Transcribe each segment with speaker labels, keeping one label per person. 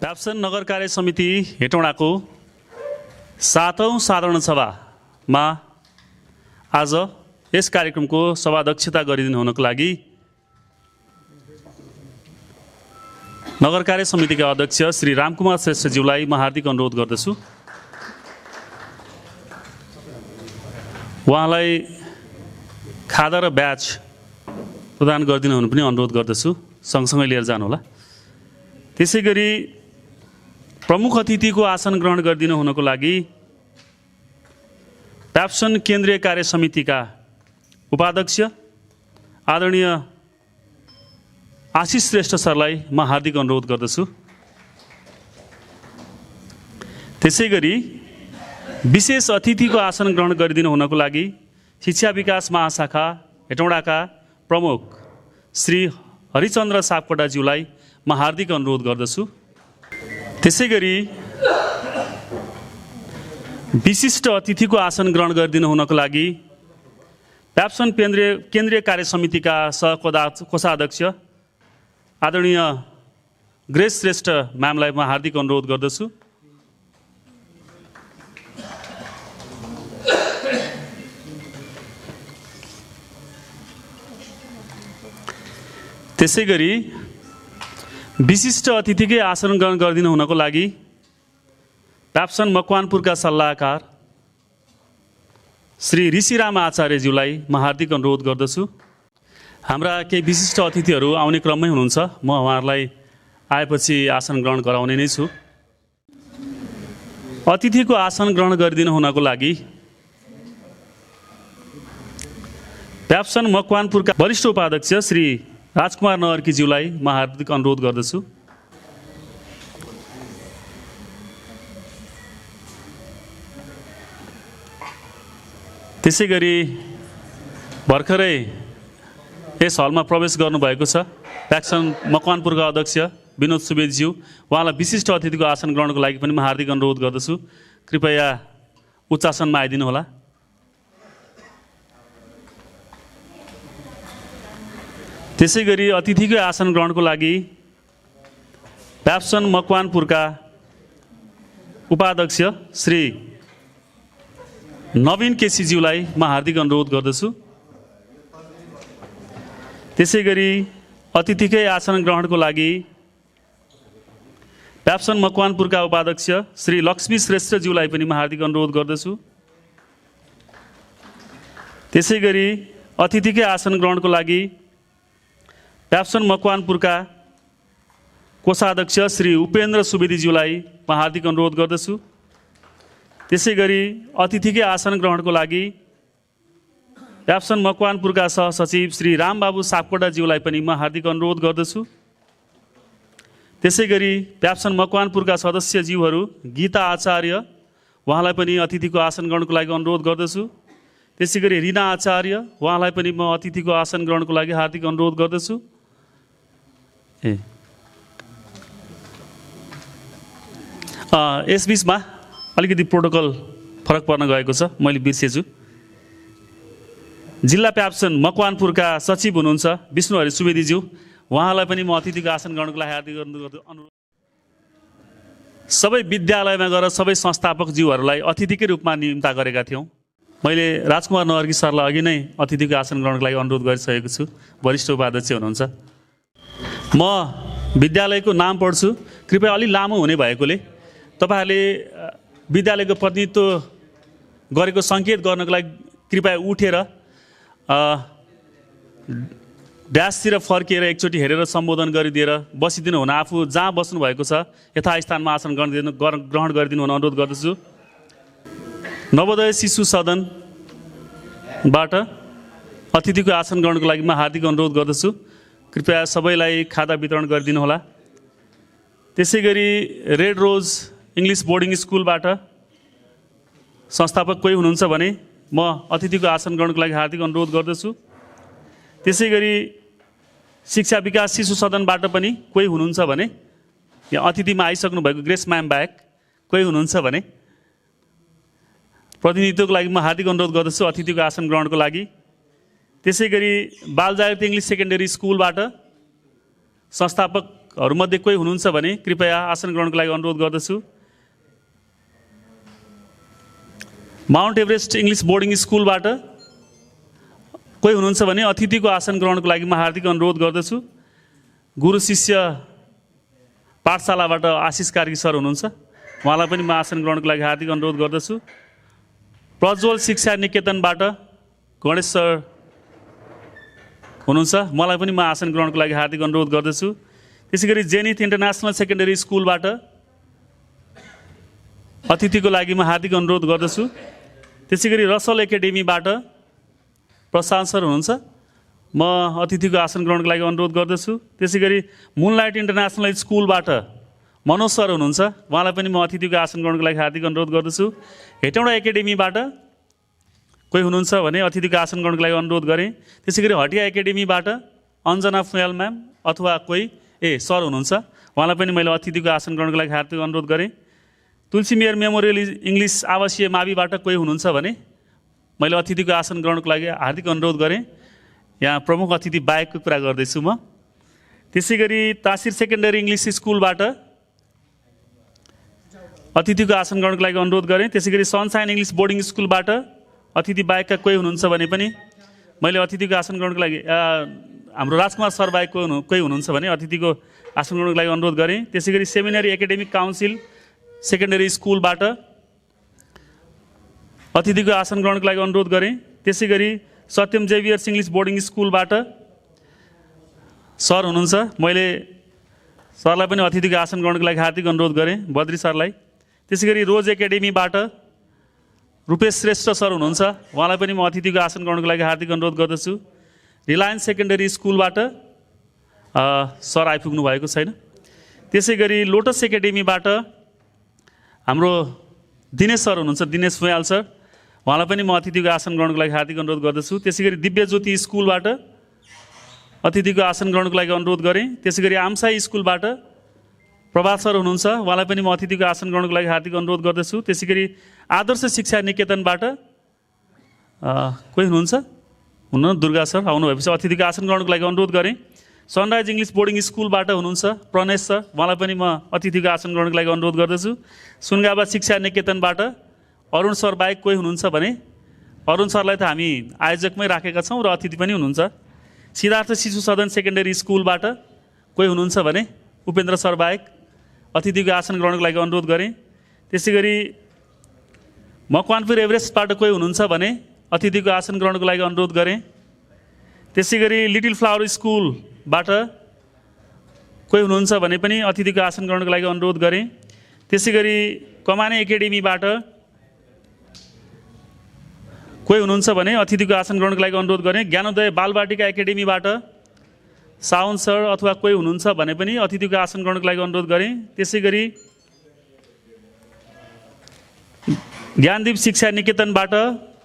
Speaker 1: प्याप्सन नगर कार्य समिति हेटौँडाको 7औं साधारण सभामा आज यस कार्यक्रमको सभाध्यक्षता गरिदिनु हुनको लागि नगर कार्य समितिका अध्यक्ष श्री रामकुमार श्रेष्ठज्यूलाई म हार्दिक अनुरोध गर्दछु। उहाँलाई खादा र ब्याज प्रदान गरिदिनु हुनु पनि अनुरोध गर्दछु, सँगसँगै लिएर जानुहोला। त्यसैगरी प्रमुख अतिथिको आसन ग्रहण गरिदिनु हुनको लागि प्याप्सन केन्द्रीय कार्य समितिका उपाध्यक्ष आदरणीय आशिष श्रेष्ठ सरलाई म हार्दिक अनुरोध गर्दछु। त्यसैगरी विशेष अतिथिको आसन ग्रहण गरिदिनु हुनको लागि शिक्षा विकास महाशाखा हेटौँडाका प्रमुख श्री हरिचन्द्र सापकोटाज्यूलाई म हार्दिक अनुरोध गर्दछु। त्यसैगरी विशिष्ट अतिथिको आसन ग्रहण गरिदिनु हुनको लागि प्याप्सन केन्द्रीय कार्य समितिका कोषाध्यक्ष आदरणीय ग्रेस श्रेष्ठ म्यामलाई म हार्दिक अनुरोध गर्दछु। त्यसैगरी विशिष्ट अतिथिकै आसन ग्रहण गरिदिनु हुनको लागि प्याप्सन मकवानपुरका सल्लाहकार श्री ऋषिराम आचार्यज्यूलाई म हार्दिक अनुरोध गर्दछु। हाम्रा केही विशिष्ट अतिथिहरू आउने क्रममै हुनुहुन्छ, म उहाँहरूलाई आएपछि आसन ग्रहण गराउने नै छु। अतिथिको आसन ग्रहण गरिदिनु हुनको लागि प्याप्सन मकवानपुरका वरिष्ठ उपाध्यक्ष श्री राजकुमार नगर्कीज्यूलाई म हार्दिक अनुरोध गर्दछु। त्यसैगरी भर्खरै यस हलमा प्रवेश गर्नुभएको छ प्याप्सन मकवानपुरका अध्यक्ष विनोद सुवेदज्यू, उहाँलाई विशिष्ट अतिथिको आसन ग्रहणको लागि पनि म हार्दिक अनुरोध गर्दछु। कृपया उच्च आसनमा आइदिनु होला। त्यसैगरी अतिथिको आसन ग्रहणको लागि प्याप्सन मकवानपुरका उपाध्यक्ष श्री नवीन केसीज्यूलाई म हार्दिक अनुरोध गर्दछु। त्यसैगरी अतिथिकै आसन ग्रहणको लागि प्याप्सन मकवानपुरका उपाध्यक्ष श्री लक्ष्मी श्रेष्ठज्यूलाई पनि म हार्दिक अनुरोध गर्दछु। त्यसैगरी अतिथिकै आसन ग्रहणको लागि प्याप्सन मकवानपुरका कोषाध्यक्ष श्री उपेन्द्र सुवेदीज्यूलाई म हार्दिक अनुरोध गर्दछु। त्यसैगरी अतिथिकै आसन ग्रहणको लागि प्याप्सन मकवानपुरका सहसचिव श्री रामबाबु सापकोटाज्यूलाई पनि म हार्दिक अनुरोध गर्दछु। त्यसैगरी प्याप्सन मकवानपुरका सदस्यज्यूहरू गीता आचार्य, उहाँलाई पनि अतिथिको आसन ग्रहणको लागि अनुरोध गर्दछु। त्यसैगरी रिना आचार्य, उहाँलाई पनि म अतिथिको आसन ग्रहणको लागि हार्दिक अनुरोध गर्दछु। यस बिचमा अलिकति प्रोटोकल फरक पर्न गएको छ, मैले बिर्सेछु। जिल्ला प्याप्सन मकवानपुरका सचिव हुनुहुन्छ विष्णुहरि सुवेदीज्यू, उहाँलाई पनि म अतिथिको आसन ग्रहणको लागि हार्दिक अनुरोध। सबै विद्यालयमा गएर सबै संस्थापकज्यूहरूलाई अतिथिकै रूपमा नियुक्ति गरेका थियौँ। मैले राजकुमार नगर्की सरलाई अघि नै अतिथिको आसन ग्रहणको लागि अनुरोध गरिसकेको छु, वरिष्ठ उपाध्यक्ष हुनुहुन्छ। म विद्यालयको नाम पढ्छु, कृपया अलि लामो हुने भएकोले तपाईँहरूले विद्यालयको प्रतिनिधित्व गरेको सङ्केत गर्नको लागि कृपया उठेर ड्यासतिर फर्किएर एकचोटि हेरेर सम्बोधन गरिदिएर बसिदिनु हुन, आफू जहाँ बस्नुभएको छ यथास्थानमा आसन ग्रहण गरिदिनु हुन अनुरोध गर्दछु। नवोदय शिशु सदनबाट अतिथिको आसन ग्रहणको लागि म हार्दिक अनुरोध गर्दछु। कृपया सबैलाई खाता वितरण गरिदिनु होला। त्यसैगरी रेड रोज इङ्ग्लिस बोर्डिङ स्कुलबाट संस्थापक कोही हुनुहुन्छ भने म अतिथिको आसन ग्रहणको लागि हार्दिक अनुरोध गर्दछु। त्यसैगरी शिक्षा विकास शिशु सदनबाट पनि कोही हुनुहुन्छ भने, यहाँ अतिथिमा आइसक्नु भएको ग्रेस म्याम बाहेक कोही हुनुहुन्छ भने प्रतिनिधित्वको लागि म हार्दिक अनुरोध गर्दछु अतिथिको आसन ग्रहणको लागि। त्यसैगरी बाल जागृति इङ्ग्लिस सेकेन्डरी स्कुलबाट संस्थापक अभिभावकहरूमध्ये कोही हुनुहुन्छ भने कृपया आसन ग्रहणको लागि अनुरोध गर्दछु। माउन्ट एभरेस्ट इङ्ग्लिस बोर्डिङ स्कुलबाट कोही हुनुहुन्छ भने अतिथिको आसन ग्रहणको लागि म हार्दिक अनुरोध गर्दछु। गुरु शिष्य पाठशालाबाट आशिष कार्की सर हुनुहुन्छ, उहाँलाई पनि म आसन ग्रहणको लागि हार्दिक अनुरोध गर्दछु। प्रज्वल शिक्षा निकेतनबाट गणेश सर हुनुहुन्छ, मलाई पनि म आसन ग्रहणको लागि हार्दिक अनुरोध गर्दछु। त्यसै गरी जेनिथ इन्टरनेसनल सेकेन्डरी स्कुलबाट अतिथिको लागि म हार्दिक अनुरोध गर्दछु। त्यसै गरी रसल एकाडेमीबाट प्रशान्त सर हुनुहुन्छ, म अतिथिको आसन ग्रहणको लागि अनुरोध गर्दछु। त्यसै गरी मुनलाइट इन्टरनेसनल स्कुलबाट मनोज सर हुनुहुन्छ, उहाँलाई पनि म अतिथिको आसन ग्रहणको लागि हार्दिक अनुरोध गर्दछु। हेटौँडा एकाडेमीबाट कोही हुनुहुन्छ भने अतिथिको आसन ग्रहणको लागि अनुरोध गरेँ। त्यसै गरी हटिया एकाडेमीबाट अञ्जना फुयाल म्याम अथवा कोही सर हुनुहुन्छ, उहाँलाई पनि मैले अतिथिको आसन ग्रहणको लागि हार्दिक अनुरोध गरेँ। तुलसी मेयर मेमोरियल इङ्ग्लिस आवासीय माविबाट कोही हुनुहुन्छ भने मैले अतिथिको आसन ग्रहणको लागि हार्दिक अनुरोध गरेँ। यहाँ प्रमुख अतिथि बाहेकको कुरा गर्दैछु म। त्यसै गरी तासिर सेकेन्डरी इङ्ग्लिस स्कुलबाट अतिथिको आसन ग्रहणको लागि अनुरोध गरेँ। त्यसै गरी सनसाइन इङ्ग्लिस बोर्डिङ स्कुलबाट अतिथि बाहेकका कोही हुनुहुन्छ भने पनि मैले अतिथिको आसन ग्रहणको लागि हाम्रो राजकुमार सर बाहेक कोही हुनुहुन्छ भने अतिथिको आसन ग्रहणको लागि अनुरोध गरेँ। त्यसै गरी सेमिनरी एकाडेमिक काउन्सिल सेकेन्डरी स्कुलबाट अतिथिको आसन ग्रहणको लागि अनुरोध गरेँ। त्यसै गरी सत्यम जेभियर्स इङ्ग्लिस बोर्डिङ स्कुलबाट सर हुनुहुन्छ, मैले सरलाई पनि अतिथिको आसन ग्रहणको लागि हार्दिक अनुरोध गरेँ, बद्री सरलाई। त्यसै गरी रोज एकाडेमीबाट रूपेश श्रेष्ठ सर हुनुहुन्छ, उहाँलाई पनि म अतिथिको आसन ग्रहणको लागि हार्दिक अनुरोध गर्दछु। रिलायन्स सेकेन्डरी स्कुलबाट सर आइपुग्नु भएको छैन। त्यसै गरी लोटस एकाडेमीबाट हाम्रो दिनेश सर हुनुहुन्छ, दिनेश फुयाल सर, उहाँलाई पनि म अतिथिको आसन ग्रहणको लागि हार्दिक अनुरोध गर्दछु। त्यसै गरी दिव्य ज्योति स्कुलबाट अतिथिको आसन ग्रहणको लागि अनुरोध गरेँ। त्यसै गरी आमसाई स्कुलबाट प्रभात सर हुनुहुन्छ, उहाँलाई पनि म अतिथिको आसन ग्रहणको लागि हार्दिक अनुरोध गर्दछु। त्यसै गरी आदर्श शिक्षा निकेतनबाट कोही हुनुहुन्छ हुन्न, दुर्गा सर आउनु भएपछि अतिथिको आसन ग्रहणको लागि अनुरोध गरेँ। सनराइज इङ्ग्लिस बोर्डिङ स्कुलबाट हुनुहुन्छ प्रणेश सर, उहाँलाई पनि म अतिथिको आसन ग्रहणको लागि अनुरोध गर्दछु। सुनगाबा शिक्षा निकेतनबाट अरुण सर बाहेक कोही हुनुहुन्छ भने अरुण सरलाई त हामी आयोजकमै राखेका छौँ र अतिथि पनि हुनुहुन्छ। सिद्धार्थ शिशु सदन सेकेन्डरी स्कुलबाट कोही हुनुहुन्छ भने उपेन्द्र सर बाहेक अतिथिको आसन ग्रहणको लागि अनुरोध गरेँ। त्यसै गरी मकवानपुर एभरेस्टबाट कोही हुनुहुन्छ भने अतिथिको आसन ग्रहणको लागि अनुरोध गरेँ। त्यसै गरी लिटिल फ्लावर स्कुलबाट कोही हुनुहुन्छ भने पनि अतिथिको आसन ग्रहणको लागि अनुरोध गरेँ। त्यसै गरी कमाने एकाडेमीबाट कोही हुनुहुन्छ भने अतिथिको आसन ग्रहणको लागि अनुरोध गरेँ। ज्ञानोदय बालबाटिका एकाडेमीबाट साउन सर अथवा कोही हुनुहुन्छ भने पनि अतिथिको आसन ग्रहणको लागि अनुरोध गरेँ। त्यसै गरी ज्ञानदीप शिक्षा निकेतनबाट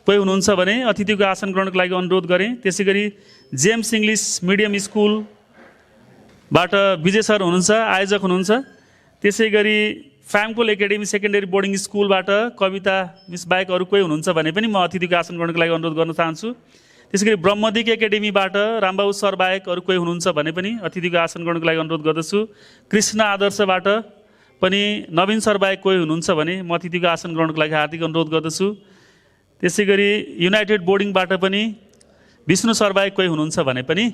Speaker 1: कोही हुनुहुन्छ भने अतिथिको आसन ग्रहणको लागि अनुरोध गरेँ। त्यसै गरी जेम्स इङ्ग्लिस मिडियम स्कुलबाट विजय सर हुनुहुन्छ, आयोजक हुनुहुन्छ। त्यसै गरी फ्यामकोल एकाडेमी सेकेन्डरी बोर्डिङ स्कुलबाट कविता मिस बाहेक अरू कोही हुनुहुन्छ भने पनि म अतिथिको आसन ग्रहणको लागि अनुरोध गर्न चाहन्छु। त्यसै गरी ब्रह्मदिक एकाडेमीबाट रामबाबु सर बाहेक अरू कोही हुनुहुन्छ भने पनि अतिथिको आसन ग्रहणको लागि अनुरोध गर्दछु। कृष्ण आदर्शबाट पनि नवीन सर बाहेक कोही हुनुहुन्छ भने म अतिथिको आसन ग्रहणको लागि हार्दिक अनुरोध गर्दछु। त्यसै गरी युनाइटेड बोर्डिङबाट पनि विष्णु सर बाहेक कोही हुनुहुन्छ भने पनि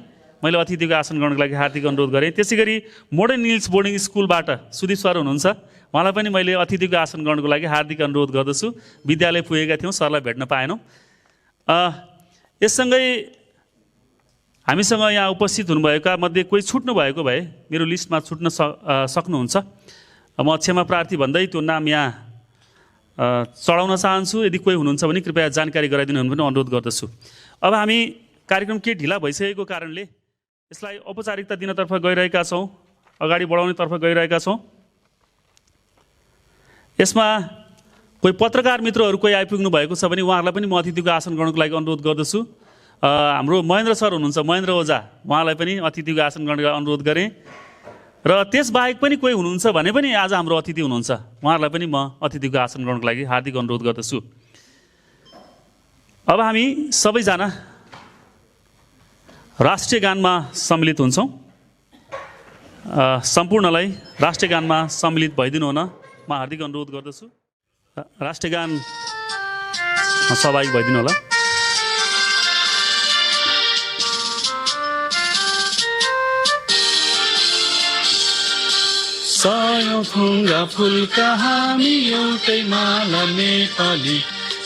Speaker 1: मैले अतिथिको आसन ग्रहणको लागि हार्दिक अनुरोध गरेँ। त्यसै गरी मोडर्न इङ्ग्लिस बोर्डिङ स्कुलबाट सुदीप सर हुनुहुन्छ, उहाँलाई पनि मैले अतिथिको आसन ग्रहणको लागि हार्दिक अनुरोध गर्दछु। विद्यालय पुगेका थियौँ, सरलाई भेट्न पाएनौँ। यससँगै हामीसँग यहाँ उपस्थित हुनुभएका मध्ये कोही छुट्नु भएको भए मेरो लिस्टमा छुट्न सक्नुहुन्छ, म क्षमा प्रार्थी भन्दै त्यो नाम यहाँ चढाउन चाहन्छु। यदि कोही हुनुहुन्छ भने कृपया जानकारी गराइदिनु भने अनुरोध गर्दछु। अब हामी कार्यक्रम के ढिला भइसकेको कारणले यसलाई औपचारिकता दिनतर्फ गइरहेका छौँ, अगाडि बढाउनेतर्फ गइरहेका छौँ। यसमा कोही पत्रकार मित्रहरू कोही आइपुग्नु भएको छ भने उहाँहरूलाई पनि म अतिथिको आसन ग्रहणको लागि अनुरोध गर्दछु। हाम्रो महेन्द्र सर हुनुहुन्छ, महेन्द्र ओझा, उहाँलाई पनि अतिथिको आसन ग्रहणको अनुरोध गरेँ। र त्यसबाहेक पनि कोही हुनुहुन्छ भने पनि आज हाम्रो अतिथि हुनुहुन्छ, उहाँहरूलाई पनि म अतिथिको आसन ग्रहणको लागि हार्दिक अनुरोध गर्दछु। अब हामी सबैजना राष्ट्रिय गानमा सम्मिलित हुन्छौँ। सम्पूर्णलाई राष्ट्रिय गानमा सम्मिलित भइदिनु हुन म हार्दिक अनुरोध गर्दछु। राष्ट्रिय गान सहभागी भइदिनु होला।
Speaker 2: सयौं थुङ्गा फुलका हामी एउटै माला नेपाली,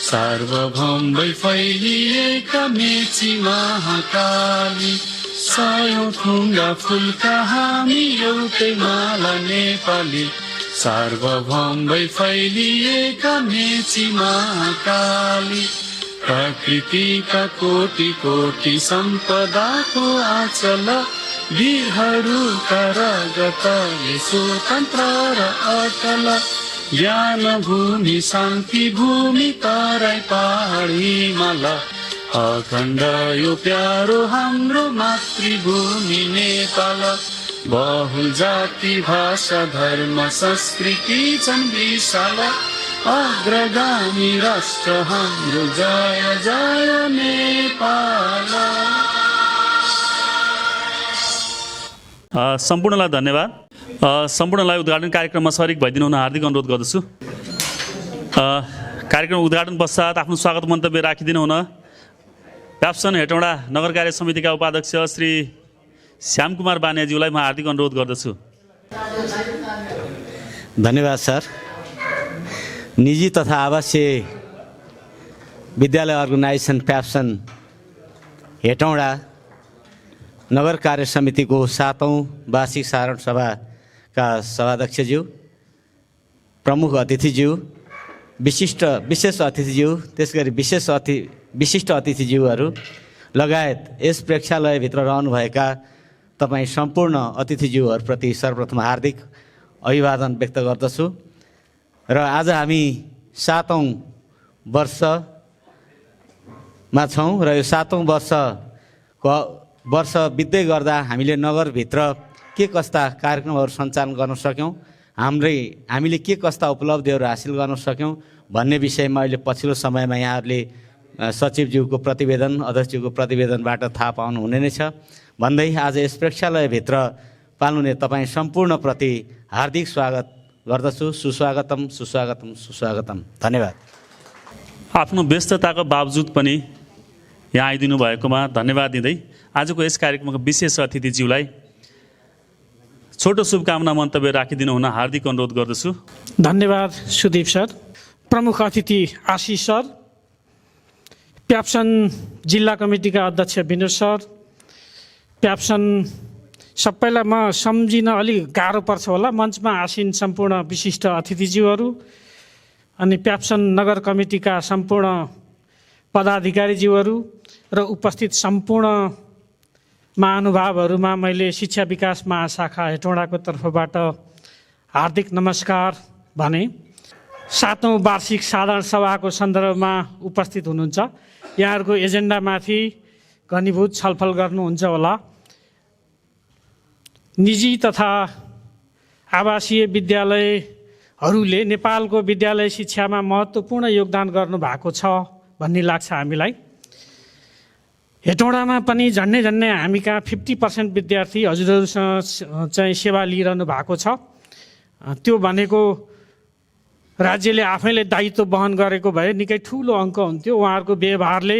Speaker 2: सार्वभौम भई फैलिएका मेची महाकाली। सयौं थुङ्गा फुलका हामी एउटै माला नेपाली, सार्वभौम भई फैलिएका मेची महाकाली। प्रकृतिका कोटि कोटि सम्पदाको आँचल, वीरहरूका रगतले स्वतन्त्र र अटल। ज्ञान भूमि शान्ति भूमि तराई पहाड हिमाल, अखण्ड यो प्यारो हाम्रो मातृभूमि नेपाल। बहुल जाति भाषा धर्म संस्कृति छन् विशाल, अग्रगामी राष्ट्र हाम्रो जय जय नेपाल।
Speaker 1: सम्पूर्णलाई धन्यवाद। सम्पूर्णलाई उद्घाटन कार्यक्रममा सरिक भइदिनु हुन हार्दिक अनुरोध गर्दछु। कार्यक्रम उद्घाटन पश्चात आफ्नो स्वागत मन्तव्य राखिदिनु हुन प्याप्सन हेटौँडा नगर कार्य समितिका उपाध्यक्ष श्री श्यामकुमार बानियाज्यूलाई म हार्दिक अनुरोध गर्दछु।
Speaker 3: धन्यवाद सर। निजी तथा आवासीय विद्यालय अर्गनाइजेसन प्याप्सन हेटौँडा नगर कार्य समितिको 7औं वार्षिक साधारण सभाका सभाध्यक्षज्यू, प्रमुख अतिथिज्यू, विशेष अतिथिज्यू, त्यसगरी विशिष्ट अतिथिज्यूहरू लगायत यस प्रेक्षालयभित्र रहनुभएका तपाईँ सम्पूर्ण अतिथिज्यूहरूप्रति सर्वप्रथम हार्दिक अभिवादन व्यक्त गर्दछु। र आज हामी 7औं वर्षमा छौँ र यो 7औं वर्ष बित्दै गर्दा हामीले नगरभित्र के कस्ता कार्यक्रमहरू सञ्चालन गर्न सक्यौँ, हामीले के कस्ता उपलब्धिहरू हासिल गर्न सक्यौँ भन्ने विषयमा अहिले पछिल्लो समयमा यहाँहरूले सचिवज्यूको प्रतिवेदन, अध्यक्षज्यूको प्रतिवेदनबाट थाहा पाउनु हुने नै छ भन्दै आज यस प्रेक्षालयभित्र पाल्नुहुने तपाईँ सम्पूर्णप्रति हार्दिक स्वागत गर्दछु। सुस्वागतम सुस्वागतम सुस्वागतम। धन्यवाद।
Speaker 1: आफ्नो व्यस्तताको बावजुद पनि यहाँ आइदिनु भएकोमा धन्यवाद दिँदै आजको यस कार्यक्रमको विशेष अतिथिज्यूलाई छोटो शुभकामना मन्तव्य राखिदिनु हुन हार्दिक अनुरोध गर्दछु।
Speaker 4: धन्यवाद सुदीप सर। प्रमुख अतिथि आशिष सर, प्याप्सन जिल्ला कमिटीका अध्यक्ष विनोद सर, प्याप्सन सबैलाई म सम्झिन अलिक गाह्रो पर्छ होला, मञ्चमा आसीन सम्पूर्ण विशिष्ट अतिथिज्यूहरू अनि प्याप्सन नगर कमिटीका सम्पूर्ण पदाधिकारीज्यूहरू र उपस्थित सम्पूर्ण महानुभावहरूमा मैले शिक्षा विकास महाशाखा हेटौँडाको तर्फबाट हार्दिक नमस्कार भने। 7औं वार्षिक साधारण सभाको सन्दर्भमा उपस्थित हुनुहुन्छ, यहाँहरूको एजेन्डामाथि घनीभूत छलफल गर्नुहुन्छ होला। निजी तथा आवासीय विद्यालयहरूले नेपालको विद्यालय शिक्षामा महत्त्वपूर्ण योगदान गर्नुभएको छ भन्ने लाग्छ हामीलाई। हेटौँडामा पनि झन्डै हामी कहाँ 50% विद्यार्थी हजुरहरूसँग चाहिँ सेवा लिइरहनु भएको छ। त्यो भनेको राज्यले आफैले दायित्व वहन गरेको भए निकै ठुलो अङ्क हुन्थ्यो। उहाँहरूको व्यवहारले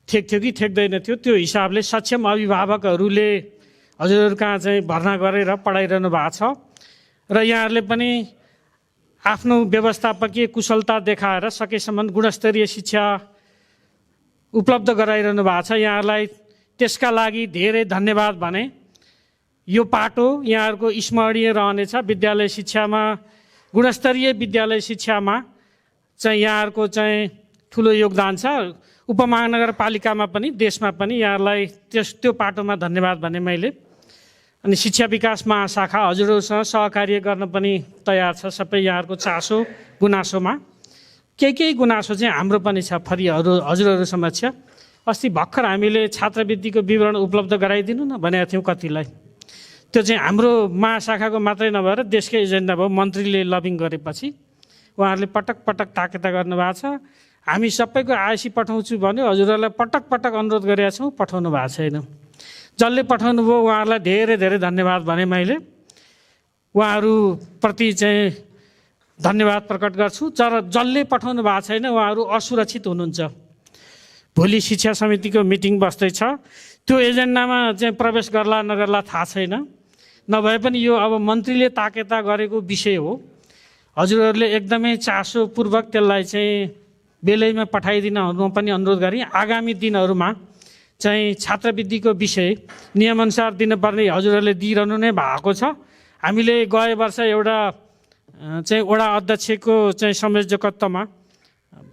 Speaker 4: ठेक्थ्यो कि ठेक्दैन थियो, त्यो हिसाबले सक्षम अभिभावकहरूले हजुरहरू कहाँ चाहिँ भर्ना गरेर पढाइरहनु भएको छ र यहाँहरूले पनि आफ्नो व्यवस्थापकीय कुशलता देखाएर सकेसम्म गुणस्तरीय शिक्षा उपलब्ध गराइरहनु भएको छ। यहाँहरूलाई त्यसका लागि धेरै धन्यवाद भने। यो पाटो यहाँहरूको स्मरणीय रहनेछ। विद्यालय शिक्षामा, गुणस्तरीय विद्यालय शिक्षामा चाहिँ यहाँहरूको चाहिँ ठुलो योगदान छ। उपमहानगरपालिकामा पनि देशमा पनि यहाँहरूलाई त्यो पाटोमा धन्यवाद भने मैले। अनि शिक्षा विकास महाशाखा हजुरहरूसँग सहकार्य गर्न पनि तयार छ। सबै यहाँहरूको चासो गुनासोमा केही गुनासो चाहिँ हाम्रो पनि छ फेरि हजुरहरू समक्ष। अस्ति भर्खर हामीले छात्रवृत्तिको विवरण उपलब्ध गराइदिनु न भनेका थियौँ कतिलाई। त्यो चाहिँ हाम्रो महाशाखाको मात्रै नभएर देशकै एजेन्डा भयो। मन्त्रीले लबिङ गरेपछि उहाँहरूले पटक ताकेता गर्नुभएको छ। हामी सबैको आइसी पठाउँछु भन्यो, हजुरहरूलाई पटक अनुरोध गरेका छौँ, पठाउनु भएको छैन। जसले पठाउनु भयो उहाँहरूलाई धेरै धेरै धन्यवाद भने मैले उहाँहरूप्रति चाहिँ धन्यवाद प्रकट गर्छु। तर जसले पठाउनु भएको छैन उहाँहरू असुरक्षित हुनुहुन्छ। भोलि शिक्षा समितिको मिटिङ बस्दैछ, त्यो एजेन्डामा चाहिँ प्रवेश गर्ला नगर्ला थाहा छैन। नभए पनि यो अब मन्त्रीले ताकेता गरेको विषय हो। हजुरहरूले एकदमै चासोपूर्वक त्यसलाई चाहिँ बेलैमा पठाइदिन पनि अनुरोध गरेँ। आगामी दिनहरूमा चाहिँ छात्रवृत्तिको विषय नियमअनुसार दिनुपर्ने हजुरहरूले दिइरहनु नै भएको छ। हामीले गए वर्ष एउटा चाहिँ वडा अध्यक्षको चाहिँ संयोजकत्वमा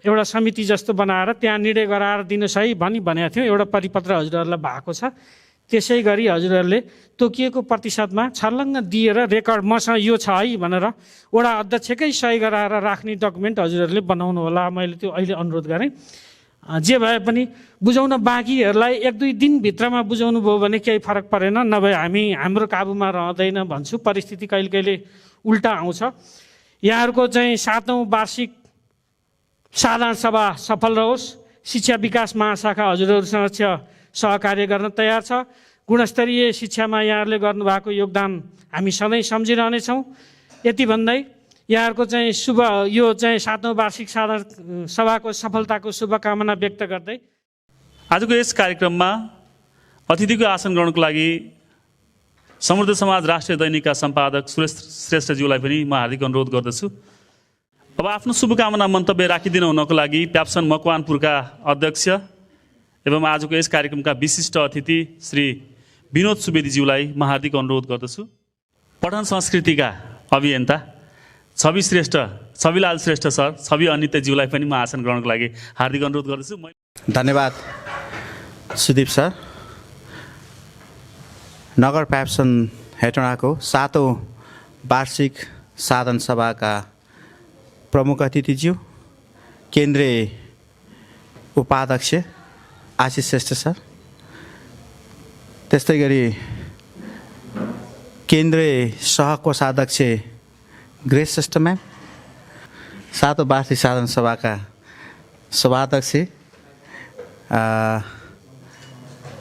Speaker 4: एउटा समिति जस्तो बनाएर त्यहाँ निर्णय गराएर दिनुहोस् है भनेको थियौँ। एउटा परिपत्र हजुरहरूलाई भएको छ। त्यसै गरी हजुरहरूले तोकिएको प्रतिशतमा छर्लङ्ग दिएर रेकर्ड मसँग यो छ है भनेर वडा अध्यक्षकै सही गराएर राख्ने डकुमेन्ट हजुरहरूले बनाउनु होला। मैले त्यो अहिले अनुरोध गरेँ। जे भए पनि बुझाउन बाँकीहरूलाई 1-2 दिनभित्रमा बुझाउनु भयो भने केही फरक परेन। नभए हाम्रो काबुमा रहँदैन भन्छु। परिस्थिति कहिले कहिले उल्टा आउँछ। यहाँहरूको चाहिँ 7औं वार्षिक साधारण सभा सफल रहोस्। शिक्षा विकास महाशाखा हजुरहरूसँग सहकार्य गर्न तयार छ। गुणस्तरीय शिक्षामा यहाँहरूले गर्नुभएको योगदान हामी सधैँ सम्झिरहनेछौँ। यति भन्दै यहाँहरूको चाहिँ यो चाहिँ 7औं वार्षिक साधारण सभाको सफलताको शुभकामना व्यक्त गर्दै
Speaker 1: आजको यस कार्यक्रममा अतिथिको आसन ग्रहणको लागि समृद्ध समाज राष्ट्रिय दैनिकका सम्पादक सुरेश श्रेष्ठज्यूलाई पनि म हार्दिक अनुरोध गर्दछु। अब आफ्नो शुभकामना मन्तव्य राखिदिनु हुनको लागि प्याप्सन मकवानपुरका अध्यक्ष एवं आजको यस कार्यक्रमका विशिष्ट अतिथि श्री विनोद सुवेदीज्यूलाई म हार्दिक अनुरोध गर्दछु। पठन संस्कृतिका अभियन्ता छविलाल श्रेष्ठ सर, छवि अनित्यज्यूलाई पनि म आसन ग्रहणको लागि हार्दिक अनुरोध गर्दछु।
Speaker 5: धन्यवाद सुदीप सर। नगर प्याप्सन हेटौँडाको 7औं वार्षिक साधन सभाका प्रमुख अतिथिज्यू, केन्द्रीय उपाध्यक्ष आशिष श्रेष्ठ सर, त्यस्तै गरी केन्द्रीय सहकोषाध्यक्ष ग्रेस श्रेष्ठ म्याम, 7औं वार्षिक साधन सभाका सभाध्यक्ष,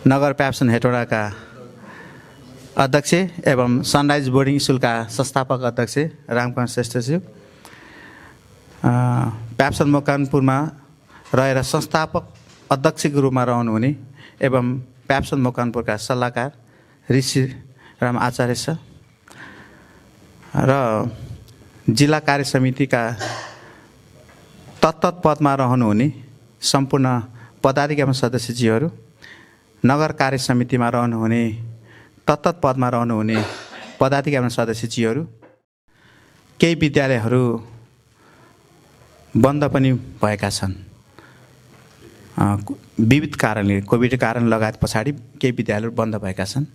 Speaker 5: नगर प्याप्सन हेटौँडाका अध्यक्ष एवं सनराइज बोर्डिङ स्कुलका संस्थापक अध्यक्ष रामकुमार श्रेष्ठज्यू, प्याप्सन मकवानपुरमा रहेर संस्थापक अध्यक्षको रूपमा रहनुहुने एवं प्याप्सन मकवानपुरका सल्लाहकार ऋषि राम आचार्य सर र जिल्ला कार्य समितिका तत्त पदमा रहनुहुने सम्पूर्ण पदाधिकारी सदस्यज्यूहरू, नगर कार्य समितिमा रहनुहुने तत्त पदमा रहनुहुने पदाधिकारी सदस्यज्यूहरू, केही विद्यालयहरू बन्द पनि भएका छन् विविध कारणले, कोभिड कारण लगायत पछाडि केही विद्यालयहरू बन्द भएका छन्।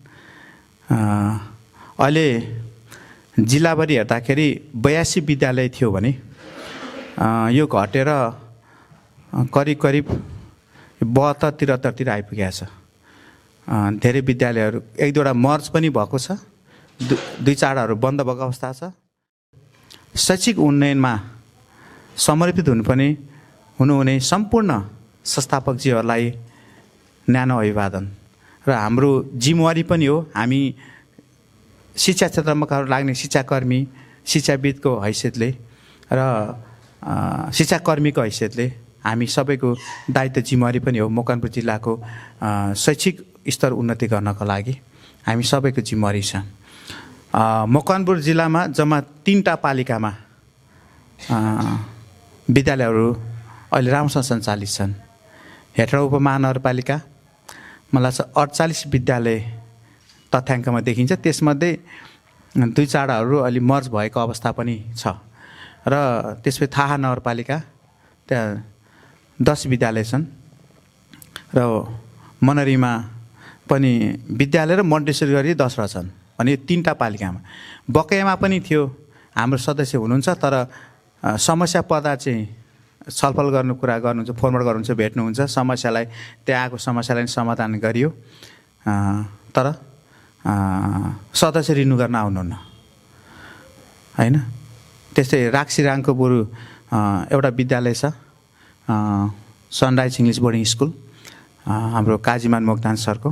Speaker 5: अहिले जिल्लाभरि हेर्दाखेरि 82 विद्यालय थियो भने यो घटेर करिब 72-73तिर आइपुगेको छ। धेरै विद्यालयहरू 1-2वटा मर्ज पनि भएको छ, 2-4वटाहरू बन्द भएको अवस्था छ। शैक्षिक उन्नयनमा समर्पित हुनुहुने सम्पूर्ण संस्थापकजीहरूलाई न्यानो अभिवादन र हाम्रो जिम्मेवारी पनि हो। हामी शिक्षा क्षेत्रमा लाग्ने शिक्षाकर्मी, शिक्षाविदको हैसियतले र शिक्षाकर्मीको हैसियतले हामी सबैको दायित्व जिम्मेवारी पनि हो। मकवानपुर जिल्लाको शैक्षिक स्तर उन्नति गर्नको लागि हामी सबैको जिम्मेवारी छ। मकवानपुर जिल्लामा जम्मा 3टा पालिकामा विद्यालयहरू अहिले राम्रोसँग सञ्चालित छन्। हेटौँडा उपमहानगरपालिका मलाई लाग्छ 48 विद्यालय तथ्याङ्कमा देखिन्छ। त्यसमध्ये 2-4वटाहरू अलि मर्ज भएको अवस्था पनि छ र त्यसपछि थाहा नगरपालिका त्यहाँ 10 विद्यालय छन् र मनरीमा पनि विद्यालय र मोन्टेसरी गरी 10वटा छन् भने 3टा पालिकामा। बकैयामा पनि थियो, हाम्रो सदस्य हुनुहुन्छ तर समस्या पर्दा चाहिँ छलफल गर्नु कुरा गर्नुहुन्छ, फोनबाट गर्नुहुन्छ, भेट्नुहुन्छ, समस्यालाई त्यहाँ आएको समस्यालाई समाधान गरियो तर सदस्य रिन्यू गर्न आउनुहुन्न हैन। त्यस्तै राक्सिराङको बरु एउटा विद्यालय छ, सनराइज इङ्ग्लिस बोर्डिङ स्कुल, हाम्रो काजीमान मोक्तान सरको,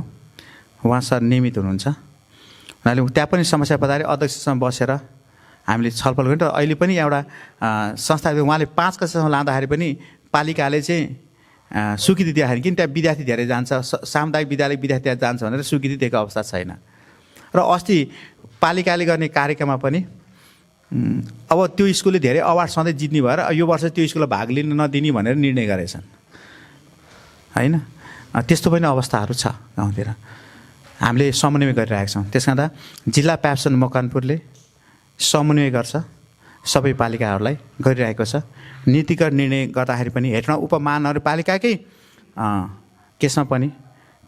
Speaker 5: उहाँ सर नियमित हुनुहुन्छ। उहाँले त्यहाँ पनि समस्या पदाले अध्यक्षसँग बसेर हामीले छलफल गऱ्यौँ। र अहिले पनि एउटा संस्था उहाँले 5 कक्षासम्म लाँदाखेरि पनि पालिकाले चाहिँ स्वीकृति दिँदाखेरि किन त्यहाँ विद्यार्थी धेरै जान्छ, सामुदायिक विद्यालय विद्यार्थी जान्छ भनेर स्वीकृति दिएको अवस्था छैन। र अस्ति पालिकाले गर्ने कार्यक्रममा पनि अब त्यो स्कुलले धेरै अवार्ड सधैँ जित्ने भएर यो वर्ष त्यो स्कुललाई भाग लिन नदिने भनेर निर्णय गरेछन् होइन। त्यस्तो पनि अवस्थाहरू छ गाउँतिर। हामीले समन्वय गरिरहेका छौँ। त्यस कारणले जिल्ला प्याप्सन मकवानपुरले समन्वय गर्छ, सबै पालिकाहरूलाई गरिरहेको छ। नीतिगत निर्णय गर्दाखेरि पनि हेटौँडा उपमहानगरपालिकाकै केसमा पनि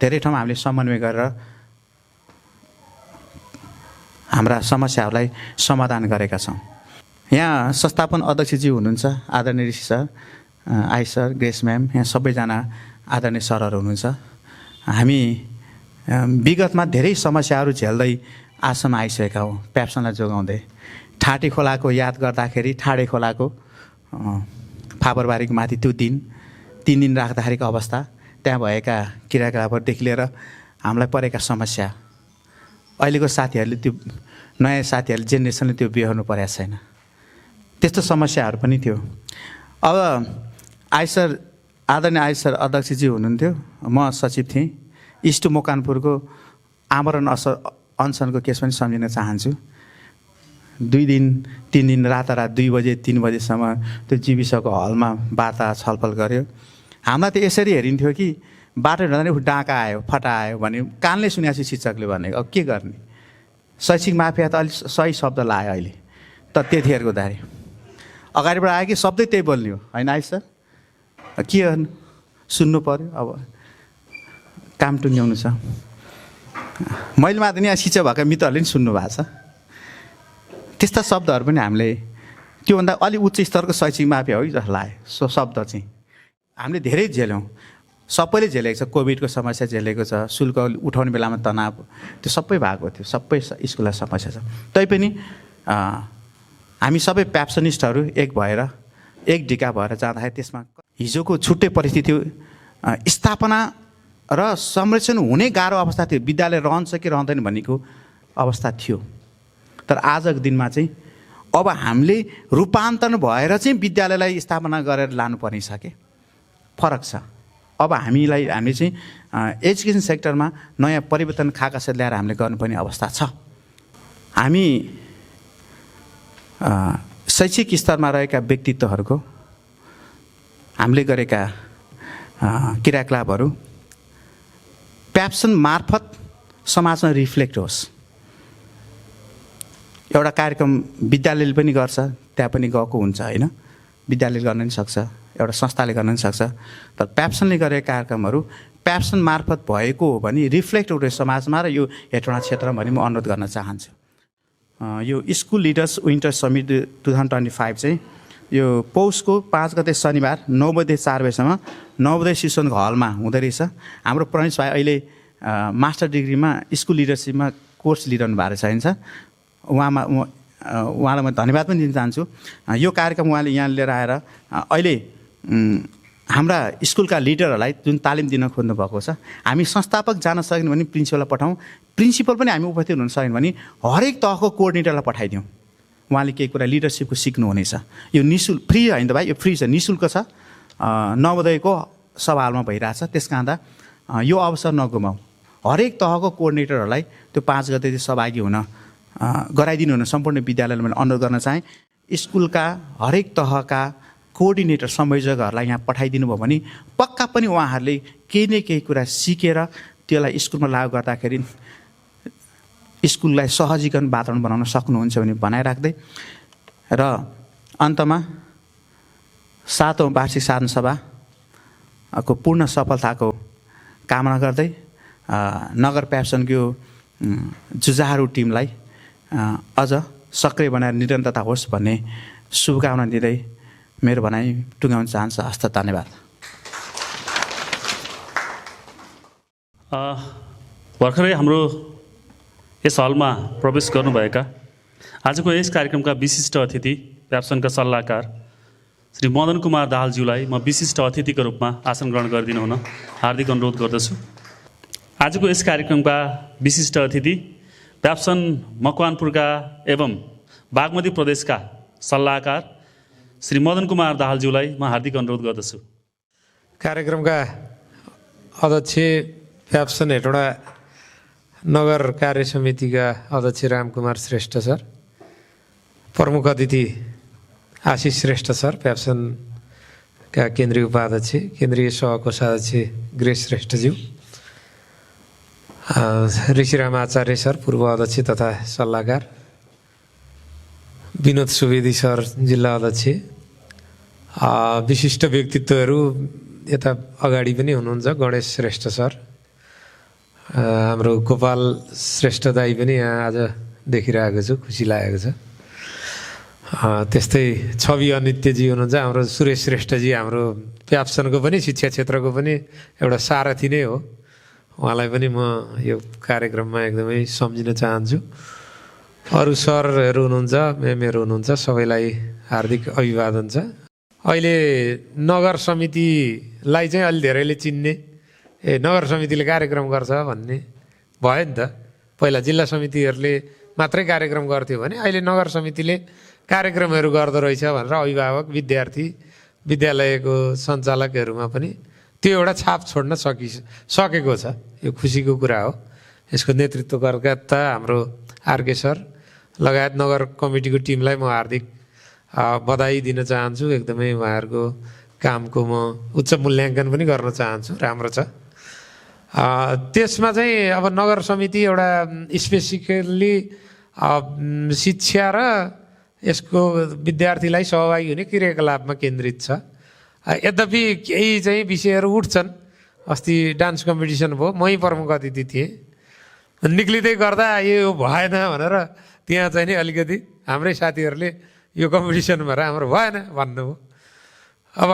Speaker 5: धेरै ठाउँमा हामीले समन्वय गरेर हाम्रा समस्याहरूलाई समाधान गरेका छौँ। यहाँ संस्थापन अध्यक्षज्यू हुनुहुन्छ आदरणीय ऋषि सर, आई सर, ग्रेस म्याम, यहाँ सबैजना आदरणीय सरहरू हुनुहुन्छ। हामी विगतमा धेरै समस्याहरू झेल्दै आसम्म आइसकेका हौँ प्याप्सनलाई जोगाउँदै। ठाटे खोलाको याद गर्दाखेरि ठाडे खोलाको फापरबारीको माथि त्यो 3 दिन राख्दाखेरिको अवस्था, त्यहाँ भएका क्रियाकलापहरूदेखि लिएर हामीलाई परेका समस्या, अहिलेको साथीहरूले त्यो नयाँ साथीहरूले जेनेरेसनले त्यो बिहोर्नु परेको छैन। त्यस्तो समस्याहरू पनि थियो। अब आदरणीय आइसर अध्यक्षजी हुनुहुन्थ्यो, म सचिव थिएँ। इस्ट मकवानपुरको आमरण अनसनको केस पनि सम्झिन चाहन्छु। 2 दिन 3 दिन रातारात 2 बजे 3 बजेसम्म त्यो जीविसको हलमा वार्ता छलफल गऱ्यो। हामीलाई त यसरी हेरिन्थ्यो कि बाटो हिँड्दा नि डाँका आयो, फटा आयो भने कानले सुनेपछि शिक्षकले भनेको अब के गर्ने। शैक्षिक माफिया त अलिक सही शब्द लायो अहिले त त्यतिखेरको दारी। अगाडिबाट आयो कि शब्दै त्यही बोल्ने हो होइन आइस सर, के गर्नु, सुन्नु पऱ्यो। अब काम टुङ्ग्याउनु छ। मैले मात्र नि यहाँ शिक्षक भएका मित्रहरूले पनि सुन्नु भएको छ। त्यस्ता शब्दहरू पनि हामीले त्योभन्दा अलिक उच्च स्तरको शैक्षिक माफिया हो कि जस्तो लाग्यो शब्द चाहिँ। हामीले धेरै झेल्यौँ, सबैले झेलेको छ। कोभिडको समस्या झेलेको छ, शुल्क उठाउने बेलामा तनाव, त्यो सबै भएको थियो। सबै स्कुललाई समस्या छ। तैपनि हामी सबै प्याप्सनिस्टहरू एक ढिका भएर जाँदाखेरि त्यसमा हिजोको छुट्टै परिस्थिति स्थापना र संरक्षण हुने गाह्रो अवस्था थियो। विद्यालय रहन्छ कि रहँदैन भन्नेको अवस्था थियो। तर आजको दिनमा चाहिँ अब हामीले रूपान्तरण भएर चाहिँ विद्यालयलाई स्थापना गरेर लानुपर्ने छ कि फरक छ। अब हामीले चाहिँ एजुकेसन सेक्टरमा नयाँ परिवर्तन खाका साथ ल्याएर हामीले गर्नुपर्ने अवस्था छ। हामी शैक्षिक स्तरमा रहेका व्यक्तित्वहरूको हामीले गरेका क्रियाकलापहरू प्याप्सन मार्फत समाजमा रिफ्लेक्ट होस्। एउटा कार्यक्रम विद्यालयले पनि गर्छ, त्यहाँ पनि गएको हुन्छ होइन। विद्यालयले गर्न पनि सक्छ, एउटा संस्थाले गर्न पनि सक्छ। तर प्याप्सनले गरेका कार्यक्रमहरू प्याप्सन मार्फत भएको हो भने रिफ्लेक्ट हुने समाजमा र यो हेटौँडा क्षेत्रमा भने म अनुरोध गर्न चाहन्छु। यो स्कुल लिडर्स विन्टर समिट 2025 चाहिँ यो पौषको 5 गते शनिबार 9 बजे 4 बजेसम्म नवोदय शिशुनको हलमा हुँदो रहेछ। हाम्रो प्रणेश भाइ अहिले मास्टर डिग्रीमा स्कुल लिडरसिपमा कोर्स लिइरहनु भएको छ। उहाँलाई म धन्यवाद पनि दिन चाहन्छु। यो कार्यक्रम उहाँले यहाँ लिएर आएर अहिले हाम्रा स्कुलका लिडरहरूलाई जुन तालिम दिन खोज्नु भएको छ, हामी संस्थापक जान सकेन भने प्रिन्सिपललाई पठाउँ, प्रिन्सिपल पनि हामी उपस्थित हुन सकेन भने हरेक तहको कोअर्डिनेटरलाई पठाइदिउँ। उहाँले केही कुरा लिडरसिपको सिक्नुहुनेछ। यो निःशुल्क, फ्री होइन त भाइ, यो फ्री छ, निःशुल्क छ। नवोदयको सवालमा भइरहेछ। त्यस कारण यो अवसर नगुमाउँ। हरेक तहको कोअर्डिनेटरहरूलाई त्यो 5 गते चाहिँ सहभागी हुन गराइदिनु हुन सम्पूर्ण विद्यालयलाई मैले अनुरोध गर्न चाहेँ। स्कुलका हरेक तहका कोअर्डिनेटर संयोजकहरूलाई यहाँ पठाइदिनु भयो भने पक्का पनि उहाँहरूले केही न केही कुरा सिकेर त्यसलाई स्कुलमा लागू गर्दाखेरि स्कुललाई सहजीकरण वातावरण बनाउन सक्नुहुन्छ भने भनाइराख्दै र अन्तमा 7औं वार्षिक साधारण सभाको पूर्ण सफलताको कामना गर्दै नगर प्याप्सनको जुझारु टिमलाई अझ सक्रिय बनाएर निरन्तरता होस् भन्ने शुभकामना दिँदै मेरो भनाइ टुङ्गाउन चाहन्छु। हस्त धन्यवाद।
Speaker 1: भर्खरै हाम्रो यस हलमा प्रवेश गर्नुभएका आजको यस कार्यक्रमका विशिष्ट अतिथि प्याप्सनका सल्लाहकार श्री मदन कुमार दाहालज्यूलाई म विशिष्ट अतिथिको रूपमा आसन ग्रहण गरिदिनु हुन हार्दिक अनुरोध गर्दछु। आजको यस कार्यक्रमका विशिष्ट अतिथि प्याप्सन मकवानपुरका एवं बागमती प्रदेशका सल्लाहकार श्री मदन कुमार दाहालज्यूलाई म हार्दिक अनुरोध गर्दछु।
Speaker 6: कार्यक्रमका अध्यक्ष प्याप्सन हेटौडा नगर कार्य समितिका अध्यक्ष रामकुमार श्रेष्ठ सर, प्रमुख अतिथि आशिष श्रेष्ठ सर, प्याप्सनका केन्द्रीय उपाध्यक्ष, केन्द्रीय सहकोषाध्यक्ष ग्रेस श्रेष्ठज्यू, ऋषिराम आचार्य सर पूर्व अध्यक्ष तथा सल्लाहकार, विनोद सुवेदी सर जिल्ला अध्यक्ष, विशिष्ट व्यक्तित्वहरू यता अगाडि पनि हुनुहुन्छ, गणेश श्रेष्ठ सर, हाम्रो गोपाल श्रेष्ठ दाई पनि यहाँ आज देखिरहेको छु, खुसी लागेको छ। त्यस्तै छवि अनित्यजी हुनुहुन्छ, हाम्रो सुरेश श्रेष्ठजी हाम्रो प्याप्सनको पनि शिक्षा क्षेत्रको पनि एउटा सारथी नै हो, उहाँलाई पनि म यो कार्यक्रममा एकदमै सम्झिन चाहन्छु। अरू सरहरू हुनुहुन्छ, मेमहरू हुनुहुन्छ, सबैलाई हार्दिक अभिवादन छ। अहिले नगर समितिलाई चाहिँ अलि धेरैले चिन्ने, नगर समितिले कार्यक्रम गर्छ भन्ने भयो नि त। पहिला जिल्ला समितिहरूले मात्रै कार्यक्रम गर्थ्यो भने अहिले नगर समितिले कार्यक्रमहरू गर्दो रहेछ भनेर अभिभावक, विद्यार्थी, विद्यालयको सञ्चालकहरूमा पनि त्यो एउटा छाप छोड्न सकेको छ। यो खुसीको कुरा हो। यसको नेतृत्वकर्ता हाम्रो आरके सर लगायत नगर कमिटीको टिमलाई म हार्दिक बधाई दिन चाहन्छु। एकदमै उहाँहरूको कामको म उच्च मूल्याङ्कन पनि गर्न चाहन्छु, राम्रो छ। त्यसमा चाहिँ अब नगर समिति एउटा स्पेसिफिकल्ली शिक्षा र यसको विद्यार्थीलाई सहभागी हुने क्रियाकलापमा केन्द्रित छ। यद्यपि केही चाहिँ विषयहरू उठ्छन्। अस्ति डान्स कम्पिटिसन भयो, मै प्रमुख अतिथि थिएँ। निक्लिँदै गर्दा यो भएन भनेर त्यहाँ चाहिँ नि अलिकति हाम्रै साथीहरूले यो कम्पिटिसन भएर हाम्रो भएन भन्नुभयो। अब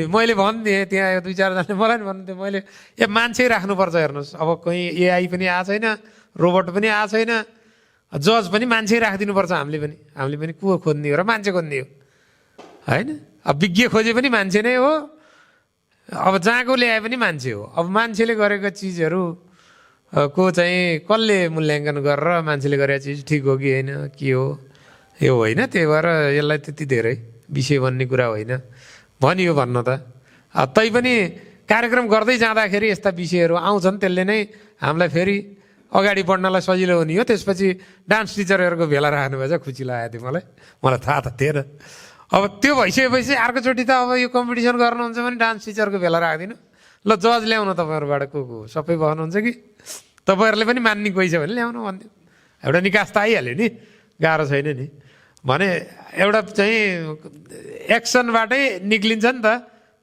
Speaker 6: मैले भनिदिएँ, त्यहाँ दुई चारजनाले मलाई पनि भन्नुहुन्थ्यो, मैले मान्छे राख्नुपर्छ हेर्नुहोस्। अब कहीँ एआई पनि आएको छैन, रोबोट पनि आएको छैन, जज पनि मान्छे राखिदिनुपर्छ। हामीले पनि को खोज्ने हो र मान्छे खोज्ने हो होइन। अब विज्ञ खोजे पनि मान्छे नै हो, अब जहाँको ल्याए पनि मान्छे हो। अब मान्छेले गरेका चिजहरू को चाहिँ कसले मूल्याङ्कन गरेर मान्छेले गरेका चिज ठिक हो कि होइन, के हो, यो होइन। त्यही भएर यसलाई त्यति धेरै विषय भन्ने कुरा होइन भनियो भन्न त। तैपनि कार्यक्रम गर्दै जाँदाखेरि यस्ता विषयहरू आउँछन्, त्यसले नै हामीलाई फेरि अगाडि बढ्नलाई सजिलो हुने हो। त्यसपछि डान्स टिचरहरूको भेला राख्नुभएछ, खुसी लागेको थियो मलाई थाहा त थिएन। अब त्यो भइसकेपछि अर्कोचोटि त अब यो कम्पिटिसन गर्नुहुन्छ भने डान्स टिचरको भेला राखिदिनु, ल जज ल्याउनु तपाईँहरूबाट को सबै भन्नुहुन्छ कि तपाईँहरूले पनि मान्ने कोही छ भने ल्याउनु भन्थ्यो। एउटा निकास त आइहाल्यो नि, गाह्रो छैन नि। भने एउटा चाहिँ एक्सनबाटै निक्लिन्छ नि त,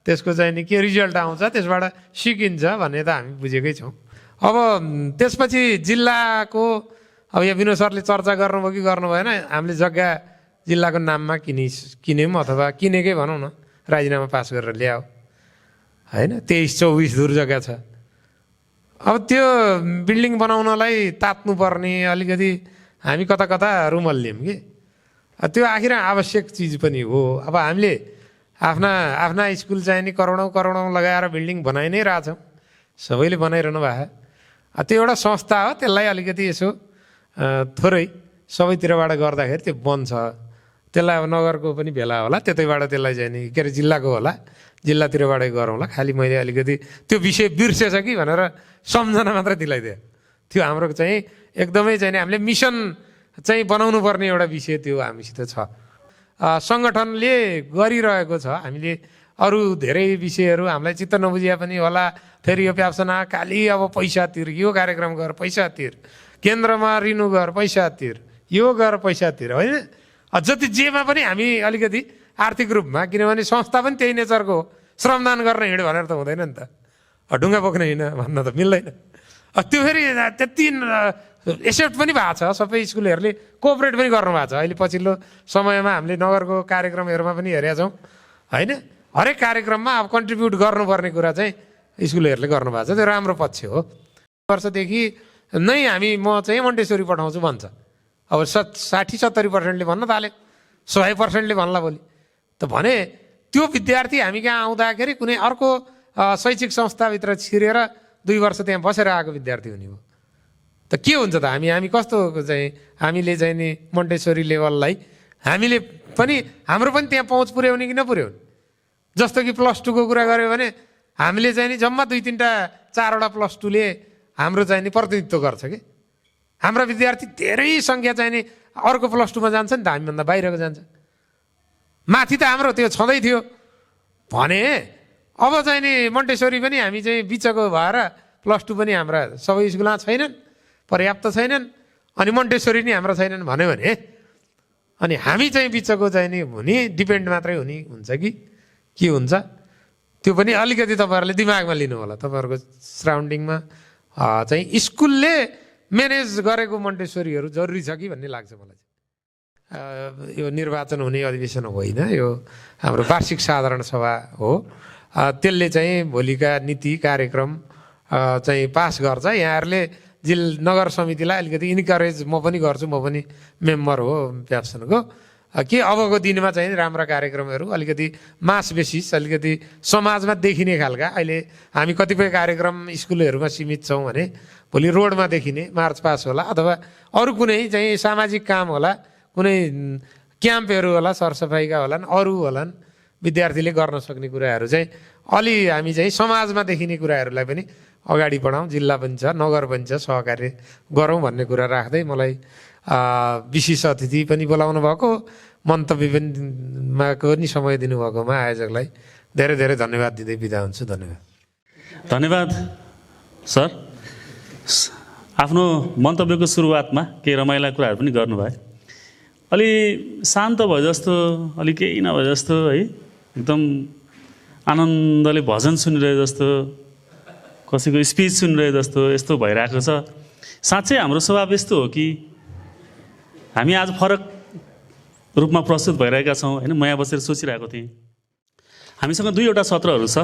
Speaker 6: त्यसको चाहिँ नि के रिजल्ट आउँछ, त्यसबाट सिकिन्छ भन्ने त हामी बुझेकै छौँ। अब त्यसपछि जिल्लाको अब यहाँ विनोद सरले चर्चा गर्नुभयो कि गर्नु भएन, हामीले जग्गा जिल्लाको नाममा किन्यौँ अथवा किनेकै भनौँ न, राजीनामा पास गरेर ल्याऊ होइन। 23-24 दूर जग्गा छ। अब त्यो बिल्डिङ बनाउनलाई तात्नुपर्ने अलिकति हामी कता कता रुमल्यौँ कि त्यो आखिर आवश्यक चिज पनि हो। अब हामीले आफ्ना स्कुल चाहिँ नि करोडौँ लगाएर बिल्डिङ बनाइ नै रहेछौँ, सबैले बनाइरहनु भएको। त्यो एउटा संस्था हो, त्यसलाई अलिकति यसो थोरै सबैतिरबाट गर्दाखेरि त्यो बन्छ। त्यसलाई अब नगरको पनि भेला होला, त्यतैबाट त्यसलाई चाहिँ नि के अरे जिल्लाको होला, जिल्लातिरबाटै गरौँला। खालि मैले अलिकति त्यो विषय बिर्सेछ कि भनेर सम्झना मात्रै दिलाइदिएँ। त्यो हाम्रो चाहिँ एकदमै चाहिँ नि हामीले मिसन चाहिँ बनाउनु पर्ने एउटा विषय त्यो हामीसित छ। सङ्गठनले गरिरहेको छ। हामीले अरू धेरै विषयहरू हामीलाई चित्त नबुझिया पनि होला। फेरि यो प्याप्सन खालि अब पैसा तिर, यो कार्यक्रम गर पैसा तिर, केन्द्रमा रिन्यू गर पैसा तिर, यो गर पैसा तिर होइन। जति जेमा पनि हामी अलिकति आर्थिक रूपमा, किनभने संस्था पनि त्यही नेचरको हो, श्रमदान गर्न हिँड्यो भनेर त हुँदैन नि त, ढुङ्गा बोक्न हिँड्न भन्न त मिल्दैन। त्यो फेरि त्यति एक्सेप्ट पनि भएको छ, सबै स्कुलहरूले कोअपरेट पनि गर्नुभएको छ। अहिले पछिल्लो समयमा हामीले नगरको कार्यक्रमहरूमा पनि हेरेका छौँ होइन। हरेक कार्यक्रममा अब कन्ट्रिब्युट गर्नुपर्ने कुरा चाहिँ स्कुलहरूले गर्नुभएको छ, त्यो राम्रो पक्ष हो। वर्षदेखि नै म चाहिँ मन्टेश्वरी पठाउँछु भन्छ। अब 60-70%ले भन्न थाल्यो, 100%ले भन्ला भोलि त। भने त्यो विद्यार्थी हामी कहाँ आउँदाखेरि कुनै अर्को शैक्षिक संस्थाभित्र छिरेर 2 वर्ष त्यहाँ बसेर आएको विद्यार्थी हुने हो त के हुन्छ त हामी कस्तो चाहिँ हामीले चाहिँ नि मोन्टेसरी लेभललाई हामीले पनि हाम्रो पनि त्यहाँ पहुँच पुर्याउने कि नपुर्याउने जस्तो कि +2 को कुरा गऱ्यो भने हामीले चाहिँ नि जम्मा 2-3टा 4वटा +2ले हाम्रो चाहिँ नि प्रतिनिधित्व गर्छ कि हाम्रा विद्यार्थी धेरै सङ्ख्या चाहिँ नि अर्को +2 मा जान्छ नि त हामीभन्दा बाहिरको जान्छ माथि त हाम्रो त्यो छँदै थियो भने अब चाहिँ नि मोन्टेसरी पनि हामी चाहिँ बिचको भएर +2 पनि हाम्रा सबै स्कुलमा छैनन् पर्याप्त छैनन् अनि मोन्टेसरी नि हाम्रो छैनन् भन्यो भने अनि हामी चाहिँ बिचको चाहिँ नि हुने डिपेन्ड मात्रै हुने हुन्छ कि के हुन्छ त्यो पनि अलिकति तपाईँहरूले दिमागमा लिनु होला तपाईँहरूको सराउन्डिङमा चाहिँ स्कुलले म्यानेज गरेको मोन्टेसरीहरू जरुरी छ कि भन्ने लाग्छ मलाई यो निर्वाचन हुने अधिवेशन होइन यो हाम्रो वार्षिक साधारण सभा हो त्यसले चाहिँ भोलिका नीति कार्यक्रम चाहिँ पास गर्छ यहाँहरूले नगर समितिलाई अलिकति इन्करेज म पनि गर्छु म पनि मेम्बर हो प्याप्सनको के अबको दिनमा चाहिँ राम्रा कार्यक्रमहरू अलिकति मास बेसिस अलिकति समाजमा देखिने खालका अहिले हामी कतिपय कार्यक्रम स्कुलहरूमा सीमित छौँ भने भोलि रोडमा देखिने मार्च पास होला अथवा अरू कुनै चाहिँ सामाजिक काम होला कुनै क्याम्पहरू होला सरसफाइका होलान् अरू होलान् विद्यार्थीले गर्न सक्ने कुराहरू चाहिँ अलि हामी चाहिँ समाजमा देखिने कुराहरूलाई पनि अगाडि बढाउँ जिल्ला पनि छ नगर पनि छ सहकार्य गरौँ भन्ने कुरा राख्दै मलाई विशेष अतिथि पनि बोलाउनु भएको मन्तव्य पनि समय दिनुभएकोमा आयोजकलाई धेरै धेरै धन्यवाद दिँदै बिदा हुन्छु
Speaker 1: धन्यवाद सर आफ्नो मन्तव्यको सुरुवातमा केही रमाइला कुराहरू पनि गर्नुभयो अलि शान्त भयो जस्तो अलि केही नभए जस्तो है एकदम आनन्दले भजन सुनिरहे जस्तो कसैको स्पिच सुनिरहे जस्तो यस्तो भइरहेको छ साँच्चै हाम्रो स्वभाव यस्तो हो कि हामी आज फरक रूपमा प्रस्तुत भइरहेका छौँ होइन म यहाँ बसेर सोचिरहेको थिएँ हामीसँग 2वटा सत्रहरू छ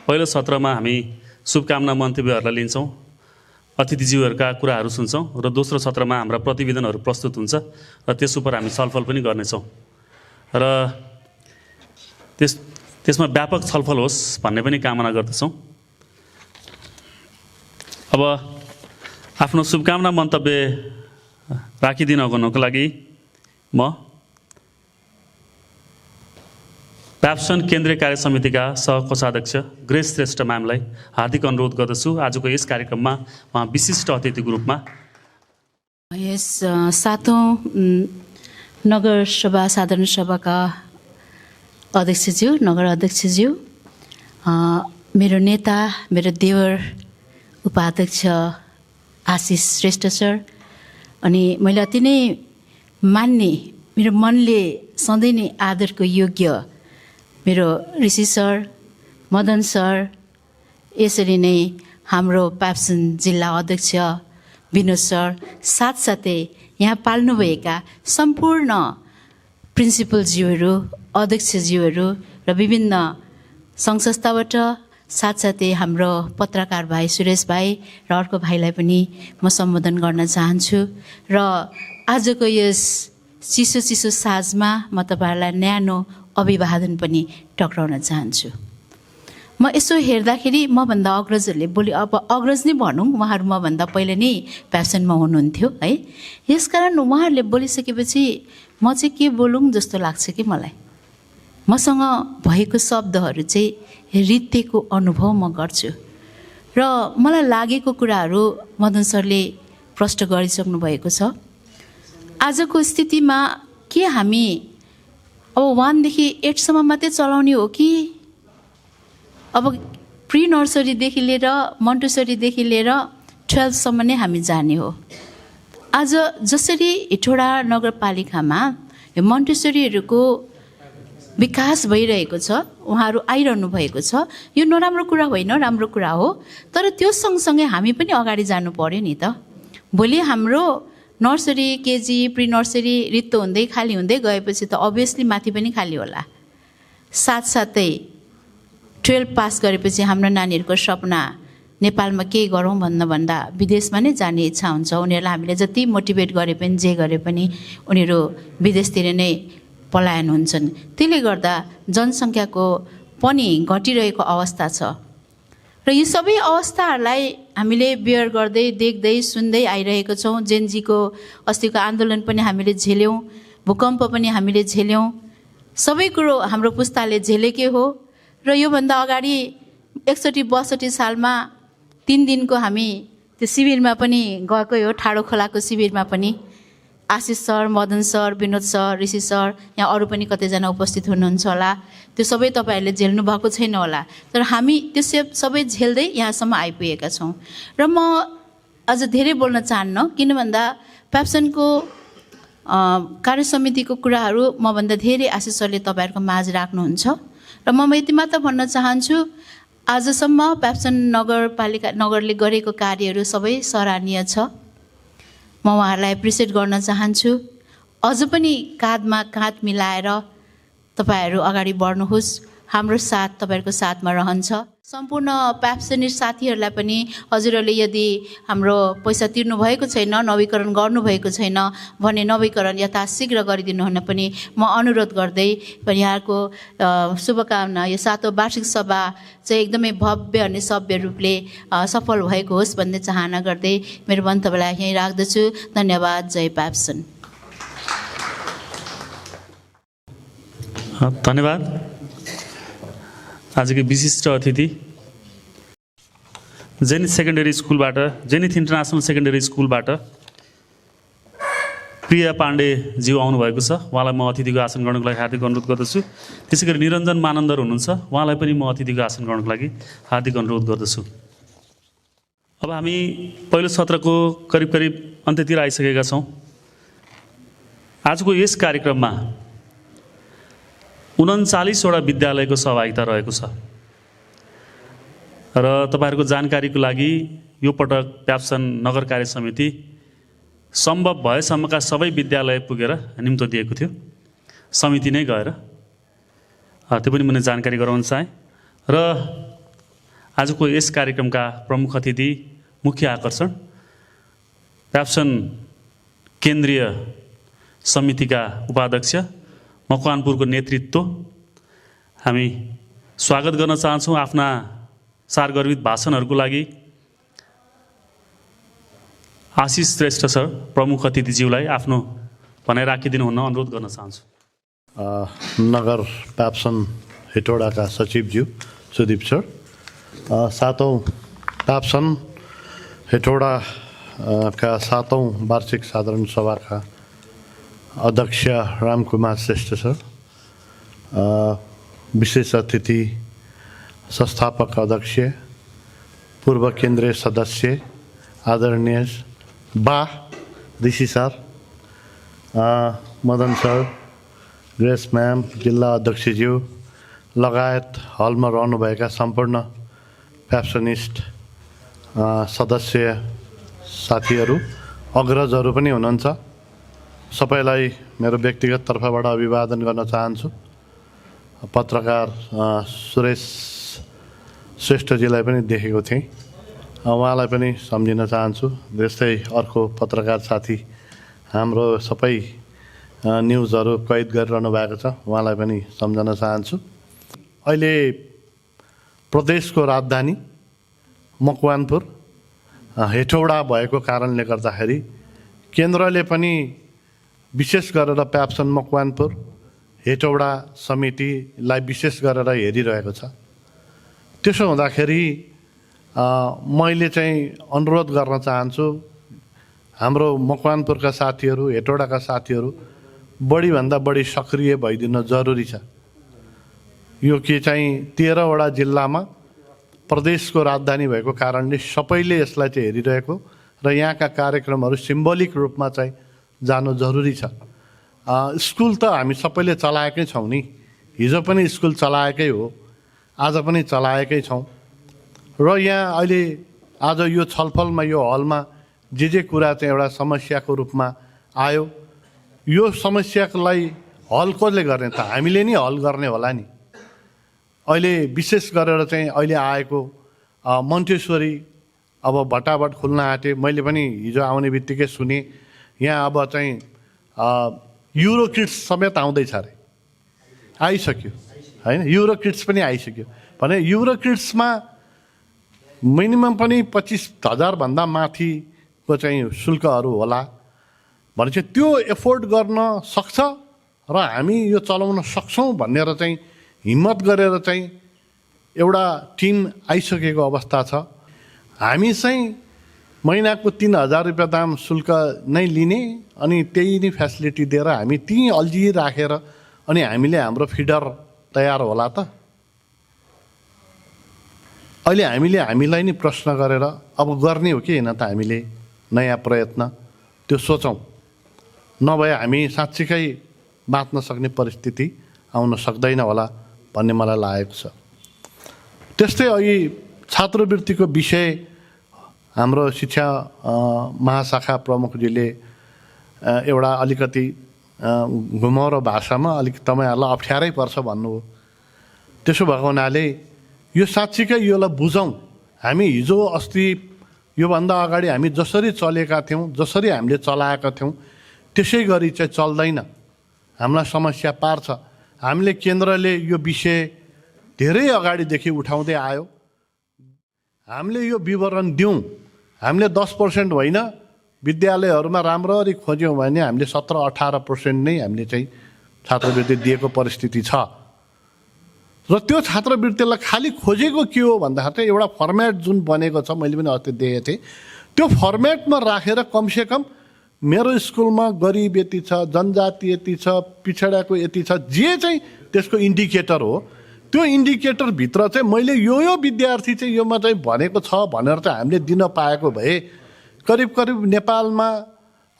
Speaker 1: पहिलो सत्रमा हामी शुभकामना मन्तव्यहरूलाई लिन्छौँ अतिथिज्यूहरूका कुराहरू सुन्छौँ र दोस्रो सत्रमा हाम्रा प्रतिवेदनहरू प्रस्तुत हुन्छ र त्यस उप हामी छलफल पनि गर्नेछौँ र त्यसमा व्यापक छलफल होस् भन्ने पनि कामना गर्दछौँ अब आफ्नो शुभकामना मन्तव्य राखिदिनको लागि म प्याप्सन केन्द्रीय कार्य समितिका सहकोषाध्यक्ष ग्रेस श्रेष्ठ म्यामलाई हार्दिक अनुरोध गर्दछु आजको यस कार्यक्रममा उहाँ विशिष्ट अतिथिको रूपमा
Speaker 7: यस 7औं नगर सभा साधारण सभाका अध्यक्षज्यू नगर अध्यक्षज्यू मेरो नेता मेरो देवर उपाध्यक्ष आशिष श्रेष्ठ सर अनि मैले अति नै मान्ने मेरो मनले सधैँ नै आदरको योग्य मेरो ऋषि सर मदन सर यसरी नै हाम्रो प्याप्सन जिल्ला अध्यक्ष विनोद सर साथसाथै यहाँ पाल्नुभएका सम्पूर्ण प्रिन्सिपलज्यूहरू अध्यक्षज्यूहरू र विभिन्न सङ्घ संस्थाबाट साथसाथै हाम्रो पत्रकार भाइ सुरेश भाइ र अर्को भाइलाई पनि म सम्बोधन गर्न चाहन्छु र आजको यस चिसो साँझमा म तपाईँहरूलाई न्यानो अभिवादन पनि टक्राउन चाहन्छु म यसो हेर्दाखेरि मभन्दा अग्रजहरूले अब अग्रज नै भनौँ उहाँहरू मभन्दा पहिले नै प्याप्सनमा हुनुहुन्थ्यो है यसकारण उहाँहरूले बोलिसकेपछि म चाहिँ के बोलौँ जस्तो लाग्छ कि मलाई मसँग भएको शब्दहरू चाहिँ रित्तेको अनुभव म गर्छु र मलाई लागेको कुराहरू मदन सरले प्रश्न गरिसक्नु भएको छ आजको स्थितिमा के हामी अब 1 देखि 8 सम्म मात्रै चलाउने हो कि अब प्री नर्सरीदेखि लिएर मोन्टेसरीदेखि लिएर 12 सम्म नै हामी जाने हो आज जसरी हेटौडा नगरपालिकामा यो मोन्टेसरीहरूको विकास भइरहेको छ उहाँहरू आइरहनु भएको छ यो नराम्रो कुरा होइन राम्रो कुरा हो तर त्यो सँगसँगै हामी पनि अगाडि जानु पर्यो नि त भोलि हाम्रो नर्सरी केजी प्री नर्सरी रित्तो हुँदै खाली हुँदै गएपछि त अभियसली माथि पनि खाली होला साथसाथै 12 पास गरेपछि हाम्रो नानीहरूको सपना नेपालमा के गरौँ भन्दा विदेशमा नै जाने इच्छा हुन्छ उनीहरूलाई हामीले जति मोटिभेट गरे पनि जे गरे पनि उनीहरू विदेशतिर नै पलायन हुन्छन् त्यसले गर्दा जनसङ्ख्याको पनि घटिरहेको अवस्था छ र यो सबै अवस्थाहरूलाई हामीले बियर गर्दै देख्दै सुन्दै आइरहेको छौँ। जेनजीको अस्तिको आन्दोलन पनि हामीले झेल्यौँ, भूकम्प पनि हामीले झेल्यौँ, सबै कुरो हाम्रो पुस्ताले झेलेकै हो। र योभन्दा अगाडि 61-62 सालमा 3 दिनको हामी त्यो शिविरमा पनि गएकै हो, ठाडो खोलाको शिविरमा पनि। Ashish sir, Madan sir, Vinod sir, Rishi sir, यहाँ अरू पनि कतैजना उपस्थित हुनुहुन्छ होला। त्यो सबै तपाईँहरूले झेल्नु भएको छैन होला, तर हामी त्यो सबै झेल्दै यहाँसम्म आइपुगेका छौँ। र म अझ धेरै बोल्न चाहन्न, किन भन्दा प्याप्सनको कार्य समितिको कुराहरू मभन्दा धेरै आशिष सरले तपाईँहरूको माझ राख्नुहुन्छ। र म यति मात्र भन्न चाहन्छु, आजसम्म प्याप्सन नगरले गरेको कार्यहरू सबै सराहनीय छ। म उहाँहरूलाई एप्रिसिएट गर्न चाहन्छु। अझ पनि काँधमा काँध मिलाएर तपाईँहरू अगाडि बढ्नुहोस्। हाम्रो साथ तपाईँहरूको साथमा रहन्छ। सम्पूर्ण प्याप्सनिस्ट साथीहरूलाई पनि हजुरहरूले यदि हाम्रो पैसा तिर्नु भएको छैन, नवीकरण गर्नुभएको छैन भने नवीकरण यथाशीघ्र गरिदिनु हुन पनि म अनुरोध गर्दै पनि यहाँको शुभकामना, यो 7औं वार्षिक सभा चाहिँ एकदमै भव्य अनि सभ्य रूपले सफल भएको होस् भन्ने चाहना गर्दै मेरो मन्तव्यलाई यहीँ राख्दछु। धन्यवाद। जय प्याप्सन।
Speaker 1: धन्यवाद। आजको विशिष्ट अतिथि जेनिथ सेकेन्डरी स्कुलबाट, जेनिथ इन्टरनेसनल सेकेन्डरी स्कुलबाट प्रिया पाण्डेज्यू आउनुभएको छ। उहाँलाई म अतिथिको आसन गर्नको लागि हार्दिक अनुरोध गर्दछु। त्यसै गरी निरञ्जन मानन्दर हुनुहुन्छ, उहाँलाई पनि म अतिथिको आसन गर्नको लागि हार्दिक अनुरोध गर्दछु। अब हामी पहिलो सत्रको करिब अन्त्यतिर आइसकेका छौँ। आजको यस कार्यक्रममा 39वटा विद्यालयको सहभागिता रहेको छ। र तपाईँहरूको जानकारीको लागि यो पटक प्याप्सन नगर कार्य समिति सम्भव भएसम्मका सबै विद्यालय पुगेर निम्तो दिएको थियो, समिति नै गएर। त्यो पनि मैले जानकारी गराउन चाहेँ। र आजको यस कार्यक्रमका प्रमुख अतिथि, मुख्य आकर्षण प्याप्सन केन्द्रीय समितिका उपाध्यक्ष मकवानपुरको नेतृत्व हामी स्वागत गर्न चाहन्छौँ। आफ्ना सारगर्भित भाषणहरूको लागि आशिष श्रेष्ठ सर, प्रमुख अतिथिज्यूलाई आफ्नो भनाइ राखिदिनुहुन अनुरोध गर्न चाहन्छु।
Speaker 8: नगर प्याप्सन हेटौडाका सचिवज्यू सुदीप सर, 7औं प्याप्सन हेटौडाका 7औं वार्षिक साधारण सभाका अध्यक्ष रामकुमार श्रेष्ठ सर, विशेष अतिथि संस्थापक अध्यक्ष पूर्व केन्द्रीय सदस्य आदरणीय बा Rishi sir, Madan sir, Grace ma'am, जिल्ला अध्यक्षज्यू लगायत हलमा रहनुभएका सम्पूर्ण प्याप्सनिस्ट सदस्य साथीहरू, अग्रजहरू पनि हुनुहुन्छ, सबैलाई मेरो व्यक्तिगत तर्फबाट अभिवादन गर्न चाहन्छु। पत्रकार सुरेश श्रेष्ठजीलाई पनि देखेको थिएँ, उहाँलाई पनि सम्झिन चाहन्छु। त्यस्तै अर्को पत्रकार साथी हाम्रो सबै न्युजहरू कैद गरिरहनु भएको छ, उहाँलाई पनि सम्झन चाहन्छु। अहिले प्रदेशको राजधानी मकवानपुर हेटौडा भएको कारणले गर्दाखेरि केन्द्रले पनि विशेष गरेर प्याप्सन मकवानपुर हेटौडा समितिलाई विशेष गरेर हेरिरहेको छ। त्यसो हुँदाखेरि मैले चाहिँ अनुरोध गर्न चाहन्छु, हाम्रो मकवानपुरका साथीहरू, हेटौडाका साथीहरू बढीभन्दा बढी सक्रिय भइदिन जरुरी छ। यो के चाहिँ 13वटा जिल्लामा प्रदेशको राजधानी भएको कारणले सबैले यसलाई चाहिँ हेरिरहेको र यहाँका कार्यक्रमहरू सिम्बोलिक रूपमा चाहिँ जानु जरुरी छ। स्कुल त हामी सबैले चलाएकै छौँ नि, हिजो पनि स्कुल चलाएकै हो, आज पनि चलाएकै छौँ। र यहाँ अहिले आज यो छलफलमा यो हलमा जे कुरा चाहिँ एउटा समस्याको रूपमा आयो, यो समस्यालाई हल कसले गर्ने त? हामीले नि हल गर्ने होला नि। अहिले विशेष गरेर चाहिँ अहिले आएको मन्टेश्वरी अब भट्टाभट खुल्न आँटे, मैले पनि हिजो आउने बित्तिकै सुने यहाँ अब चाहिँ युरो किड्स समेत आउँदैछ अरे, आइसक्यो होइन, युरो किड्स पनि आइसक्यो भने युरो किड्समा मिनिमम पनि 25,000 भन्दा माथिको चाहिँ शुल्कहरू होला भने चाहिँ त्यो एफोर्ड गर्न सक्छ र हामी यो चलाउन सक्छौँ भनेर चाहिँ हिम्मत गरेर चाहिँ एउटा टिम आइसकेको अवस्था छ। हामी चाहिँ महिनाको 3,000 रुपियाँ दाम शुल्क नै लिने अनि त्यही नै फेसिलिटी दिएर हामी त्यहीँ अल्झिराखेर अनि हामीले हाम्रो फिडर तयार होला त? अहिले हामीलाई नै प्रश्न गरेर अब गर्ने हो कि होइन त हामीले नयाँ प्रयत्न त्यो सोचौँ, नभए हामी साँच्चीकै बाँच्न सक्ने परिस्थिति आउन सक्दैन होला भन्ने मलाई लागेको छ। त्यस्तै अघि छात्रवृत्तिको विषय हाम्रो शिक्षा महाशाखा प्रमुखजीले एउटा अलिकति घुमाउरो भाषामा अलिक तपाईँहरूलाई अप्ठ्यारै पर्छ भन्नुभयो। त्यसो भएको हुनाले यो साँच्चीकै योलाई बुझौँ। हामी हिजो अस्ति योभन्दा अगाडि हामी जसरी चलेका थियौँ, जसरी हामीले चलाएका थियौँ त्यसै गरी चाहिँ चल्दैन। हामीलाई समस्या पार्छ। हामीले केन्द्रले यो विषय धेरै अगाडिदेखि उठाउँदै आयो। हामीले यो विवरण दिउँ। हामीले 10% होइन, विद्यालयहरूमा राम्ररी खोज्यौँ भने हामीले 17-18% नै हामीले चाहिँ छात्रवृत्ति दिएको परिस्थिति छ। र त्यो छात्रवृत्तिलाई खालि खोजेको के हो भन्दाखेरि चाहिँ एउटा फर्मेट जुन बनेको छ, मैले पनि अस्ति देखेको थिएँ, त्यो फर्मेटमा राखेर कमसेकम मेरो स्कुलमा गरिब यति छ, जनजाति यति छ, पिछडाको यति छ, जे चाहिँ त्यसको इन्डिकेटर हो, त्यो इन्डिकेटरभित्र चाहिँ मैले यो विद्यार्थी चाहिँ योमा चाहिँ भनेको छ भनेर चाहिँ हामीले दिन पाएको भए करिब नेपालमा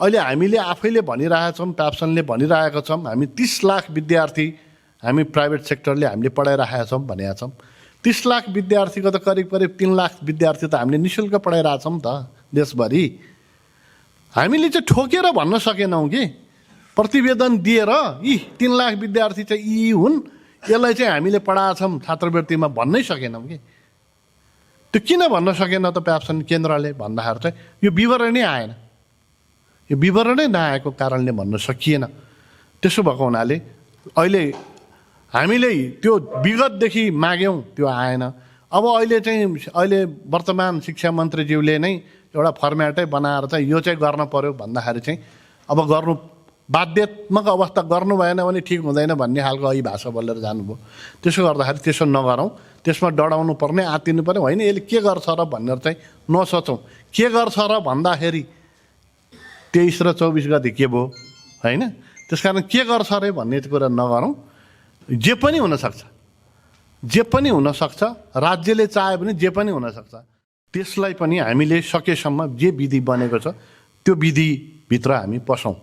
Speaker 8: अहिले हामीले आफैले भनिरहेका छौँ, प्याप्सनले भनिरहेका छौँ, हामी 30 लाख विद्यार्थी हामी प्राइभेट सेक्टरले हामीले पढाइरहेका छौँ भनेका छौँ। 30 लाख विद्यार्थीको त करिब 3 लाख विद्यार्थी त हामीले निःशुल्क पढाइरहेका छौँ त देशभरि। हामीले चाहिँ ठोकेर भन्न सकेनौँ कि प्रतिवेदन दिएर यी 3 लाख विद्यार्थी चाहिँ यी हुन्, यसलाई चाहिँ हामीले पढाएछौँ छात्रवृत्तिमा भन्नै सकेनौँ कि। त्यो किन भन्न सकेन त प्याप्सन केन्द्रले भन्दाखेरि चाहिँ यो विवरणै आएन। यो विवरणै नआएको कारणले भन्न सकिएन। त्यसो भएको हुनाले अहिले हामीले त्यो विगतदेखि माग्यौँ, त्यो आएन। अब अहिले वर्तमान शिक्षा मन्त्रीज्यूले नै एउटा फर्मेटै बनाएर चाहिँ यो चाहिँ गर्न पर्यो भन्दाखेरि चाहिँ अब गर्नु बाध्यात्मक अवस्था गर्नु भएन भने ठिक हुँदैन भन्ने खालको अघि भाषा बोलेर जानुभयो। त्यसो गर्दाखेरि त्यसो नगरौँ, त्यसमा डराउनु पर्ने, आत्तिनु पर्ने होइन। यसले के गर्छ र भनेर चाहिँ नसोचौँ। के गर्छ र भन्दाखेरि 23 र 24 गति के भयो होइन। त्यस कारण के गर्छ अरे भन्ने कुरा नगरौँ। जे पनि हुनसक्छ, जे पनि हुनसक्छ, राज्यले चाह्यो भने जे पनि हुनसक्छ। त्यसलाई पनि हामीले सकेसम्म जे विधि बनेको छ त्यो विधिभित्र हामी पसौँ।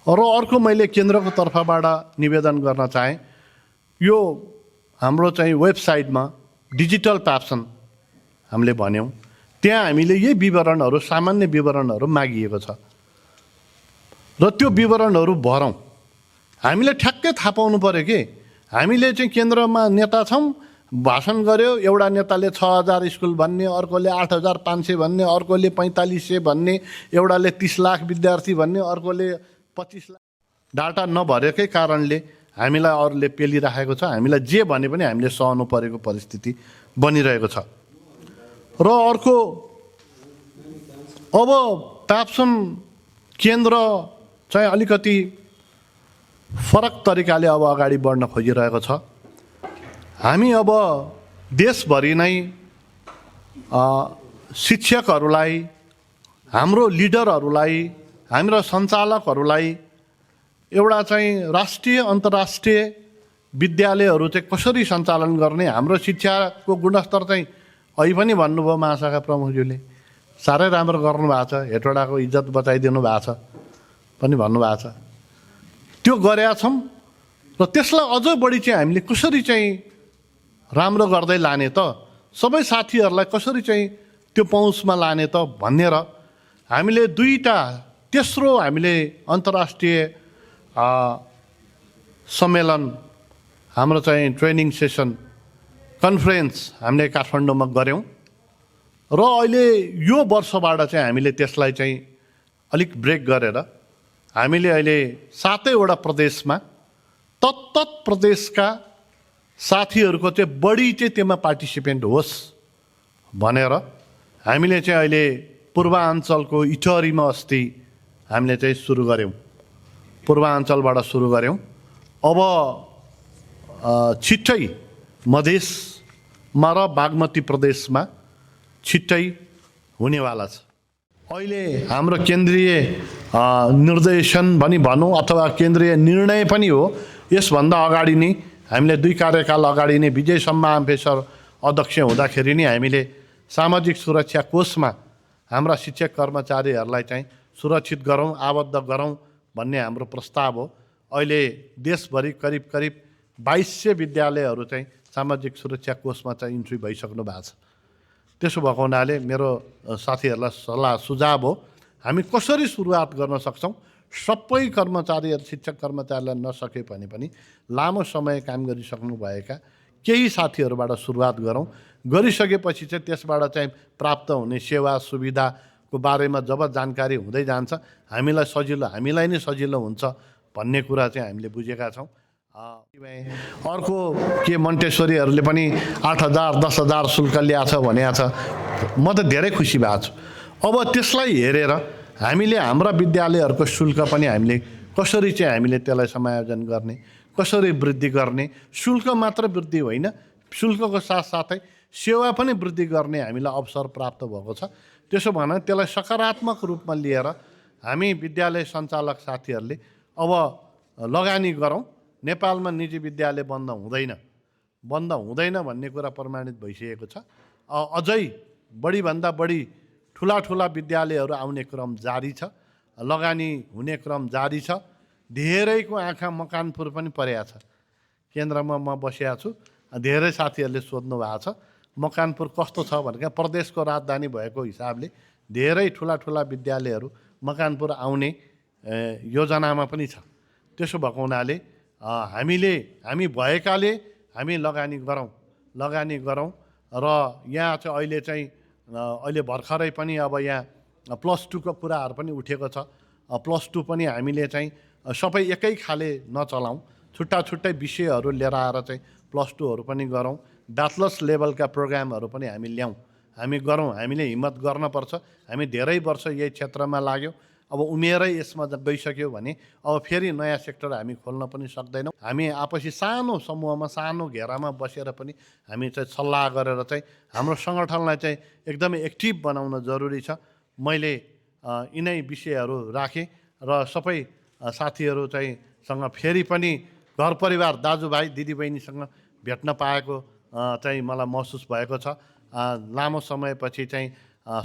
Speaker 8: र अर्को मैले केन्द्रको तर्फबाट निवेदन गर्न चाहेँ, यो हाम्रो चाहिँ वेबसाइटमा डिजिटल प्याप्सन हामीले भन्यौँ, त्यहाँ हामीले यही विवरणहरू, सामान्य विवरणहरू मागिएको छ र त्यो विवरणहरू भरौँ। हामीले ठ्याक्कै थाहा पाउनु पऱ्यो कि हामीले चाहिँ केन्द्रमा नेता छौँ, भाषण गर्यो, एउटा नेताले 6,000 स्कुल भन्ने, अर्कोले 8,500 भन्ने, अर्कोले 4500 भन्ने, एउटाले 30 लाख विद्यार्थी भन्ने, अर्कोले 25 लाख। डाटा नभरेकै कारणले हामीलाई अरूले पेलिराखेको छ। हामीलाई जे भने पनि हामीले सहनु परेको परिस्थिति बनिरहेको छ। र अर्को अब प्याप्सन केन्द्र चाहिँ अलिकति फरक तरिकाले अब अगाडि बढ्न खोजिरहेको छ। हामी अब देशभरि नै शिक्षकहरूलाई, हाम्रो लिडरहरूलाई, हाम्रो सञ्चालकहरूलाई एउटा चाहिँ राष्ट्रिय अन्तर्राष्ट्रिय विद्यालयहरू चाहिँ कसरी सञ्चालन गर्ने, हाम्रो शिक्षाको गुणस्तर चाहिँ अहिले पनि भन्नुभयो महाशाखा प्रमुखज्यूले साह्रै राम्रो गर्नुभएको छ, हेटवटाको इज्जत बचाइदिनु भएको छ पनि भन्नुभएको छ। त्यो गरेका छौँ र त्यसलाई अझ बढी चाहिँ हामीले कसरी चाहिँ राम्रो गर्दै लाने त, सबै साथीहरूलाई कसरी चाहिँ त्यो पहुँचमा लाने त भनेर हामीले तेस्रो हामीले अन्तर्राष्ट्रिय सम्मेलन, हाम्रो चाहिँ ट्रेनिङ सेसन कन्फरेन्स हामीले काठमाडौँमा गऱ्यौँ र अहिले यो वर्षबाट चाहिँ हामीले त्यसलाई चाहिँ अलिक ब्रेक गरेर हामीले अहिले 7वटा प्रदेशमा तत्त प्रदेशका साथीहरूको चाहिँ बढी चाहिँ त्यसमा पार्टिसिपेन्ट होस् भनेर हामीले चाहिँ अहिले पूर्वाञ्चलको इटहरीमा अस्ति हामीले चाहिँ सुरु गऱ्यौँ। पूर्वाञ्चलबाट सुरु गऱ्यौँ। अब छिट्टै मधेसमा र बागमती प्रदेशमा छिट्टै हुनेवाला छ। अहिले हाम्रो केन्द्रीय निर्देशन पनि भनौँ अथवा केन्द्रीय निर्णय पनि हो, यसभन्दा अगाडि नै हामीले 2 कार्यकाल अगाडि नै विजय सम्मा आम्फेसर अध्यक्ष हुँदाखेरि नै हामीले सामाजिक सुरक्षा कोषमा हाम्रा शिक्षक कर्मचारीहरूलाई चाहिँ सुरक्षित गरौँ, आबद्ध गरौँ भन्ने हाम्रो प्रस्ताव हो। अहिले देशभरि करिब 2200 विद्यालयहरू चाहिँ सामाजिक सुरक्षा कोषमा चाहिँ इन्ट्री भइसक्नु भएको छ। त्यसो भएको हुनाले मेरो साथीहरूलाई सल्लाह सुझाव हो, हामी कसरी सुरुवात गर्न सक्छौँ। सबै कर्मचारीहरू शिक्षक कर्मचारीलाई नसके भने पनि लामो समय काम गरिसक्नुभएका केही साथीहरूबाट सुरुवात गरौँ। गरिसकेपछि चाहिँ त्यसबाट चाहिँ प्राप्त हुने सेवा सुविधाको बारेमा जब जानकारी हुँदै जान्छ हामीलाई नै सजिलो हुन्छ भन्ने कुरा चाहिँ हामीले बुझेका छौँ। अर्को के मन्टेश्वरीहरूले पनि 8,000 10,000 शुल्क ल्याएको छ भनेको छ। म त धेरै खुसी भएको छु। अब त्यसलाई हेरेर हामीले हाम्रा विद्यालयहरूको शुल्क पनि हामीले कसरी चाहिँ हामीले त्यसलाई समायोजन गर्ने, कसरी वृद्धि गर्ने। शुल्क मात्र वृद्धि होइन, शुल्कको साथसाथै सेवा पनि वृद्धि गर्ने हामीलाई अवसर प्राप्त भएको छ। त्यसो भएन त्यसलाई सकारात्मक रूपमा लिएर हामी विद्यालय सञ्चालक साथीहरूले अब लगानी गरौँ। नेपालमा निजी विद्यालय बन्द हुँदैन भन्ने कुरा प्रमाणित भइसकेको छ। अझै बढीभन्दा बढी ठुला विद्यालयहरू आउने क्रम जारी छ, लगानी हुने क्रम जारी छ। धेरैको आँखा मकानपुर पनि परेको छ। केन्द्रमा म बसेको छु, धेरै साथीहरूले सोध्नु भएको छ मकानपुर कस्तो छ भनेर। प्रदेशको राजधानी भएको हिसाबले धेरै ठुला विद्यालयहरू मकानपुर आउने योजनामा पनि छ। त्यसो भएको हुनाले हामी भएकाले हामी लगानी गरौँ र यहाँ चाहिँ अहिले भर्खरै पनि अब यहाँ +2 को कुराहरू पनि उठेको छ। +2 पनि हामीले चाहिँ सबै एकै खाले नचलाउँ, छुट्टै विषयहरू लिएर आएर चाहिँ +2हरू पनि गरौँ। ब्याचलर्स लेभलका प्रोग्रामहरू पनि हामी ल्याउँ, हामी गरौँ। हामीले हिम्मत गर्नुपर्छ। हामी धेरै वर्ष यही क्षेत्रमा लाग्यो, अब उमेरै यसमा गइसक्यो भने अब फेरि नयाँ सेक्टर हामी खोल्न पनि सक्दैनौँ। हामी आपसी सानो समूहमा सानो घेरामा बसेर पनि हामी चाहिँ सल्लाह गरेर चाहिँ हाम्रो सङ्गठनलाई चाहिँ एकदमै एक्टिभ बनाउन जरुरी छ। मैले यिनै विषयहरू राखेँ र सबै साथीहरू चाहिँ सँग फेरि पनि घर परिवार दाजुभाइ दिदीबहिनीसँग भेट्न पाएको चाहिँ मलाई महसुस भएको छ। लामो समयपछि चाहिँ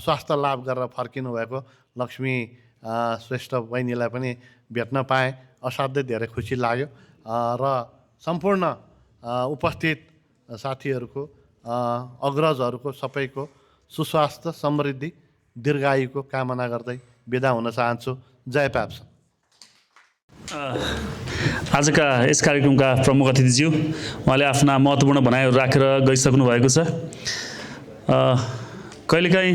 Speaker 8: स्वास्थ्य लाभ गरेर फर्किनु भएको लक्ष्मी श्रेष्ठ बहिनीलाई पनि भेट्न पाएँ, असाध्यै धेरै खुसी लाग्यो। र सम्पूर्ण उपस्थित साथीहरूको अग्रजहरूको सबैको सुस्वास्थ्य समृद्धि दीर्घायुको कामना गर्दै बिदा हुन चाहन्छु। जय प्याप्सन।
Speaker 1: आजका यस कार्यक्रमका प्रमुख अतिथिज्यू उहाँले आफ्ना महत्त्वपूर्ण भनाइहरू राखेर गइसक्नु भएको छ। कहिलेकाहीँ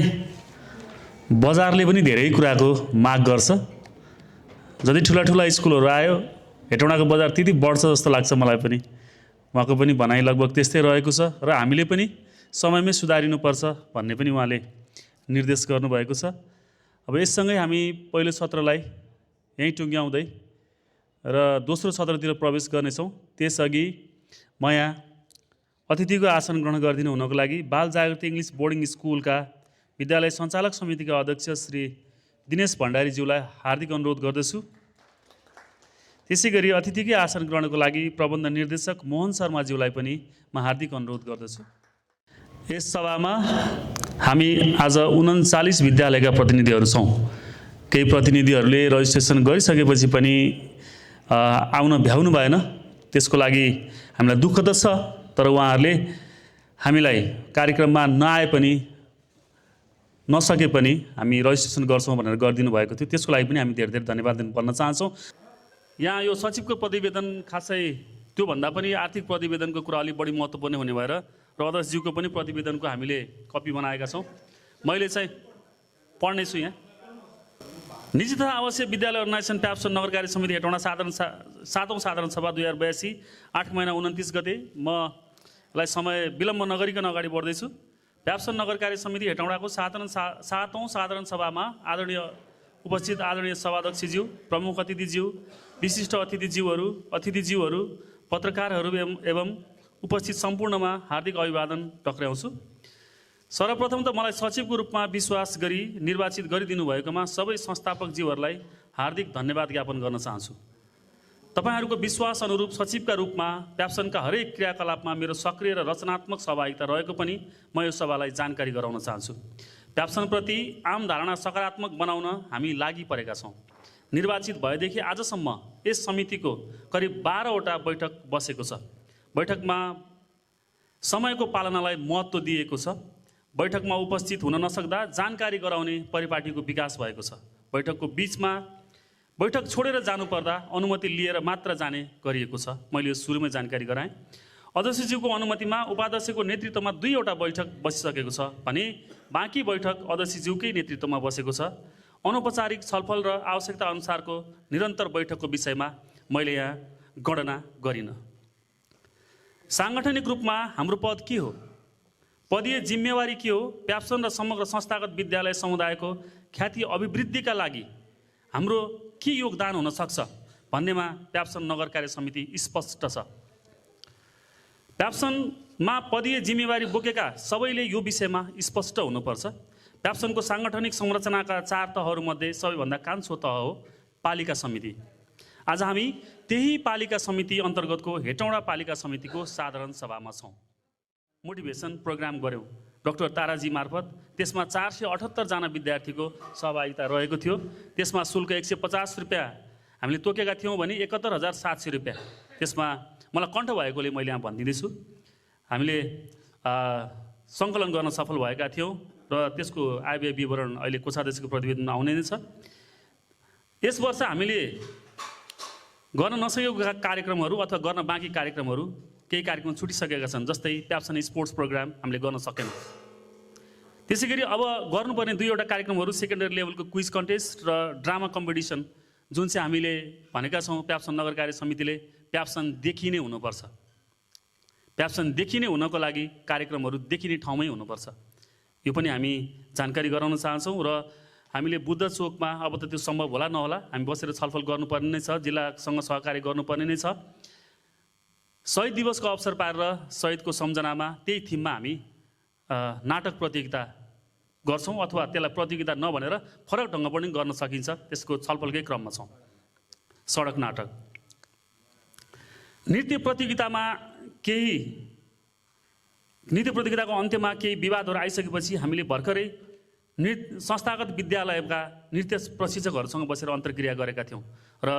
Speaker 1: बजारले पनि धेरै कुराको माग गर्छ। जति ठुला स्कुलहरू आयो हेटौँडाको बजार त्यति बढ्छ जस्तो लाग्छ मलाई पनि। उहाँको पनि भनाइ लगभग त्यस्तै रहेको छ र हामीले पनि समयमै सुधारिनुपर्छ भन्ने पनि उहाँले निर्देश गर्नुभएको छ। अब यससँगै हामी पहिलो सत्रलाई यहीँ टुङ्ग्याउँदै र दोस्रो सत्रतिर प्रवेश गर्नेछौँ। त्यसअघि म यहाँ अतिथिको आसन ग्रहण गरिदिनु हुनको लागि बाल जागृति इङ्ग्लिस बोर्डिङ स्कुलका विद्यालय सञ्चालक समितिका अध्यक्ष श्री दिनेश भण्डारीज्यूलाई हार्दिक अनुरोध गर्दछु। त्यसै गरी अतिथिकै आसन ग्रहणको लागि प्रबन्ध निर्देशक मोहन शर्माज्यूलाई पनि म हार्दिक अनुरोध गर्दछु। यस सभामा हामी आज 39 विद्यालयका प्रतिनिधिहरू छौँ। केही प्रतिनिधिहरूले रजिस्ट्रेसन गरिसकेपछि पनि आउन भ्याउनु भएन, त्यसको लागि हामीलाई दुःख त छ। तर उहाँहरूले हामीलाई कार्यक्रममा नआए पनि नसके पनि हामी रजिस्ट्रेसन गर्छौँ भनेर गरिदिनु भएको थियो। त्यसको लागि पनि हामी धेरै धन्यवाद भन्न चाहन्छौँ। यहाँ यो सचिवको प्रतिवेदन खासै त्योभन्दा पनि आर्थिक प्रतिवेदनको कुरा अलिक बढी महत्त्वपूर्ण हुने भएर र अध्यक्षज्यूको पनि प्रतिवेदनको हामीले कपी बनाएका छौँ। मैले चाहिँ पढ्नेछु। यहाँ निजी तथा आवश्यक विद्यालय अर्गनाइजेसन प्याप्सन नगर कार्य समिति हेटौँडा सातौँ साधारण सभा 2082 8 महिना 29 गते। म लाई समय विलम्ब नगरिकन अगाडि बढ्दैछु। प्याप्सन नगर कार्य समिति हेटौँडाको सातौँ साधारण सभामा उपस्थित आदरणीय सभाध्यक्षज्यू, प्रमुख अतिथिज्यू, विशिष्ट अतिथिज्यूहरू, पत्रकारहरू एवं उपस्थित सम्पूर्णमा हार्दिक अभिवादन टक्राउँछु। सर्वप्रथम त मलाई सचिवको रूपमा विश्वास गरी निर्वाचित गरिदिनु भएकोमा सबै संस्थापकज्यूहरूलाई हार्दिक धन्यवाद ज्ञापन गर्न चाहन्छु। तपाईहरूको विश्वास अनुरूप सचिवका रूपमा प्याप्सनका हरेक क्रियाकलापमा मेरो सक्रिय र रचनात्मक सहभागिता रहेको पनि म यो सभालाई जानकारी गराउन चाहन्छु। प्याप्सनप्रति आम धारणा सकारात्मक बनाउन हामी लागि परेका छौँ। निर्वाचित भएदेखि आजसम्म यस समितिको करिब 12वटा बैठक बसेको छ। बैठकमा समयको पालनालाई महत्त्व दिएको छ। बैठकमा उपस्थित हुन नसक्दा जानकारी गराउने परिपाटीको विकास भएको छ। बैठकको बीचमा बैठक छोडेर जानुपर्दा अनुमति लिएर मात्र जाने गरिएको छ। मैले यो सुरुमै जानकारी गराएँ। अध्यक्षज्यूको अनुमतिमा उपाध्यक्षको नेतृत्वमा 2वटा बैठक बसिसकेको छ भने बाँकी बैठक अध्यक्षज्यूकै नेतृत्वमा बसेको छ। अनौपचारिक छलफल र आवश्यकता अनुसारको निरन्तर बैठकको विषयमा मैले यहाँ गणना गरिनँ। साङ्गठनिक रूपमा हाम्रो पद के हो, पदीय जिम्मेवारी के हो, प्याप्सन र समग्र संस्थागत विद्यालय समुदायको ख्याति अभिवृद्धिका लागि हाम्रो के योगदान हुन सक्छ भन्नेमा प्याप्सन नगर कार्य समिति स्पष्ट छ। प्याप्सनमा पदीय जिम्मेवारी बोकेका सबैले यो विषयमा स्पष्ट हुनुपर्छ। प्याप्सनको साङ्गठनिक संरचनाका 4 तहहरूमध्ये सबैभन्दा कान्छो तह हो पालिका समिति। आज हामी त्यही पालिका समिति अन्तर्गतको हेटौँडा पालिका समितिको साधारण सभामा छौँ। मोटिभेसन प्रोग्राम गऱ्यौँ डाक्टर ताराजी मार्फत। त्यसमा 478 जना विद्यार्थीको सहभागिता रहेको थियो। त्यसमा शुल्क 150 रुपियाँ हामीले तोकेका थियौँ भने 71,700 रुपियाँ त्यसमा मलाई कण्ठ भएकोले मैले यहाँ भनिदिँदैछु। हामीले सङ्कलन गर्न सफल भएका थियौँ र त्यसको आयव्यय विवरण अहिले कोषाध्यक्षको प्रतिवेदनमा आउने नै छ। यस वर्ष हामीले गर्न नसकेको कार्यक्रमहरू अथवा गर्न बाँकी कार्यक्रमहरू केही कार्यक्रम छुटिसकेका छन्। जस्तै प्याप्सन स्पोर्ट्स प्रोग्राम हामीले गर्न सकेनौँ। त्यसै गरी अब गर्नुपर्ने 2वटा कार्यक्रमहरू सेकेन्डरी लेभलको क्विज कन्टेस्ट र ड्रामा कम्पिटिसन जुन चाहिँ हामीले भनेका छौँ प्याप्सन नगर कार्य समितिले प्याप्सन देखिने हुनुपर्छ। प्याप्सन देखिने हुनको लागि कार्यक्रमहरू देखिने ठाउँमै हुनुपर्छ। यो पनि हामी जानकारी गराउन चाहन्छौँ र हामीले बुद्ध चोकमा अब त त्यो सम्भव होला नहोला हामी बसेर छलफल गर्नुपर्ने नै छ। जिल्लासँग सहकार्य गर्नुपर्ने नै छ। शहीद दिवसको अवसर पारेर शहीदको सम्झनामा त्यही थिममा हामी नाटक प्रतियोगिता गर्छौँ अथवा त्यसलाई प्रतियोगिता नभनेर फरक ढङ्ग पनि गर्न सकिन्छ। त्यसको छलफलकै क्रममा छौँ। सडक नाटक, नृत्य प्रतियोगिताको अन्त्यमा केही विवादहरू आइसकेपछि हामीले भर्खरै संस्थागत विद्यालयका नृत्य प्रशिक्षकहरूसँग बसेर अन्तर्क्रिया गरेका थियौँ र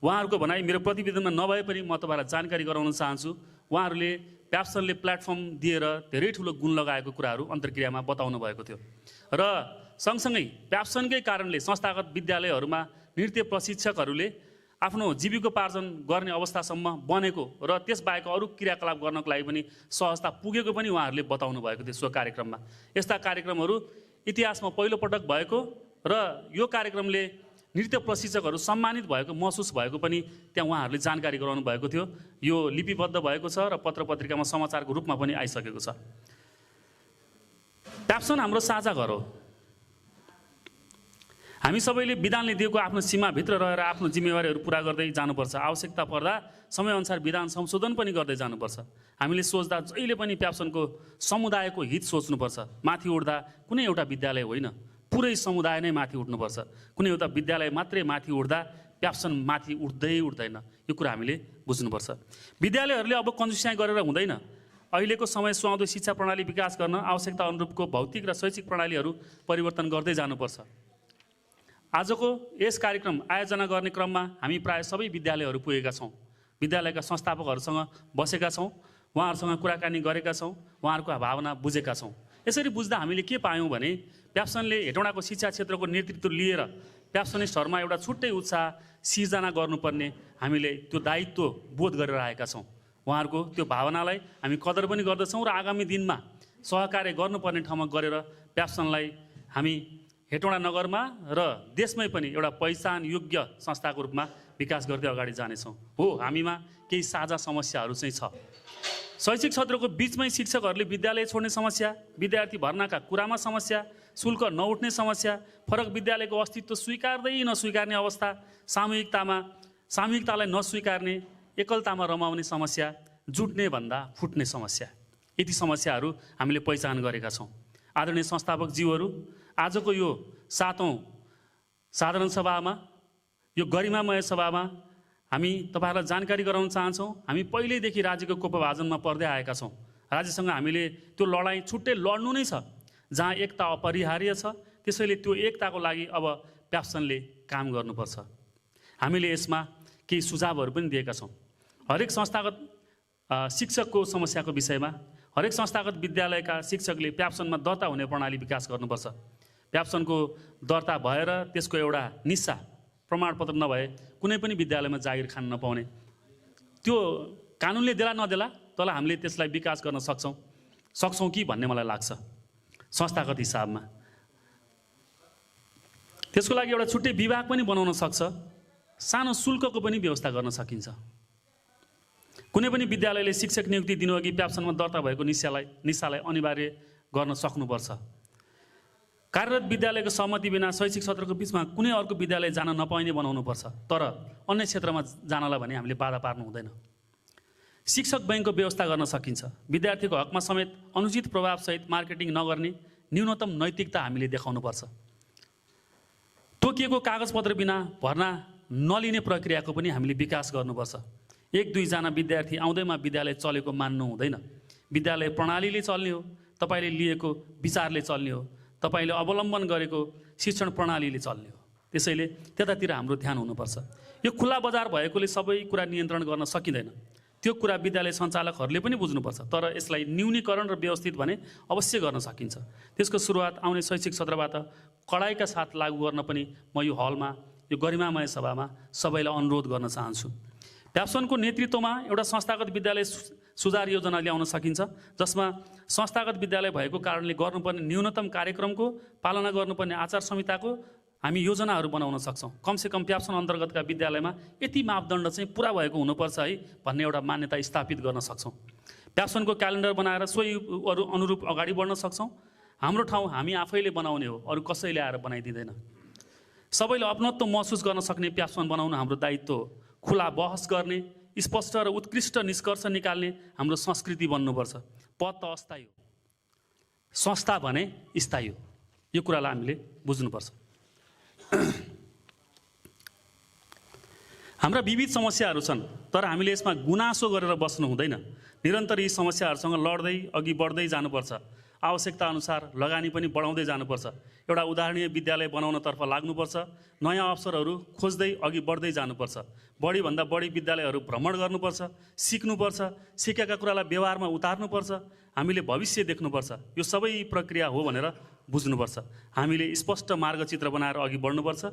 Speaker 1: उहाँहरूको भनाइ मेरो प्रतिवेदनमा नभए पनि म तपाईँलाई जानकारी गराउन चाहन्छु। उहाँहरूले प्याप्सनले प्लेटफर्म दिएर धेरै ठुलो गुण लगाएको कुराहरू अन्तर्क्रियामा बताउनु भएको थियो र सँगसँगै प्याप्सनकै कारणले संस्थागत विद्यालयहरूमा नृत्य प्रशिक्षकहरूले आफ्नो जीविकोपार्जन गर्ने अवस्थासम्म बनेको र त्यसबाहेक अरू क्रियाकलाप गर्नको लागि पनि सहजता पुगेको पनि उहाँहरूले बताउनु भएको थियो सो कार्यक्रममा। यस्ता कार्यक्रमहरू इतिहासमा पहिलोपटक भएको र यो कार्यक्रमले नृत्य प्रशिक्षकहरू सम्मानित भएको महसुस भएको पनि त्यहाँ उहाँहरूले जानकारी गराउनु भएको थियो। यो लिपिबद्ध भएको छ र पत्र पत्रिकामा समाचारको रूपमा पनि आइसकेको छ। प्याप्सन हाम्रो साझा घर हो। हामी सबैले विधानले दिएको आफ्नो सीमाभित्र रहेर आफ्नो जिम्मेवारीहरू पुरा गर्दै जानुपर्छ। आवश्यकता पर्दा समयअनुसार विधान संशोधन पनि गर्दै जानुपर्छ। हामीले सोच्दा जहिले पनि प्याप्सनको समुदायको हित सोच्नुपर्छ। माथि उठ्दा कुनै एउटा विद्यालय होइन, पुरै समुदाय नै माथि उठ्नुपर्छ। कुनै एउटा विद्यालय मात्रै माथि उठ्दा प्याप्सन माथि उठ्दैन। यो कुरा हामीले बुझ्नुपर्छ। विद्यालयहरूले अब कन्जुस्याइ गरेर हुँदैन। अहिलेको समय सुहाउँदो शिक्षा प्रणाली विकास गर्न आवश्यकता अनुरूपको भौतिक र शैक्षिक प्रणालीहरू परिवर्तन गर्दै जानुपर्छ। आजको यस कार्यक्रम आयोजना गर्ने क्रममा हामी प्राय सबै विद्यालयहरू पुगेका छौँ। विद्यालयका संस्थापकहरूसँग बसेका छौँ, उहाँहरूसँग कुराकानी गरेका छौँ, उहाँहरूको भावना बुझेका छौँ। यसरी बुझ्दा हामीले के पायौँ भने प्याप्सनले हेटौँडाको शिक्षा क्षेत्रको नेतृत्व लिएर प्याप्सनिस्टहरूमा एउटा छुट्टै उत्साह सिर्जना गर्नुपर्ने हामीले त्यो दायित्व बोध गरेर आएका छौँ। उहाँहरूको त्यो भावनालाई हामी कदर पनि गर्दछौँ र आगामी दिनमा सहकार्य गर्नुपर्ने ठाउँमा गरेर प्याप्सनलाई हामी हेटौँडा नगरमा र देशमै पनि एउटा पहिचान योग्य संस्थाको रूपमा विकास गर्दै अगाडि जानेछौँ। हो, हामीमा केही साझा समस्याहरू चाहिँ छ। शैक्षिक सत्रको बिचमै शिक्षकहरूले विद्यालय छोड्ने समस्या, विद्यार्थी भर्नाका कुरामा समस्या, शुल्क नउठ्ने समस्या, फरक विद्यालयको अस्तित्व स्वीकार्दै नस्वीकार्ने अवस्था, सामूहिकतालाई नस्वीकार्ने, एकलतामा रमाउने समस्या, जुट्ने भन्दा फुट्ने समस्या, यति समस्याहरू हामीले पहिचान गरेका छौँ। आदरणीय संस्थापकज्यूहरू, आजको यो 7औं साधारण सभामा, यो गरिमामय सभामा हामी तपाईँहरूलाई जानकारी गराउन चाहन्छौँ। हामी पहिल्यैदेखि राज्यको कोपभाजनमा पर्दै आएका छौँ। राज्यसँग हामीले त्यो लडाइँ छुट्टै लड्नु नै छ, जहाँ एकता अपरिहार्य छ। त्यसैले त्यो एकताको लागि अब प्याप्सनले काम गर्नुपर्छ। हामीले यसमा केही सुझावहरू पनि दिएका छौँ। हरेक संस्थागत शिक्षकको समस्याको विषयमा हरेक संस्थागत विद्यालयका शिक्षकले प्याप्सनमा दर्ता हुने प्रणाली विकास गर्नुपर्छ। प्याप्सनको दर्ता भएर त्यसको एउटा निस्सा प्रमाणपत्र नभए कुनै पनि विद्यालयमा जागिर खान नपाउने, त्यो कानुनले देला नदेला तर हामीले त्यसलाई विकास गर्न सक्छौँ कि भन्ने मलाई लाग्छ। संस्थागत हिसाबमा त्यसको लागि एउटा छुट्टै विभाग पनि बनाउन सक्छ। सानो शुल्कको पनि व्यवस्था गर्न सकिन्छ। कुनै पनि विद्यालयले शिक्षक नियुक्ति दिनुअघि प्याप्सनमा दर्ता भएको निस्सालाई अनिवार्य गर्न सक्नुपर्छ। कार्यरत विद्यालयको सहमति बिना शैक्षिक सत्रको बिचमा कुनै अर्को विद्यालय जान नपाइने बनाउनुपर्छ। तर अन्य क्षेत्रमा जानलाई भने हामीले बाधा पार्नु हुँदैन। शिक्षक बैङ्कको व्यवस्था गर्न सकिन्छ। विद्यार्थीको हकमा समेत अनुचित प्रभावसहित मार्केटिङ नगर्ने न्यूनतम नैतिकता हामीले देखाउनुपर्छ। तोकिएको कागजपत्र बिना भर्ना नलिने प्रक्रियाको पनि हामीले विकास गर्नुपर्छ। 1-2 जना विद्यार्थी आउँदैमा विद्यालय चलेको मान्नु हुँदैन। विद्यालय प्रणालीले चल्ने हो, तपाईँले लिएको विचारले चल्ने हो, तपाईँले अवलम्बन गरेको शिक्षण प्रणालीले चल्ने हो। त्यसैले त्यतातिर हाम्रो ध्यान हुनुपर्छ। यो खुला बजार भएकोले सबै कुरा नियन्त्रण गर्न सकिँदैन। त्यो कुरा विद्यालय सञ्चालकहरूले पनि बुझ्नुपर्छ। तर यसलाई न्यूनीकरण र व्यवस्थित भने अवश्य गर्न सकिन्छ। त्यसको सुरुवात आउने शैक्षिक सत्रबाट कडाइका साथ लागू गर्न पनि म यो हलमा, यो गरिमामय सभामा सबैलाई अनुरोध गर्न चाहन्छु। प्याप्सनको नेतृत्वमा एउटा संस्थागत विद्यालय सुधार योजना ल्याउन सकिन्छ, जसमा संस्थागत विद्यालय भएको कारणले गर्नुपर्ने न्यूनतम कार्यक्रमको पालना गर्नुपर्ने आचार संहिताको हामी योजनाहरू बनाउन सक्छौँ। कमसेकम प्याप्सन अन्तर्गतका विद्यालयमा यति मापदण्ड चाहिँ पुरा भएको हुनुपर्छ है भन्ने एउटा मान्यता स्थापित गर्न सक्छौँ। प्याप्सनको क्यालेन्डर बनाएर सोही अनुरूप अगाडि बढ्न सक्छौँ। हाम्रो ठाउँ हामी आफैले बनाउने हो, अरू कसैले आएर बनाइदिँदैन। सबैले अपनत्व महसुस गर्न सक्ने प्याप्सन बनाउनु हाम्रो दायित्व हो। खुला बहस गर्ने, स्पष्ट र उत्कृष्ट निष्कर्ष निकाल्ने हाम्रो संस्कृति बन्नुपर्छ। पद त अस्थायी हो, संस्था भने स्थायी हो। यो कुरालाई हामीले बुझ्नुपर्छ। हाम्रा विविध समस्याहरू छन्, तर हामीले यसमा गुनासो गरेर बस्नु हुँदैन। निरन्तर यी समस्याहरूसँग लड्दै अघि बढ्दै जानुपर्छ। आवश्यकता अनुसार लगानी पनि बढाउँदै जानुपर्छ। एउटा उदाहरणीय विद्यालय बनाउनतर्फ लाग्नुपर्छ। नयाँ अवसरहरू खोज्दै अघि बढ्दै जानुपर्छ। बढीभन्दा बढी विद्यालयहरू भ्रमण गर्नुपर्छ, सिक्नुपर्छ, सिकेका कुरालाई व्यवहारमा उतार्नुपर्छ। हामीले भविष्य देख्नुपर्छ। यो सबै प्रक्रिया हो भनेर बुझ्नुपर्छ। हामीले स्पष्ट मार्गचित्र बनाएर अघि बढ्नुपर्छ।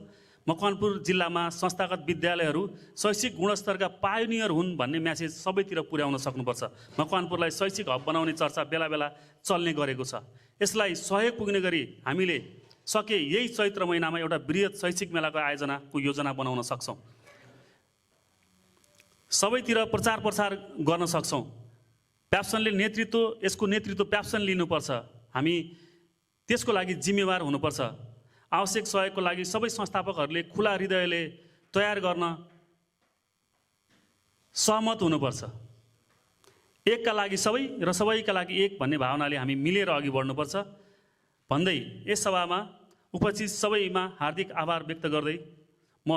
Speaker 1: मकवानपुर जिल्लामा संस्थागत विद्यालयहरू शैक्षिक गुणस्तरका पायोनियर हुन् भन्ने म्यासेज सबैतिर पुर्याउन सक्नुपर्छ। मकवानपुरलाई शैक्षिक हब बनाउने चर्चा बेला बेला चल्ने गरेको छ। यसलाई सहयोग पुग्ने गरी हामीले यही चैत्र महिनामा एउटा बृहत शैक्षिक मेलाको आयोजनाको योजना बनाउन सक्छौँ। सबैतिर प्रचार प्रसार गर्न सक्छौँ। प्याप्सनले यसको नेतृत्व प्याप्सन लिनुपर्छ। हामी त्यसको लागि जिम्मेवार हुनुपर्छ। आवश्यक सहयोगको लागि सबै संस्थापकहरूले खुला हृदयले तयार गर्न सहमत हुनुपर्छ। एकका लागि सबै र सबैका लागि एक भन्ने भावनाले हामी मिलेर अघि बढ्नुपर्छ भन्दै यस सभामा उपस्थित सबैमा हार्दिक आभार व्यक्त गर्दै म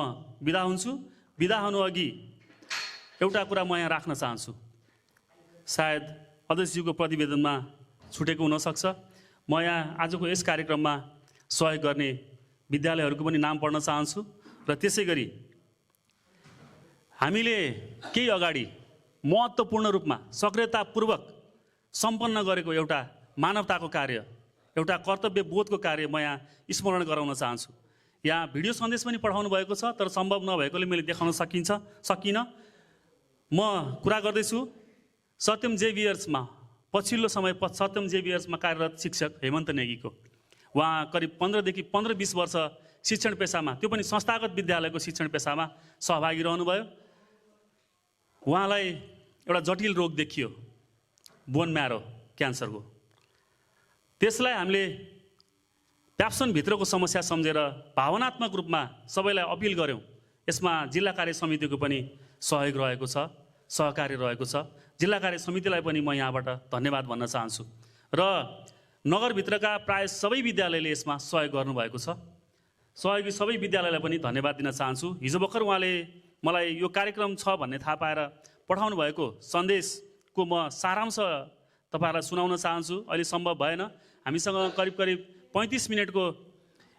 Speaker 1: बिदा हुन्छु। बिदा हुनुअघि एउटा कुरा म यहाँ राख्न चाहन्छु। सायद अध्यक्षज्यूको प्रतिवेदनमा छुटेको हुनसक्छ। म यहाँ आजको यस कार्यक्रममा सहयोग गर्ने विद्यालयहरूको पनि नाम पढ्न चाहन्छु र त्यसै गरी हामीले केही अगाडि महत्त्वपूर्ण रूपमा सक्रियतापूर्वक सम्पन्न गरेको एउटा मानवताको कार्य, एउटा कर्तव्य बोधको कार्य म यहाँ स्मरण गराउन चाहन्छु। यहाँ भिडियो सन्देश पनि पठाउनु भएको छ, तर सम्भव नभएकोले मैले देखाउन सकिनँ। म कुरा गर्दैछु सत्यम जेभियर्समा, पछिल्लो समय सत्यम जेभियर्समा कार्यरत शिक्षक हेमन्त नेगीको। उहाँ करिब 15देखि 15-20 वर्ष शिक्षण पेसामा, त्यो पनि संस्थागत विद्यालयको शिक्षण पेसामा सहभागी रहनुभयो। उहाँलाई एउटा जटिल रोग देखियो। बोन म्यारो क्यान्सरको। त्यसलाई हामीले प्याप्सनभित्रको समस्या सम्झेर भावनात्मक रूपमा सबैलाई अपिल गऱ्यौँ। यसमा जिल्ला कार्य समितिको पनि सहयोग रहेको छ, सहकारी रहेको छ। जिल्ला कार्य समितिलाई पनि म यहाँबाट धन्यवाद भन्न चाहन्छु र नगरभित्रका प्राय सबै विद्यालयले यसमा सहयोग गर्नुभएको छ। सहयोगी सबै विद्यालयलाई पनि धन्यवाद दिन चाहन्छु। हिजो भर्खर उहाँले मलाई यो कार्यक्रम छ भन्ने थाहा पाएर पठाउनु भएको सन्देशको म सारांश तपाईँहरूलाई सुनाउन चाहन्छु। अहिले सम्भव भएन, हामीसँग करिब 35 मिनटको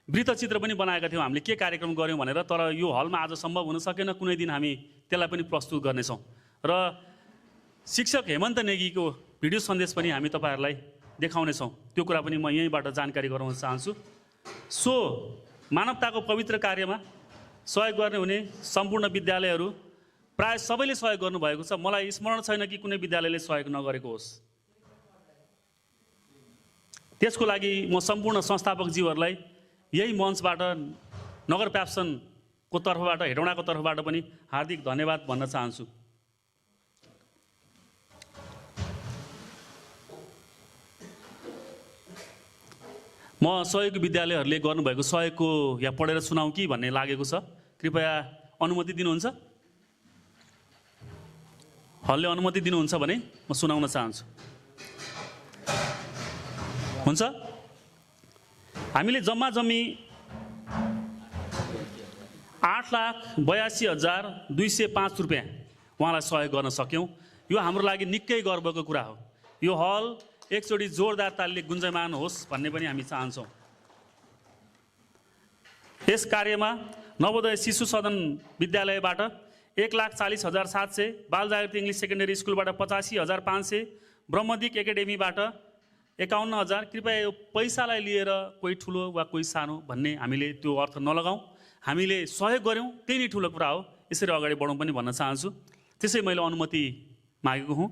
Speaker 1: वृत्तचित्र पनि बनाएका थियौँ हामीले के कार्यक्रम गऱ्यौँ भनेर, तर यो हलमा आज सम्भव हुन सकेन। कुनै दिन हामी त्यसलाई पनि प्रस्तुत गर्नेछौँ र शिक्षक हेमन्त नेगीको भिडियो सन्देश पनि हामी तपाईँहरूलाई देखाउनेछौँ। त्यो कुरा पनि म यहीँबाट जानकारी गराउन चाहन्छु। सो मानवताको पवित्र कार्यमा सहयोग गर्ने हुने सम्पूर्ण विद्यालयहरू प्राय सबैले सहयोग गर्नुभएको छ। मलाई स्मरण छैन कि कुनै विद्यालयले सहयोग नगरेको होस्। त्यसको लागि म सम्पूर्ण संस्थापकज्यूहरूलाई यही मञ्चबाट नगर प्याप्सनको तर्फबाट, हेटौँडाको तर्फबाट पनि हार्दिक धन्यवाद भन्न चाहन्छु। म सहयोगी विद्यालयहरूले गर्नुभएको सहयोगको यहाँ पढेर सुनाउँ कि भन्ने लागेको छ। कृपया अनुमति दिनुहुन्छ? हलले अनुमति दिनुहुन्छ भने म सुनाउन चाहन्छु। हुन्छ? हामीले जम्मा 8,82,205 रुपियाँ उहाँलाई सहयोग गर्न सक्यौँ। यो हाम्रो लागि निकै गर्वको कुरा हो। यो हल एकचोटि जोरदार तालीले गुन्जयमान होस् भन्ने पनि हामी चाहन्छौँ। यस कार्यमा नवोदय शिशु सदन विद्यालयबाट 1,40,700, बाल जागृति इङ्ग्लिस सेकेन्डरी स्कुलबाट 85,500, ब्रह्मदिक एकाडेमीबाट 51,000। कृपया यो पैसालाई लिएर कोही ठुलो वा कोही सानो भन्ने हामीले त्यो अर्थ नलगाउँ। हामीले सहयोग गऱ्यौँ, त्यही नै ठुलो कुरा हो। यसरी अगाडि बढौँ पनि भन्न चाहन्छु। त्यसै मैले अनुमति मागेको हुँ।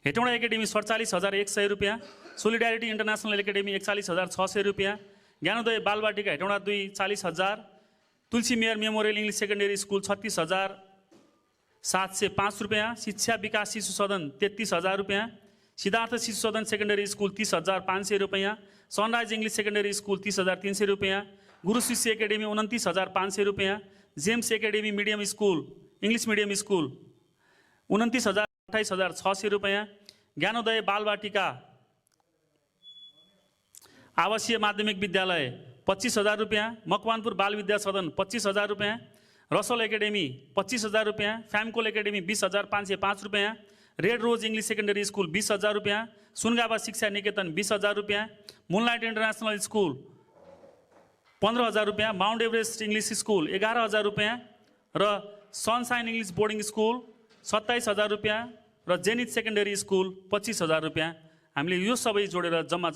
Speaker 1: हेटौँडा एकाडेमी 47,100 रुपियाँ, सोलिडारिटी इन्टरनेसनल एकाडेमी 41,600 रुपियाँ, Gyanodaya Balbatika Hetauda 2 40,000, Tulsi mayor memorial English secondary school 36,705 रुपियाँ, शिक्षा विकास शिशु सदन 33,000 रुपियाँ, सिद्धार्थ शिशु सदन सेकेन्डरी स्कुल 30,500 रुपियाँ, सनराइज इङ्ग्लिस सेकेन्डरी स्कुल 30,300 रुपियाँ, गुरु शिष्य एकाडेमी 29,500 रुपियाँ, James academy medium school English medium school 28,600 रुपियाँ, ज्ञानोदय बालबाटिका आवासीय माध्यमिक विद्यालय 25,000 रुपियाँ, मकवानपुर बाल विद्या सदन 25,000 रुपियाँ, रसल एकाडेमी 25,000 रुपियाँ, फ्यामकोल एकाडेमी 20,505 रुपियाँ, red rose English secondary school 20,000 रुपियाँ, सुनगाबा शिक्षा निकेतन 20,000 रुपियाँ, मुनलाइट इन्टरनेसनल स्कुल 15,000 रुपियाँ, माउन्ट एभरेस्ट इङ्ग्लिस स्कुल 11,000 रुपियाँ र सनसाइन इङ्ग्लिस बोर्डिङ स्कुल 27,000 रुपियाँ र जेनिथ सेकेन्डरी स्कुल 25,000 रुपियाँ। हामीले यो सबै जोडेर जम्मा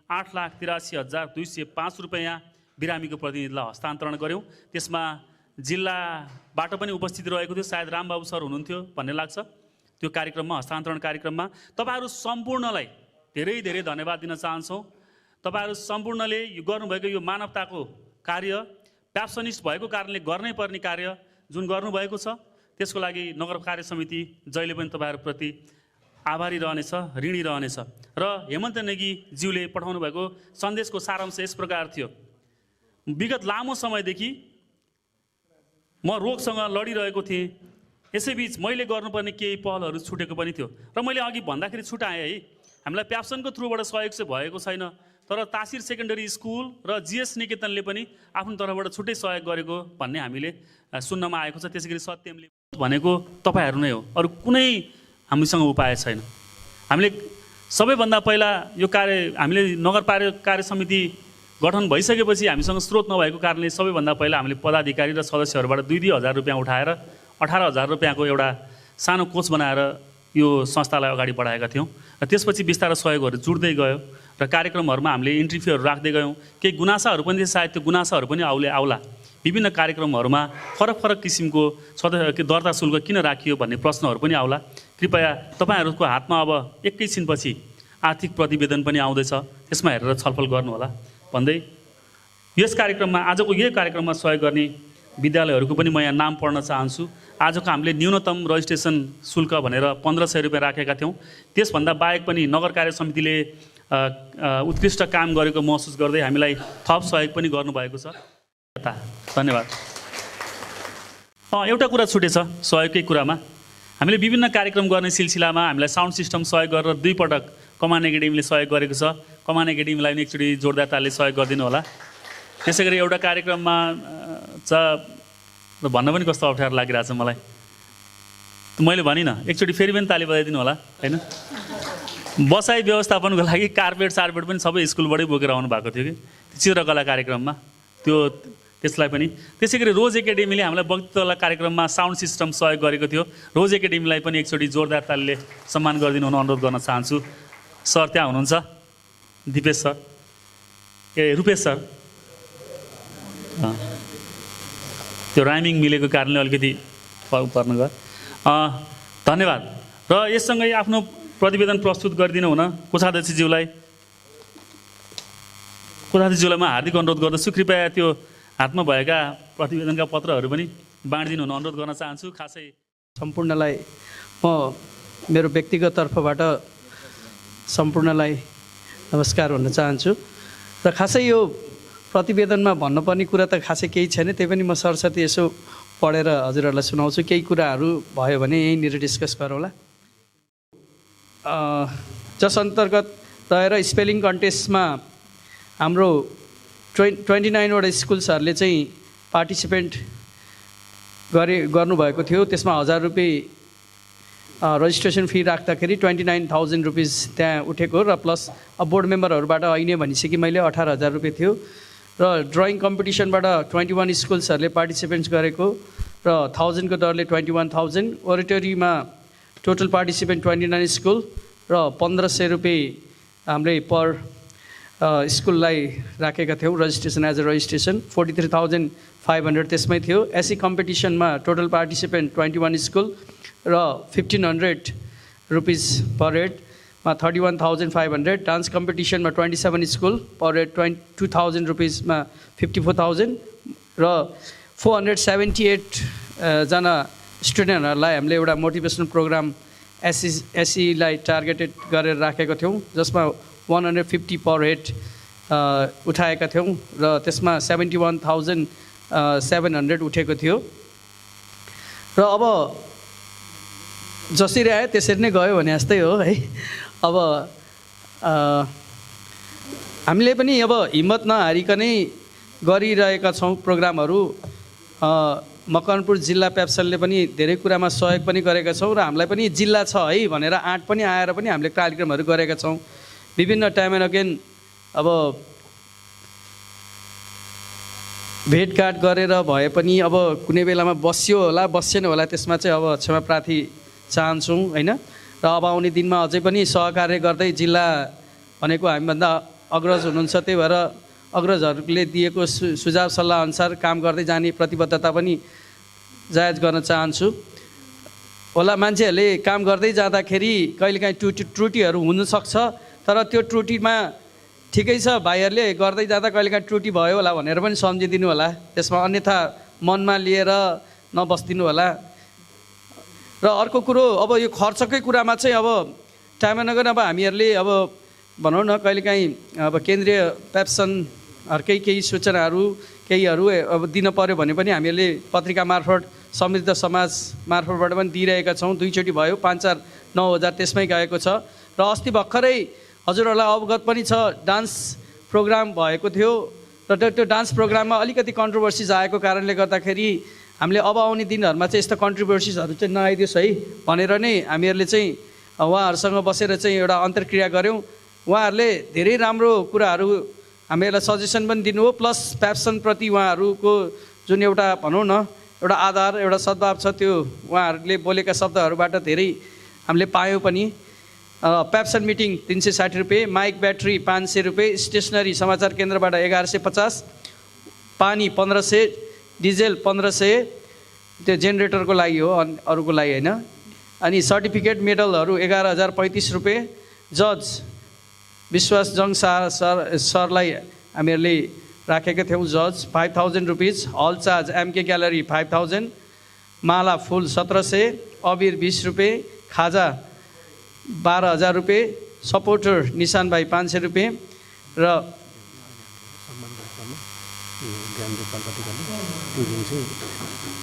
Speaker 1: 8,83,205 रुपियाँ बिरामीको प्रतिनिधिलाई हस्तान्तरण गऱ्यौँ। त्यसमा जिल्लाबाट पनि उपस्थित रहेको थियो, सायद रामबाबु सर हुनुहुन्थ्यो भन्ने लाग्छ त्यो कार्यक्रममा, हस्तान्तरण कार्यक्रममा। तपाईँहरू सम्पूर्णलाई धेरै धेरै धन्यवाद दिन चाहन्छौँ। तपाईँहरू सम्पूर्णले यो गर्नुभएको यो मानवताको कार्य, प्याप्सनिस्ट भएको कारणले गर्नै पर्ने कार्य जुन गर्नुभएको छ, त्यसको लागि नगर कार्य समिति जहिले पनि तपाईँहरूप्रति आभारी रहनेछ, ऋणी रहनेछ। र हेमन्त नेगीज्यूले पठाउनु भएको सन्देशको सारांश यस प्रकार थियो। विगत लामो समयदेखि म रोगसँग लडिरहेको थिएँ। यसैबीच मैले गर्नुपर्ने केही पहलहरू छुटेको पनि थियो र मैले अघि भन्दाखेरि छुटाएँ है। हामीलाई प्याप्सनको थ्रुबाट सहयोग चाहिँ भएको छैन, तर तासिर सेकेन्डरी स्कुल र जिएस निकेतनले पनि आफ्नो तर्फबाट छुट्टै सहयोग गरेको भन्ने हामीले सुन्नमा आएको छ। त्यसै गरी सत्यमले भनेको तपाईँहरू नै हो, अरू कुनै हामीसँग उपाय छैन। हामीले सबैभन्दा पहिला यो हामीले नगरपालिका कार्य समिति गठन भइसकेपछि हामीसँग स्रोत नभएको कारणले सबैभन्दा पहिला हामीले पदाधिकारी र सदस्यहरूबाट 2,000 रुपियाँ उठाएर 18,000 रुपियाँको एउटा सानो कोच बनाएर यो संस्थालाई अगाडि बढाएका थियौँ र त्यसपछि बिस्तारै सहयोगहरू जुट्दै गयो र कार्यक्रमहरूमा हामीले इन्ट्री फीहरू राख्दै गयौँ। केही गुनासाहरू पनि सायद त्यो गुनासाहरू पनि आउला। विभिन्न कार्यक्रमहरूमा फरक फरक किसिमको दर्ता शुल्क किन राखियो भन्ने प्रश्नहरू पनि आउला। कृपया तपाईँहरूको हातमा अब एकैछिनपछि आर्थिक प्रतिवेदन पनि आउँदैछ, त्यसमा हेरेर छलफल गर्नुहोला भन्दै यस कार्यक्रममा, आजको यही कार्यक्रममा सहयोग गर्ने विद्यालयहरूको पनि म यहाँ नाम पढ्न चाहन्छु। आजको हामीले न्यूनतम रजिस्ट्रेसन शुल्क भनेर 1500 रुपियाँ राखेका थियौँ। त्यसभन्दा बाहेक पनि नगर कार्य समितिले उत्कृष्ट काम गरेको महसुस गर्दै हामीलाई थप सहयोग पनि गर्नुभएको छ। धन्यवाद। एउटा कुरा छुटेछ सहयोगकै कुरामा, हामीले विभिन्न कार्यक्रम गर्ने सिलसिलामा हामीलाई साउन्ड सिस्टम सहयोग गरेर 2 पटक कमान एकाडेमीले सहयोग गरेको छ। कमान एकाडेमीलाई पनि एकचोटि जोरदार तालले सहयोग गरिदिनु होला। त्यसै गरी एउटा कार्यक्रममा भन्न पनि कस्तो अप्ठ्यारो लागिरहेछ मलाई, मैले भनिनँ, एकचोटि फेरि पनि ताली बजाइदिनु होला होइन। बसाइ व्यवस्थापनको लागि कार्पेट सार्पेट पनि सबै स्कुलबाटै बोकेर आउनु भएको थियो कि चित्रकला कार्यक्रममा, त्यसलाई पनि। त्यसै गरी रोज एकाडेमीले हामीलाई वक्तृत्व कार्यक्रममा साउन्ड सिस्टम सहयोग गरेको थियो। रोज एकाडेमीलाई पनि एकचोटि जोरदार तालीले सम्मान गरिदिनु हुन अनुरोध गर्न चाहन्छु। सर त्यहाँ हुनुहुन्छ, दिपेश सर, रुपेश सर, त्यो राइमिङ मिलेको कारणले अलिकति पर्न गयो। धन्यवाद। र यससँगै आफ्नो प्रतिवेदन प्रस्तुत गरिदिनु हुन कोषाध्यक्षज्यूलाई म हार्दिक अनुरोध गर्दछु। कृपया त्यो हातमा भएका प्रतिवेदनका पत्रहरू पनि बाँडिदिनु हुन अनुरोध गर्न चाहन्छु। खासै
Speaker 9: सम्पूर्णलाई म मेरो व्यक्तिगत तर्फबाट सम्पूर्णलाई नमस्कार भन्न चाहन्छु। र खासै यो प्रतिवेदनमा भन्नुपर्ने कुरा त खासै केही छैन, त्यही पनि म सरस्वती यसो पढेर हजुरहरूलाई सुनाउँछु। केही कुराहरू भयो भने यहीँनिर डिस्कस गरौँला। जस अन्तर्गत रहेर स्पेलिङ कन्टेस्टमा हाम्रो 29वटा स्कुल्सहरूले चाहिँ पार्टिसिपेन्ट गर्नुभएको थियो। त्यसमा 1000 रुपियाँ रजिस्ट्रेसन फी राख्दाखेरि 29,000 रुपिस त्यहाँ उठेको र प्लस अब बोर्ड मेम्बरहरूबाट ऐने भनिसकेँ मैले 18,000 रुपियाँ थियो। र ड्रइङ कम्पिटिसनबाट 21 स्कुल्सहरूले पार्टिसिपेन्ट्स गरेको र 1000 को दरले 21,000। ओरिटरीमा टोटल पार्टिसिपेन्ट 29 स्कुल र 1500 रुपियाँ हामीले पर स्कुललाई राखेका थियौँ रजिस्ट्रेसन एज अ रजिस्ट्रेसन। 43,500 त्यसमै थियो। एससी कम्पिटिसनमा टोटल पार्टिसिपेन्ट 21 स्कुल र 1,500 रुपिस पर हेडमा 31,500। डान्स कम्पिटिसनमा 27 स्कुल पर हेड 22,000 रुपिसमा 54,000 र 478 जना स्टुडेन्टहरूलाई हामीले एउटा मोटिभेसनल प्रोग्राम एससीलाई टार्गेटेड गरेर राखेको थियौँ, जसमा 150 पर हेड उठाएका थियौँ र त्यसमा 71,700 उठेको थियो। र अब जसरी आयो त्यसरी नै गयो भने जस्तै हो है। अब हामीले पनि अब हिम्मत नहारिकनै गरिरहेका छौँ प्रोग्रामहरू। मकवानपुर जिल्ला पेप्सनले पनि धेरै कुरामा सहयोग पनि गरेका छौँ र हामीलाई पनि जिल्ला छ है भनेर आँट पनि आएर पनि हामीले कार्यक्रमहरू गरेका छौँ विभिन्न टाइम एन्ड अगेन। अब भेटघाट गरेर भए पनि अब कुनै बेलामा बस्यो होला बसेन होला, त्यसमा चाहिँ अब क्षमा प्रार्थी चाहन्छौँ होइन। र अब आउने दिनमा अझै पनि सहकार्य गर्दै जिल्ला भनेको हामीभन्दा अग्रज हुनुहुन्छ, त्यही भएर अग्रजहरूले दिएको सुझाव सल्लाह अनुसार काम गर्दै जाने प्रतिबद्धता पनि जायज गर्न चाहन्छु। होला मान्छेहरूले काम गर्दै जाँदाखेरि कहिलेकाहीँ त्रुटिहरू हुनसक्छ, तर त्यो त्रुटिमा ठिकै छ भाइहरूले गर्दै जाँदा कहिलेकाहीँ त्रुटि भयो होला भनेर पनि सम्झिदिनु होला। त्यसमा अन्यथा मनमा लिएर नबस्दिनु होला। र अर्को कुरो अब यो खर्चकै कुरामा चाहिँ अब टाइम नगर अब हामीहरूले अब भनौँ न कहिलेकाहीँ अब केन्द्रीय पेप्सनहरूकै केही सूचनाहरू केहीहरू अब दिन पऱ्यो भने पनि हामीहरूले पत्रिका मार्फत समृद्ध समाज मार्फतबाट पनि दिइरहेका छौँ। 2 चोटि भयो, 5,4,9,000 त्यसमै गएको छ। र अस्ति भर्खरै हजुरहरूलाई अवगत पनि छ डान्स प्रोग्राम भएको थियो र त्यो डान्स प्रोग्राममा अलिकति कन्ट्रोभर्सिज आएको कारणले गर्दाखेरि हामीले अब आउने दिनहरूमा चाहिँ यस्तो कन्ट्रोभर्सिजहरू चाहिँ नआइदियोस् है भनेर नै हामीहरूले चाहिँ उहाँहरूसँग बसेर चाहिँ एउटा अन्तर्क्रिया गऱ्यौँ। उहाँहरूले धेरै राम्रो कुराहरू हामीहरूलाई सजेसन पनि दिनुभयो, प्लस पेप्सनप्रति उहाँहरूको जुन एउटा भनौँ न एउटा आधार एउटा सद्भाव छ त्यो उहाँहरूले बोलेका शब्दहरूबाट धेरै हामीले पायौँ पनि। पेप्सन मिटिङ 360 रुपियाँ, माइक ब्याट्री 500 रुपियाँ, स्टेसनरी समाचार केन्द्रबाट 1150, पानी 1500, डिजेल 1500 त्यो जेनेरेटरको लागि हो अरूको लागि होइन। अनि सर्टिफिकेट मेडलहरू 11,035 रुपियाँ। जज विश्वास जङ सरलाई हामीहरूले राखेका थियौँ जज 5,000 रुपिस। हल चार्ज एमके ग्यालरी 5,000 माला फुल 1700, अबिर 20 रुपियाँ, खाजा 12,000 रुपियाँ, सपोर्टर निशान भाइ 500 रुपियाँ र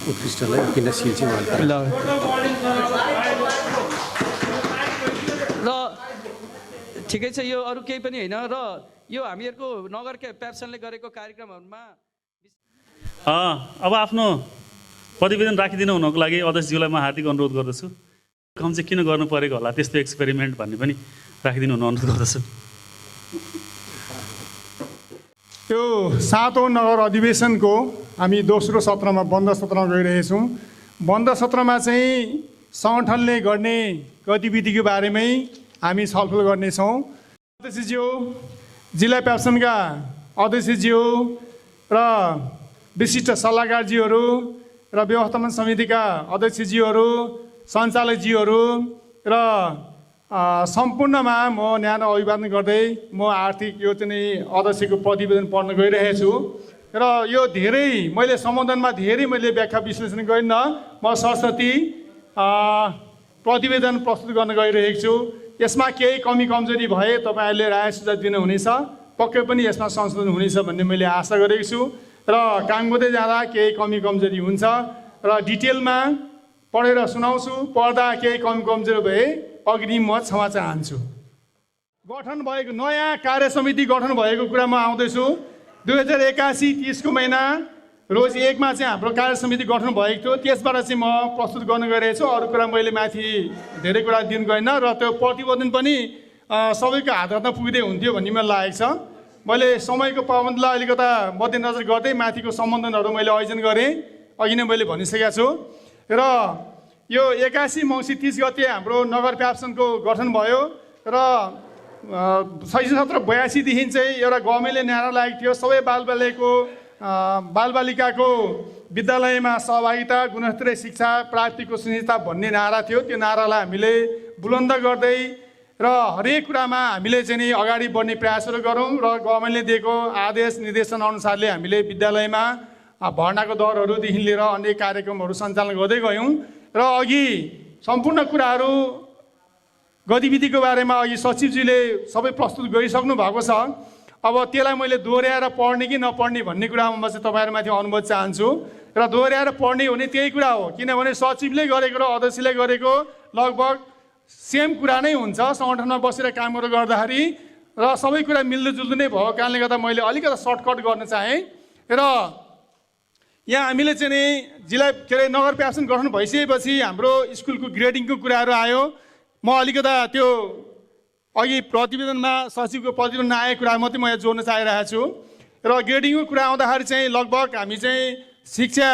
Speaker 2: उत्कृष्टलाई किन सिल चाहिँ
Speaker 9: र ठिकै छ, यो अरू केही पनि होइन। र यो हामीहरूको नगर प्याप्सनले गरेको कार्यक्रमहरूमा
Speaker 1: अब आफ्नो प्रतिवेदन राखिदिनु हुनको लागि अध्यक्षज्यूलाई म हार्दिक अनुरोध गर्दछु। काम चाहिँ किन गर्नु परेको होला त्यस्तो एक्सपेरिमेन्ट भन्ने पनि राखिदिनु हुन अनुरोध गर्दछु।
Speaker 10: यो 7औं नगर अधिवेशनको हामी दोस्रो सत्रमा बन्द सत्रमा गइरहेछौँ। बन्द सत्रमा चाहिँ सङ्गठनले गर्ने गतिविधिको बारेमै हामी छलफल गर्नेछौँ। अध्यक्षज्यू, जिल्ला प्याप्सनका अध्यक्षज्यू र विशिष्ट सल्लाहकारज्यूहरू र व्यवस्थापन समितिका अध्यक्षज्यूहरू, सञ्चालकज्यूहरू र सम्पूर्णमा म न्यानो अभिवादन गर्दै म आर्थिक यो चाहिँ अध्यक्षको प्रतिवेदन पढ्न गइरहेछु। र यो धेरै मैले सम्बोधनमा धेरै मैले व्याख्या विश्लेषण गरिनँ। म सरस्वती प्रतिवेदन प्रस्तुत गर्न गइरहेको छु। यसमा केही कमी कमजोरी भए तपाईँहरूले राय सुझाव दिनुहुनेछ, पक्कै पनि यसमा संशोधन हुनेछ भन्ने मैले आशा गरेको छु। र काम गर्दै जाँदा केही कमी कमजोरी हुन्छ र डिटेलमा पढेर सुनाउँछु। पढ्दा केही कमी कमजोरी भए अग्रिम म क्षमा चाहन्छु। गठन भएको नयाँ कार्य समिति गठन भएको कुरामा आउँदैछु। 2081 30 को महिना रोज 1 मा चाहिँ हाम्रो कार्य समिति गठन भएको थियो। त्यसबाट चाहिँ म प्रस्तुत गर्न गइरहेको छु। अरू कुरा मैले माथि धेरै कुरा दिन गएन र त्यो प्रतिवेदन पनि सबैको हात हातमा पुग्दै हुन्थ्यो भन्ने मलाई लागेको छ। मैले समयको पाबन्दीलाई अलिकता मध्यनजर गर्दै माथिको सम्बन्धनहरू मैले आयोजन गरेँ, अघि नै मैले भनिसकेको छु। र यो 81 मङ्सिर 30 गते हाम्रो नगर प्याप्सनको गठन भयो र 1982 देखि चाहिँ एउटा गभर्मेन्टले नारा लागेको थियो, सबै बालबालिकाको विद्यालयमा सहभागिता, गुणस्तरीय शिक्षा प्राप्तिको सुनिश्चितता भन्ने नारा थियो। त्यो नारालाई हामीले बुलन्द गर्दै र हरेक कुरामा हामीले चाहिँ नि अगाडि बढ्ने प्रयासहरू गरौँ र गभर्मेन्टले दिएको आदेश निर्देशन अनुसारले हामीले विद्यालयमा भर्नाको दरहरूदेखि लिएर अनेक कार्यक्रमहरू सञ्चालन गर्दै गयौँ। र अघि सम्पूर्ण कुराहरू गतिविधिको बारेमा अघि सचिवजीले सबै प्रस्तुत गरिसक्नु भएको छ। अब त्यसलाई मैले दोहोऱ्याएर पढ्ने कि नपढ्ने भन्ने कुरामा म चाहिँ तपाईँहरूमाथि अनुमति चाहन्छु। र दोहोऱ्याएर पढ्ने हुने त्यही कुरा हो, किनभने सचिवले गरेको र अध्यक्षले गरेको लगभग सेम कुरा नै हुन्छ। सङ्गठनमा बसेर कामहरू गर्दाखेरि र सबै कुरा मिल्दोजुल्दो नै भएको कारणले गर्दा मैले अलिकति सर्टकट गर्न चाहेँ। र यहाँ हामीले चाहिँ नि जिल्ला नगर प्याप्सन गठन भइसकेपछि हाम्रो स्कुलको ग्रेडिङको कुराहरू आयो। म अलिकता त्यो अघि प्रतिवेदनमा सचिवको प्रतिवेदन नआएको कुरा मात्रै म यहाँ जोड्न चाहिरहेको छु। र ग्रेडिङको कुरा आउँदाखेरि चाहिँ लगभग हामी चाहिँ शिक्षा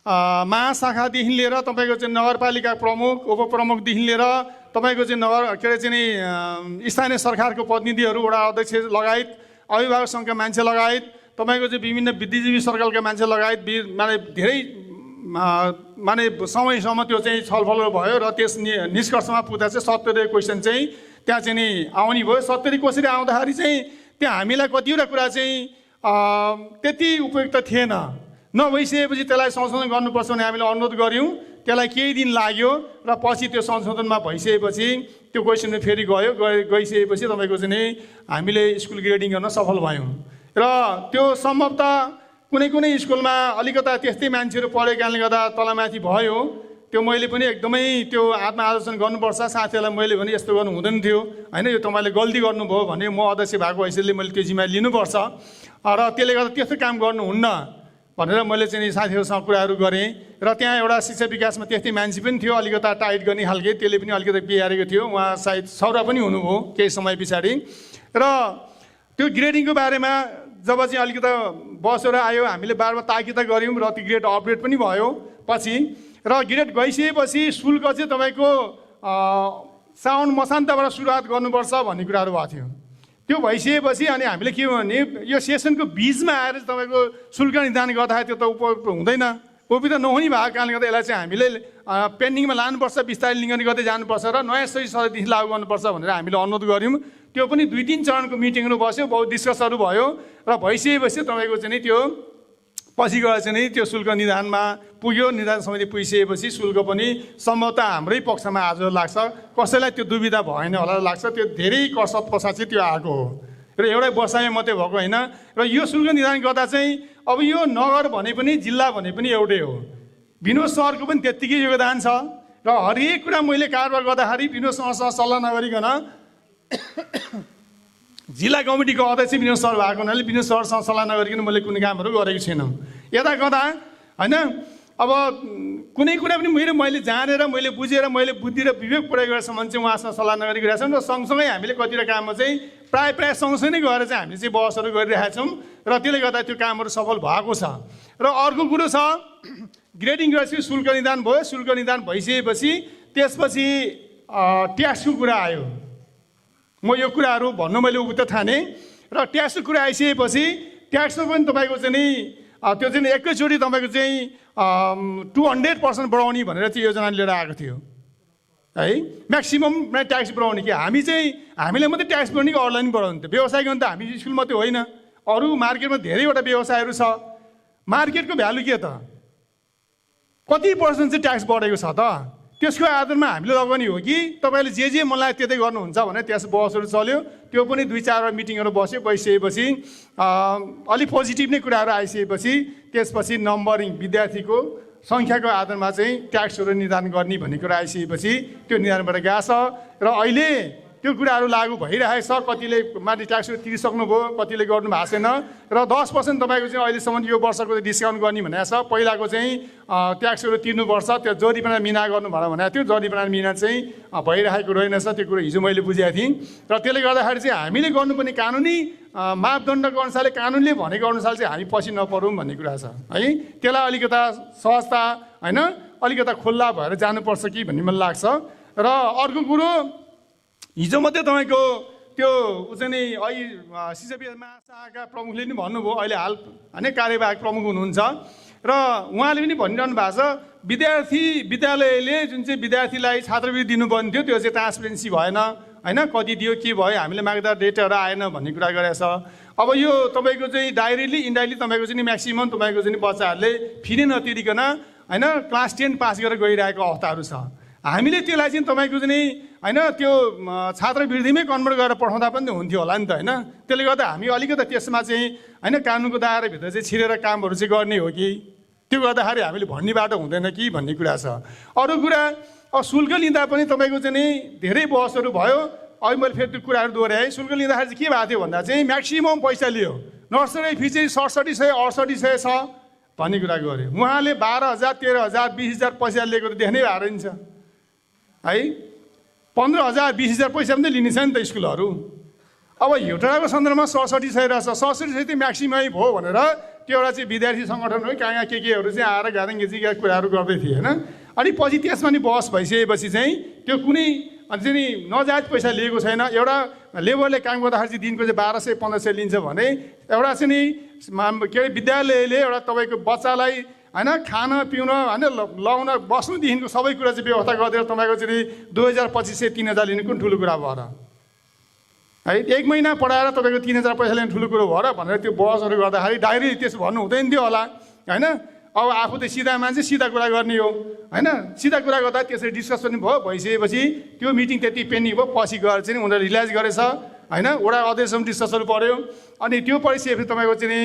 Speaker 10: महाशाखादेखि लिएर तपाईँको चाहिँ नगरपालिका प्रमुख, उपप्रमुखदेखि लिएर तपाईँको चाहिँ नगर स्थानीय सरकारको प्रतिनिधिहरू, वडा अध्यक्ष लगायत, अभिभावक सङ्घका मान्छे लगायत, तपाईँको चाहिँ विभिन्न बुद्धिजीवी सर्कलका मान्छे लगायत माने धेरै समयसम्म त्यो चाहिँ छलफलहरू भयो र त्यस निष्कर्षमा पुग्दा चाहिँ 70 क्वेसन चाहिँ त्यहाँ चाहिँ नि आउने भयो। 70 कसरी आउँदाखेरि चाहिँ त्यहाँ हामीलाई कतिवटा कुरा चाहिँ त्यति उपयुक्त थिएन। नभइसकेपछि त्यसलाई संशोधन गर्नुपर्छ भने हामीले अनुरोध गऱ्यौँ। त्यसलाई केही दिन लाग्यो र पछि त्यो संशोधनमा भइसकेपछि त्यो क्वेसन फेरि गइसकेपछि तपाईँको चाहिँ नि हामीले स्कुल ग्रेडिङ गर्न सफल भयौँ। र त्यो सम्भवतः कुनै कुनै स्कुलमा अलिकता त्यस्तै मान्छेहरू पढेको कारणले गर्दा तलमाथि भयो। त्यो मैले पनि एकदमै त्यो आत्मआलोचना गर्नुपर्छ। साथीहरूलाई मैले भने यस्तो गर्नु हुँदैन थियो होइन, यो तपाईँले गल्ती गर्नुभयो भने म अध्यक्ष भएको हैसियतले मैले त्यो जिम्मेवारी लिनुपर्छ र त्यसले गर्दा त्यस्तो काम गर्नुहुन्न भनेर मैले चाहिँ साथीहरूसँग कुराहरू गरेँ। र त्यहाँ एउटा शिक्षा विकासमा त्यस्तै मान्छे पनि थियो, अलिकता टाइट गर्ने खालके, त्यसले पनि अलिकति बिहारेको थियो। उहाँ सायद सौरा पनि हुनुभयो केही समय पछाडि। र त्यो ग्रेडिङको बारेमा जब चाहिँ अलिकता बसेर आयो, हामीले बारमा ताकिदा गऱ्यौँ र त्यो ग्रेड अपडेट पनि भयो पछि। र ग्रेड गइसकेपछि शुल्क चाहिँ तपाईँको साउन मसान्तबाट सुरुवात गर्नुपर्छ भन्ने कुराहरू भएको थियो। त्यो भइसकेपछि अनि हामीले के भने यो सेसनको बिचमा आएर तपाईँको शुल्क निर्धारण गर्दाखेरि त्यो त उपयुक्त हुँदैन, उपयुक्त नहुने भएको कारणले गर्दा यसलाई चाहिँ हामीले पेन्डिङमा लानुपर्छ, बिस्तारै लिङ्गन गर्दै जानुपर्छ र नयाँ सही सददेखि लागू गर्नुपर्छ भनेर हामीले अनुरोध गऱ्यौँ। त्यो पनि 2-3 चरणको मिटिङहरू बस्यो, बहुत डिस्कसहरू भयो र भइसकेपछि तपाईँको चाहिँ नि त्यो पछि गएर चाहिँ नि त्यो शुल्क निदानमा पुग्यो, निदान समिति पुगिसकेपछि शुल्क पनि सम्भवतः हाम्रै पक्षमा आज लाग्छ, कसैलाई त्यो दुविधा भएन होला लाग्छ। त्यो धेरै कसरत पछाडि त्यो आएको हो र एउटै बसाइ मात्रै भएको होइन। र यो शुल्क निदान गर्दा चाहिँ अब यो नगर भने पनि जिल्ला भने पनि एउटै हो, विनोद सरको पनि त्यत्तिकै योगदान छ। र हरेक कुरा मैले कारबार गर्दाखेरि विनोद सरसँग सल्लाह नगरिकन जिल्ला कमिटीको अध्यक्ष विनोद सर भएको हुनाले विनोद सरसँग सल्लाह नगरिकन मैले कुनै कामहरू गरेको छैन। यता गर्दा होइन, अब कुनै कुरा पनि मैले जानेर मैले बुझेर मैले बुद्धि र विवेक प्रयोग गरेसम्म चाहिँ उहाँसँग सल्लाह नगरिरहेका छौँ। र सँगसँगै हामीले कतिवटा काममा चाहिँ प्राय सँगसँगै नै गएर चाहिँ हामीले चाहिँ बहसहरू गरिरहेका छौँ र त्यसले गर्दा त्यो कामहरू सफल भएको छ। र अर्को कुरो छ, ग्रेडिङ गरेपछि शुल्क निदान भयो। शुल्क निदान भइसकेपछि त्यसपछि ट्याक्सको कुरा आयो। म यो कुराहरू भन्नु मैले उक्त ठाने र ट्याक्सको कुरा आइसकेपछि ट्याक्समा पनि तपाईँको चाहिँ नि त्यो चाहिँ एकैचोटि तपाईँको चाहिँ 200% बढाउने भनेर चाहिँ योजना लिएर आएको थियो है, म्याक्सिमम ट्याक्स बढाउने कि हामीले मात्रै ट्याक्स बढाउने कि अरूलाई पनि बढाउने थियो। व्यवसायिक त हामी स्कुल मात्रै होइन, अरू मार्केटमा धेरैवटा व्यवसायहरू छ। मार्केटको भ्यालु के त, कति पर्सेन्ट चाहिँ ट्याक्स बढेको छ त, त्यसको आधारमा हामीले लगाउने हो कि तपाईँले जे मन लाग्यो त्यतै गर्नुहुन्छ भने त्यस बहसहरू चल्यो। त्यो पनि 2-4 मिटिङहरू बसिसकेपछि अलिक पोजिटिभ नै कुराहरू आइसकेपछि त्यसपछि नम्बरिङ विद्यार्थीको सङ्ख्याको आधारमा चाहिँ ट्याक्सहरू निदान गर्ने भन्ने कुरा आइसकेपछि त्यो निदानबाट गएको छ। र अहिले त्यो कुराहरू लागू भइरहेको छ। कतिले माथि ट्याक्सहरू तिरिसक्नुभयो, कतिले गर्नु भएको छैन। र 10% तपाईँको चाहिँ अहिलेसम्म यो वर्षको डिस्काउन्ट गर्ने भनेको छ। पहिलाको चाहिँ ट्याक्सहरू तिर्नुपर्छ, त्यो जरिमाना मिना गर्नु भनेको थियो। जरिमाना मिना चाहिँ भइरहेको रहेनछ, त्यो कुरो हिजो मैले बुझेको थिएँ। र त्यसले गर्दाखेरि चाहिँ हामीले गर्नुपर्ने कानुनी मापदण्डको अनुसारले कानुनले भनेको अनुसार चाहिँ हामी पछि नपरौँ भन्ने कुरा छ है। त्यसलाई अलिकता सहजता होइन, अलिकता खुल्ला भएर जानुपर्छ कि भन्ने मलाई लाग्छ। र अर्को कुरो, हिजो मात्रै तपाईँको त्यो चाहिँ नि अहिले सिजबी महाशाखाका प्रमुखले पनि भन्नुभयो, अहिले हाल होइन कार्यवाहक प्रमुख हुनुहुन्छ र उहाँले पनि भनिरहनु भएको छ विद्यालयले जुन चाहिँ विद्यार्थीलाई छात्रवृत्ति दिनुपर्ने थियो त्यो चाहिँ ट्रान्सपेरेन्सी भएन होइन, कति दियो के भयो, हामीले माग्दा डेटाहरू आएन भन्ने कुरा गरेको छ। अब यो तपाईँको चाहिँ डाइरेक्टली इन्डाइरेक्टली तपाईँको चाहिँ म्याक्सिमम तपाईँको चाहिँ बच्चाहरूले फी नै नतिरिकन होइन क्लास 10 पास गरेर गइरहेको अवस्थाहरू छ। हामीले त्यसलाई चाहिँ तपाईँको चाहिँ होइन त्यो छात्रवृत्तिमै कन्भर्ट गरेर पठाउँदा पनि हुन्थ्यो होला नि त होइन। त्यसले गर्दा हामी अलिकति त्यसमा चाहिँ होइन कानुनको दायराभित्र चाहिँ छिरेर कामहरू चाहिँ गर्ने हो कि त्यो गर्दाखेरि हामीले भन्ने बाटो हुँदैन कि भन्ने कुरा छ। अरू कुरा अब शुल्क लिँदा पनि तपाईँको चाहिँ धेरै बहसहरू भयो। अहिले मैले फेरि त्यो कुराहरू दोहोऱ्याएँ। शुल्क लिँदाखेरि चाहिँ के भएको थियो भन्दा चाहिँ म्याक्सिमम पैसा लियो, नर्सरी फी चाहिँ 6700 6800 छ भन्ने कुरा गऱ्यो। उहाँले 12,000 13,000 20,000 पैसा लिएको त देख्नै भएको रहेछ है। 15,000 20,000 पैसा पनि लिने छ नि त स्कुलहरू। अब हेटौँडाको सन्दर्भमा 6700 रहेछ, 6700 चाहिँ म्याक्सिमै भयो भनेर त्यो एउटा चाहिँ विद्यार्थी सङ्गठनहरू कहाँ केहरू चाहिँ आएर गाह्रेङ्गेजीका कुराहरू गर्दै थिए होइन। अनि पछि त्यसमा नि बहस भइसकेपछि चाहिँ त्यो कुनै चाहिँ नि नजायज पैसा लिएको छैन। एउटा लेबरले काम गर्दाखेरि चाहिँ दिनको चाहिँ 1200-1500 लिन्छ भने एउटा चाहिँ नि के अरे विद्यालयले एउटा तपाईँको बच्चालाई होइन खान पिउन होइन लाउन बस्नुदेखिको सबै कुरा चाहिँ व्यवस्था गरिदिएर तपाईँको चाहिँ 2,000-2,500-3,000 लिने कुन ठुलो कुरा भएर है। 1 महिना पढाएर तपाईँको 3,000 पैसा लिने ठुलो कुरो भएर भनेर त्यो बहसहरू गर्दाखेरि डाइरेक्ट त्यसो भन्नु हुँदैन थियो होला होइन। अब आफू त सिधा मान्छे सिधा कुरा गर्ने हो होइन। सिधा कुरा गर्दा त्यसरी डिस्कस पनि भयो, भइसकेपछि त्यो मिटिङ त्यति पेन्डिङ भयो। पछि गएर चाहिँ उनीहरूले रिलाइज गरेछ होइन, वडा अध्यक्षसम्म डिस्कसहरू पऱ्यो। अनि त्यो परिसकेपछि तपाईँको चाहिँ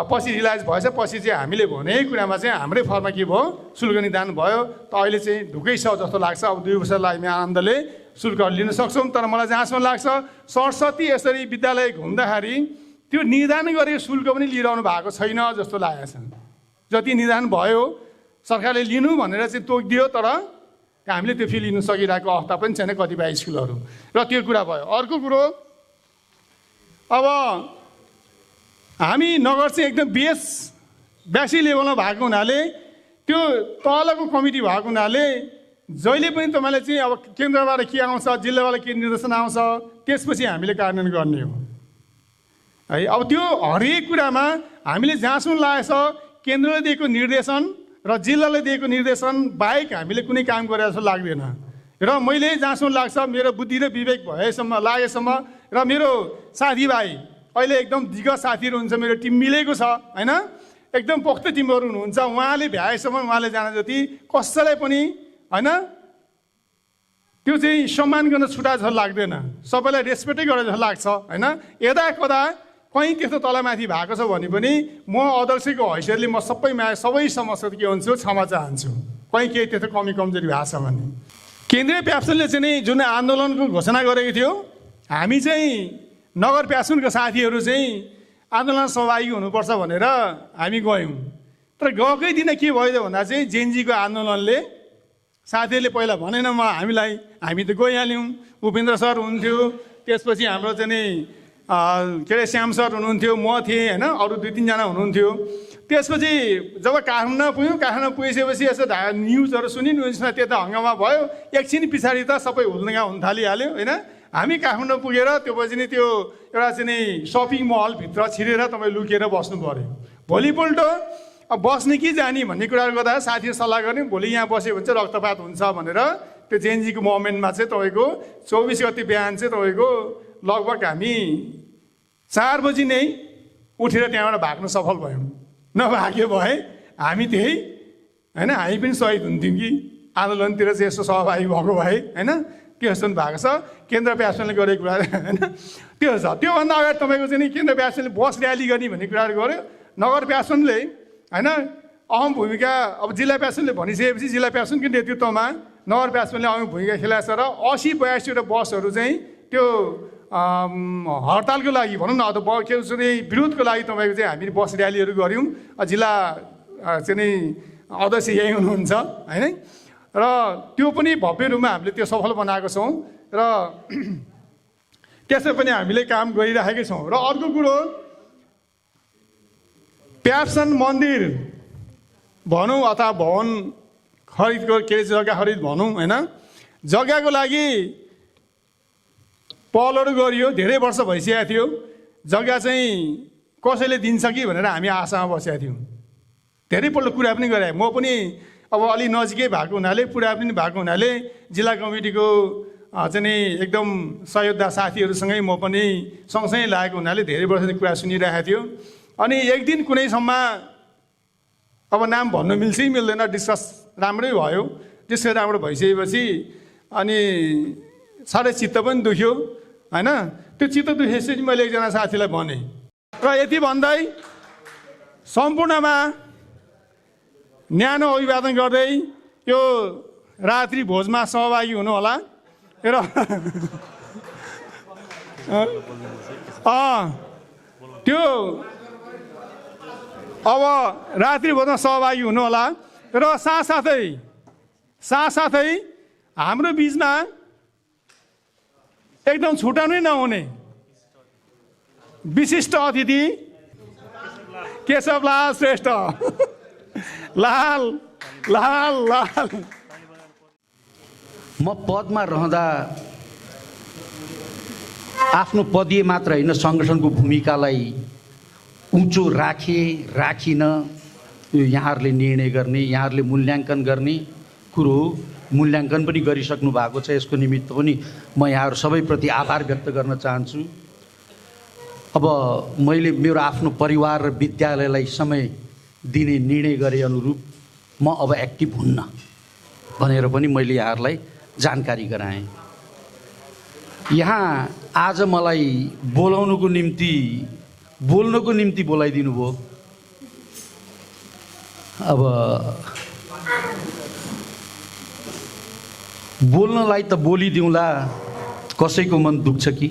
Speaker 10: पछि रिलाइज भएछ। पछि चाहिँ हामीले भने कुरामा चाहिँ हाम्रै फर्ममा के भयो शुल्क निदान भयो। त अहिले चाहिँ ढुकै छ जस्तो लाग्छ। अब 2 वर्षलाई हामी आनन्दले शुल्कहरू लिन सक्छौँ। तर मलाई जहाँसम्म लाग्छ सरस्वती यसरी विद्यालय घुम्दाखेरि त्यो निदान गरेको शुल्क पनि लिइरहनु भएको छैन जस्तो लागेको छ। जति निदान भयो सरकारले लिनु भनेर चाहिँ तोकिदियो, तर हामीले त्यो फी लिनु सकिरहेको अवस्था पनि छैन कतिपय स्कुलहरू। र त्यो कुरा भयो। अर्को कुरो, अब हामी नगर चाहिँ एकदम बेसी लेभलमा भएको हुनाले त्यो तलको कमिटी भएको हुनाले जहिले पनि तपाईँलाई चाहिँ अब केन्द्रबाट के आउँछ, जिल्लाबाट के निर्देशन आउँछ, त्यसपछि हामीले कार्यान्वयन गर्ने हो है। अब त्यो हरेक कुरामा हामीले जहाँसम्म लागेको छ केन्द्रले दिएको निर्देशन र जिल्लाले दिएको निर्देशन बाहेक हामीले कुनै काम गरेर जस्तो लाग्दैन। र मैले जहाँसम्म लाग्छ मेरो बुद्धि र विवेक भएसम्म लागेसम्म र मेरो साथीभाइ अहिले एकदम दिग्गज साथीहरू हुन्छ, मेरो टिम मिलेको छ होइन। एकदम पोख्त टिमहरू हुनुहुन्छ, उहाँले भ्याएसम्म उहाँले जान जति कसैलाई पनि होइन त्यो चाहिँ सम्मान गर्न छुटा जस्तो लाग्दैन, सबैलाई रेस्पेक्टै गरेर जस्तो लाग्छ होइन। यदा कदा कहीँ त्यस्तो तलमाथि भएको छ भने पनि म अध्यक्षको हैसियतले म सबै समस्या के हुन्छु क्षमा चाहन्छु, कहीँ केही त्यस्तो कमी कमजोरी भएको छ भने। केन्द्रीय प्याप्सनले चाहिँ नि जुन आन्दोलनको घोषणा गरेको थियो, हामी चाहिँ नगर प्याप्सनको साथीहरू चाहिँ आन्दोलन सहभागी हुनुपर्छ भनेर हामी गयौँ। तर गएकै दिन के भयो भन्दा चाहिँ जेएनजीको आन्दोलनले साथीहरूले पहिला भनेन हामी त गइहाल्यौँ, उपेन्द्र सर हुनुहुन्थ्यो, त्यसपछि हाम्रो चाहिँ नि के अरे श्याम सर हुनुहुन्थ्यो, म थिएँ होइन, अरू 2-3 जना हुनुहुन्थ्यो। त्यसपछि जब काठमाडौँ पुग्यौँ, काठमाडौँ पुगिसकेपछि यसो न्युजहरू सुनि न्युजमा त्यता हङ्गामा भयो, एकछिन पछाडि त सबै हुल्लङ्गा हुन थालिहाल्यो होइन। हामी काठमाडौँ पुगेर त्यो पछि नि त्यो एउटा चाहिँ नि सपिङ मलभित्र छिरेर तपाईँ लुकेर बस्नु पऱ्यो। भोलिपल्ट अब बस्ने कि जाने भन्ने कुराहरू गर्दा साथीहरू सल्लाह गर्ने, भोलि यहाँ बस्यो भने चाहिँ रक्तपात हुन्छ भनेर त्यो जेएनजीको मोमेन्टमा चाहिँ तपाईँको 24 गते बिहान चाहिँ तपाईँको लगभग हामी 4 बजी नै उठेर त्यहाँबाट भाग्न सफल भयौँ। नभाग्यो भए हामी त्यही होइन, हामी पनि सहिद हुन्थ्यौँ कि आन्दोलनतिर चाहिँ यसो सहभागी भएको भए होइन। त्यो जस्तो भएको छ केन्द्र प्याप्सनले गरेको कुरा होइन, त्यो छ। त्योभन्दा अगाडि तपाईँको चाहिँ नि केन्द्र प्याप्सनले बस र्याली गर्ने भन्ने कुराहरू गर्यो। नगर प्याप्सनले होइन अहम भूमिका अब जिल्ला प्याप्सनले भनिसकेपछि जिल्ला प्याप्सनको नेतृत्वमा नगर प्याप्सनले अहम भूमिका खेलाएको छ र 80-82वटा बसहरू चाहिँ त्यो हडतालको लागि भनौँ न अथवा के विरोधको लागि तपाईँको चाहिँ हामी बस र्यालीहरू गऱ्यौँ। जिल्ला चाहिँ नि अध्यक्ष यही हुनुहुन्छ होइन, र त्यो पनि भव्य रूपमा हामीले त्यो सफल बनाएको छौँ र त्यसै पनि हामीले काम गरिराखेकै छौँ। र अर्को कुरो प्याप्सन मन्दिर भनौँ अथवा भवन खरिदको के जग्गा खरिद भनौँ होइन, जग्गाको लागि पहलहरू गरियो, धेरै वर्ष भइसकेको थियो। जग्गा चाहिँ कसैले दिन्छ कि भनेर हामी आशामा बसेका थियौँ, धेरैपल्ट कुरा पनि गरे। म पनि अब अलि नजिकै भएको हुनाले पुरा पनि भएको हुनाले जिल्ला कमिटीको चाहिँ नि एकदम सहयोगदार साथीहरूसँगै म पनि सँगसँगै लागेको हुनाले धेरै वर्षदेखि कुरा सुनिरहेको थियो। अनि एक दिन कुनै सम्ममा अब नाम भन्नु मिल्छ कि मिल्दैन, डिस्कस राम्रै भयो। डिस्कस राम्रो भइसकेपछि अनि साह्रै चित्त पनि दुख्यो होइन। त्यो चित्त दुखेपछि मैले एकजना साथीलाई भने र यति भन्दै सम्पूर्णमा न्यानो अभिवादन गर्दै यो रात्रि भोजमा सहभागी हुनुहोला र त्यो अब रात्रि भोजमा सहभागी हुनुहोला र साथसाथै हाम्रो बिचमा एकदम छुटाउनै नहुने विशिष्ट अतिथि केशवलाल श्रेष्ठ लाल लाल लाल।
Speaker 11: म पदमा रहँदा आफ्नो पदीय मात्र होइन सङ्गठनको भूमिकालाई उँचो राखिन यो यहाँहरूले निर्णय गर्ने, यहाँहरूले मूल्याङ्कन गर्ने कुरो मूल्याङ्कन पनि गरिसक्नु भएको छ। यसको निमित्त पनि म यहाँहरू सबैप्रति आभार व्यक्त गर्न चाहन्छु। अब मैले मेरो आफ्नो परिवार र विद्यालयलाई समय दिने निर्णय गरे अनुरूप म अब एक्टिभ हुन्न भनेर पनि मैले यहाँहरूलाई जानकारी गराएँ। यहाँ आज मलाई बोल्नको निम्ति बोलाइदिनु भयो। अब बोल्नलाई त बोलिदिउँला, कसैको मन दुख्छ कि?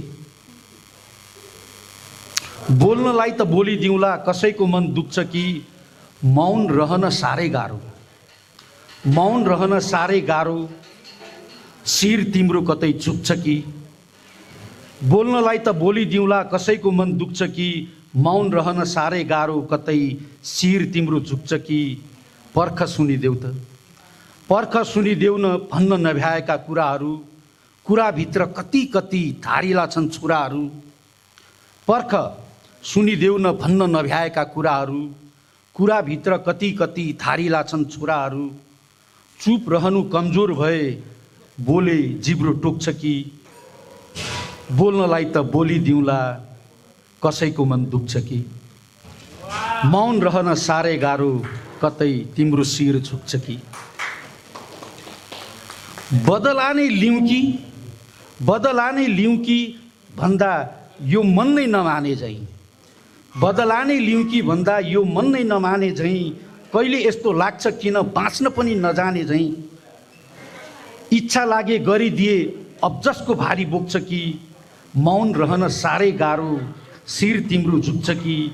Speaker 11: बोल्नलाई त बोलिदिउँला, कसैको मन दुख्छ कि? मौन रहन साह्रै गाह्रो, मौन रहन साह्रै गाह्रो, शिर तिम्रो कतै चुक्छ कि? बोल्नलाई त बोलिदिउँला, कसैको मन दुख्छ कि? मौन रहन साह्रै गाह्रो, कतै शिर तिम्रो झुक्छ कि? पर्ख सुनिदेऊ त, पर्ख सुनिदेऊ न भन्न नभ्याएका कुराहरू, कुराभित्र कति कति धारिला छन् छुराहरू। पर्ख सुनिदेऊ न भन्न नभ्याएका कुराहरू, कुराभित्र कति कति धारिला छन् छुराहरू। चुप रहनु कमजोर भए, बोले जिब्रो टोक्छ कि? बोल्नलाई त बोलिदिउँला, कसैको मन दुख्छ कि? मौन रहन साह्रै गाह्रो कतै तिम्रो शिर झुक्छ कि बदला नै लिउँ कि भन्दा यो मन नै नमाने झैँ बदला नै लिउँ कि भन्दा यो मन नै नमाने झैँ कहिले यस्तो लाग्छ किन बाँच्न पनि नजाने झैँ इच्छा लागे गरिदिए अब जसको भारी बोक्छ कि मौन रहन साह्रै गाह्रो शिर तिम्रो झुक्छ कि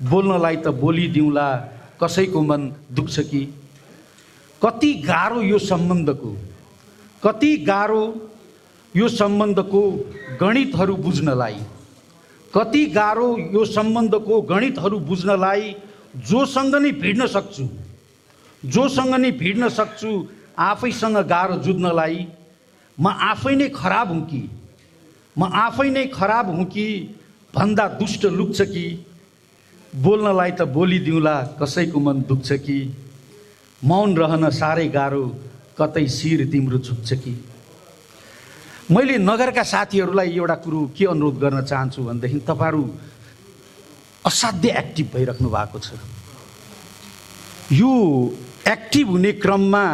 Speaker 11: बोल्नलाई त बोलिदिउँला कसैको मन दुख्छ कि कति गाह्रो यो सम्बन्धको गणितहरू बुझ्नलाई कति गाह्रो यो सम्बन्धको गणितहरू बुझ्नलाई जोसँग नै भिड्न सक्छु आफैसँग गाह्रो जुझ्नलाई म आफै नै खराब हुँ कि भन्दा दुष्ट लुक्छ कि बोल्नलाई त बोलिदिउँला कसैको मन दुख्छ कि मौन रहन साह्रै गाह्रो कतै शिर तिम्रो झुक्छ कि मैले नगरका साथीहरूलाई एउटा कुरो के अनुरोध गर्न चाहन्छु भनेदेखि तपाईँहरू असाध्य एक्टिभ भइराख्नु भएको छ यो एक्टिभ हुने क्रममा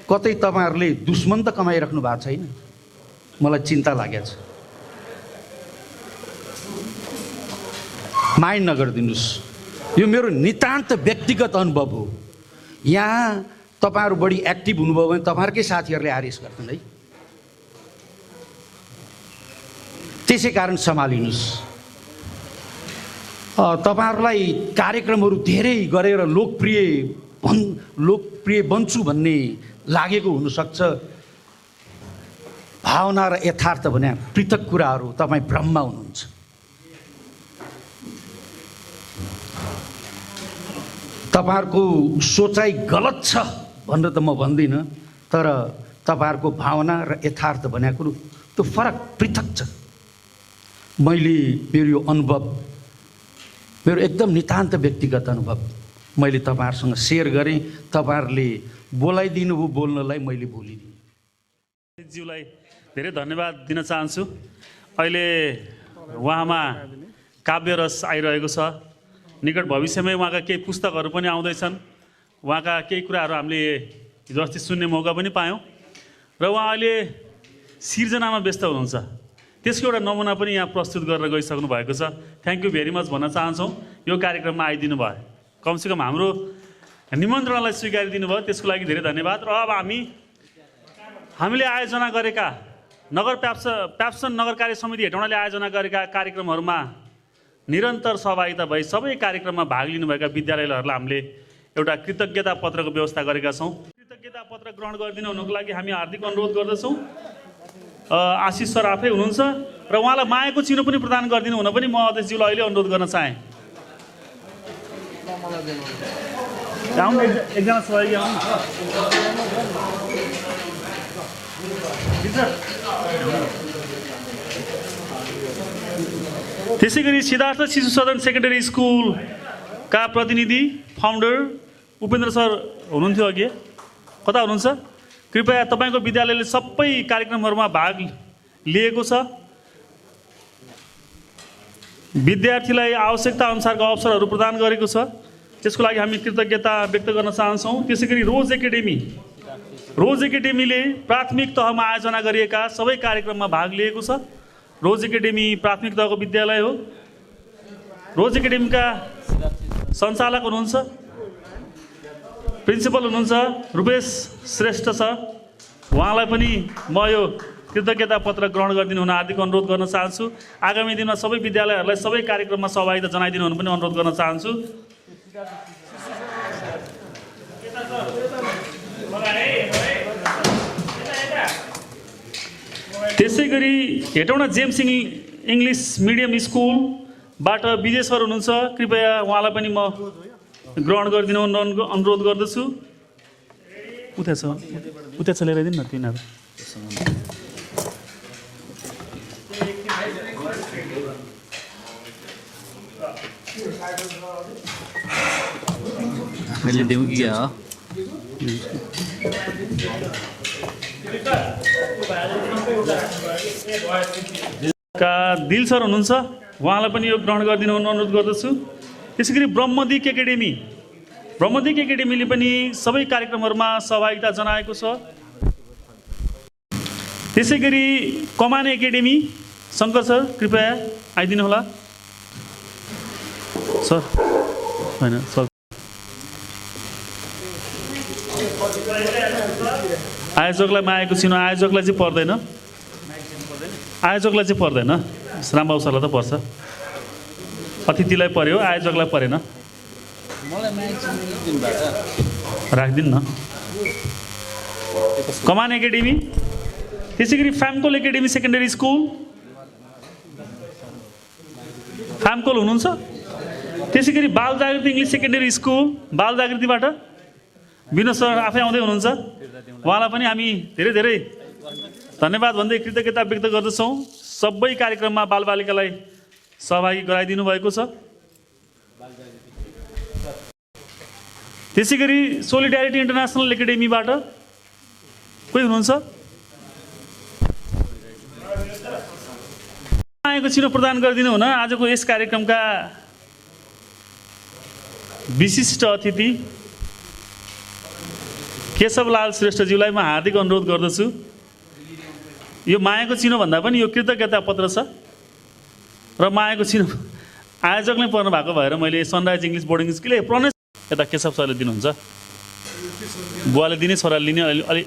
Speaker 11: कतै तपाईँहरूले दुश्मन त कमाइराख्नु भएको छैन मलाई चिन्ता लागेको छ माइन्ड नगरिदिनुहोस् यो मेरो नितान्त व्यक्तिगत अनुभव हो यहाँ तपाईँहरू बढी एक्टिभ हुनुभयो भने तपाईँहरूकै साथीहरूले आरिस गर्छन् है त्यसै कारण सम्हालिनुहोस् तपाईँहरूलाई कार्यक्रमहरू धेरै गरेर लोकप्रिय बन्छु भन्ने लागेको हुनसक्छ भावना र यथार्थ भने पृथक कुराहरू तपाईँ भ्रममा हुनुहुन्छ तपाईँहरूको सोचाइ गलत छ भनेर त म भन्दिनँ तर तपाईँहरूको भावना र यथार्थ भनेको कुरो त्यो फरक पृथक छ मैले मेरो यो अनुभव मेरो एकदम नितान्त व्यक्तिगत अनुभव मैले तपाईँहरूसँग सेयर गरेँ तपाईँहरूले बोलाइदिनु भयो बोल्नलाई मैले बोलिदिएँ
Speaker 1: ज्यूलाई धेरै धन्यवाद दिन चाहन्छु अहिले उहाँमा काव्य रस आइरहेको छ निकट भविष्यमै उहाँका केही पुस्तकहरू पनि आउँदैछन् उहाँका केही कुराहरू हामीले हिजो अस्ति सुन्ने मौका पनि पायौँ र उहाँ अहिले सिर्जनामा व्यस्त हुनुहुन्छ त्यसको एउटा नमुना पनि यहाँ प्रस्तुत गरेर गइसक्नु भएको छ थ्याङ्क यू भेरी मच भन्न चाहन्छौँ यो कार्यक्रममा आइदिनु भयो कमसेकम हाम्रो निमन्त्रणालाई स्वीकारिदिनु भयो त्यसको लागि धेरै धन्यवाद र अब हामीले आयोजना गरेका प्याप्सन नगर कार्य समिति हेटौँडाले आयोजना गरेका कार्यक्रमहरूमा निरन्तर सहभागिता भई सबै कार्यक्रममा भाग लिनुभएका विद्यालयहरूलाई हामीले एउटा कृतज्ञता पत्रको व्यवस्था गरेका छौँ कृतज्ञता पत्र ग्रहण गरिदिनु हुनुको लागि हामी हार्दिक अनुरोध गर्दछौँ आशिष सर आफै हुनुहुन्छ र उहाँलाई मायाको चिनो पनि प्रदान गरिदिनु हुन पनि म अध्यक्षज्यूलाई अहिले अनुरोध गर्न चाहेँ एकजना सहयोगी त्यसै गरी सिद्धार्थ शिशु सदन सेकेन्डरी स्कुलका प्रतिनिधि फाउन्डर उपेन्द्र सर हुनुहुन्थ्यो अघि कता हुनुहुन्छ कृपया तपाईँको विद्यालयले सबै कार्यक्रमहरूमा भाग लिएको छ विद्यार्थीलाई आवश्यकता अनुसारको अवसरहरू प्रदान गरेको छ त्यसको लागि हामी कृतज्ञता व्यक्त गर्न चाहन्छौँ त्यसै गरी रोज एकाडेमीले प्राथमिक तहमा आयोजना गरिएका सबै कार्यक्रममा भाग लिएको छ रोज एकाडेमी प्राथमिक तहको विद्यालय हो रोज एकाडेमीका सञ्चालक हुनुहुन्छ प्रिन्सिपल हुनुहुन्छ रूपेश श्रेष्ठ सर उहाँलाई पनि म यो कृतज्ञता पत्र ग्रहण गरिदिनु हुन हार्दिक अनुरोध गर्न चाहन्छु आगामी दिनमा सबै विद्यालयहरूलाई सबै कार्यक्रममा सहभागिता जनाइदिनु हुन पनि अनुरोध गर्न चाहन्छु त्यसै गरी हेटौँडा जेम्स इङ्ग्लिस मिडियम स्कुलबाट विजय सर हुनुहुन्छ कृपया उहाँलाई पनि म ग्रहण गरिदिनु अनुरोध गर्दछु उता छ ल्याइदिनु न तिनीहरू
Speaker 12: मैले देऊ कि क्या
Speaker 1: का दिल सर हुनुहुन्छ उहाँलाई पनि यो ग्रहण गरिदिनु अनुरोध गर्दछु त्यसै गरी ब्रह्मदिक एकाडेमीले पनि सबै कार्यक्रमहरूमा सहभागिता जनाएको छ। त्यसै गरी कमान एकाडेमी शङ्कर सर कृपया आइदिनु होला। सर होइन सर आयोजकलाई मागेको छिन, आयोजकलाई चाहिँ पर्दैन, आयोजकलाई चाहिँ पर्दैन, रामबाबु सरलाई त पर्छ, अतिथिलाई पर्यो, आयोजकलाई परेन। राखिदिनु न। कमान एकाडेमी, त्यसै गरी फ्यामकोल एकाडेमी सेकेन्डरी स्कुल, फ्यामकोल हुनुहुन्छ। त्यसै गरी बाल जागृति इङ्ग्लिस सेकेन्डरी स्कुल, बाल जागृतिबाट विनोद सर आफै आउँदै हुनुहुन्छ, उहाँलाई पनि हामी धेरै धेरै धन्यवाद भन्दै कृतज्ञता व्यक्त गर्दछौँ। सबै कार्यक्रममा बालबालिकालाई सहभागी गराइदिनु भएको छ। त्यसै गरी सोलिडारिटी इन्टरनेसनल एकाडेमीबाट कोही हुनुहुन्छ? आएको छिनो प्रदान गरिदिनु हुन। आजको यस कार्यक्रमका विशिष्ट अतिथि केशवलाल श्रेष्ठज्यूलाई म हार्दिक अनुरोध गर्दछु। यो मायाको चिनो भन्दा पनि यो कृतज्ञता पत्र छ र मायाको चिनो आयोजक नै पर्नु भएको भएर मैले sunrise English boarding school Pranesh यता केशव सरले दिनुहुन्छ, बुवाले दिने छोराले लिने। अलि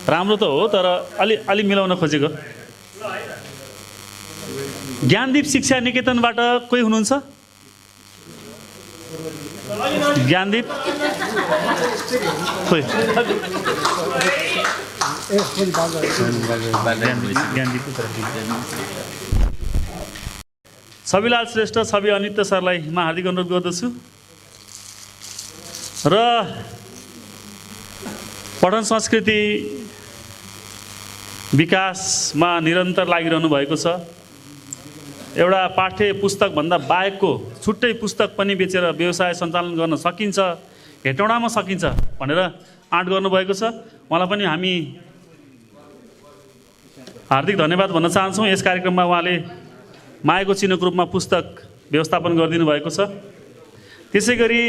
Speaker 1: राम्रो त हो तर अलि मिलाउन खोजेको। ज्ञानदीप शिक्षा निकेतनबाट कोही हुनुहुन्छ? ज्ञानदीप खोइ छविलाल श्रेष्ठ, छवि अनित्य सरलाई म हार्दिक अनुरोध गर्दछु। र पठन संस्कृति विकासमा निरन्तर लागिरहनु भएको छ। एउटा पाठ्य पुस्तकभन्दा बाहेकको छुट्टै पुस्तक पनि बेचेर व्यवसाय सञ्चालन गर्न सकिन्छ, हेटौँडामा सकिन्छ भनेर आँट गर्नुभएको छ। उहाँलाई पनि हामी हार्दिक धन्यवाद भन्न चाहन्छौँ। यस कार्यक्रममा उहाँले मायाको चिन्हको रूपमा पुस्तक व्यवस्थापन गरिदिनु भएको छ। त्यसै गरी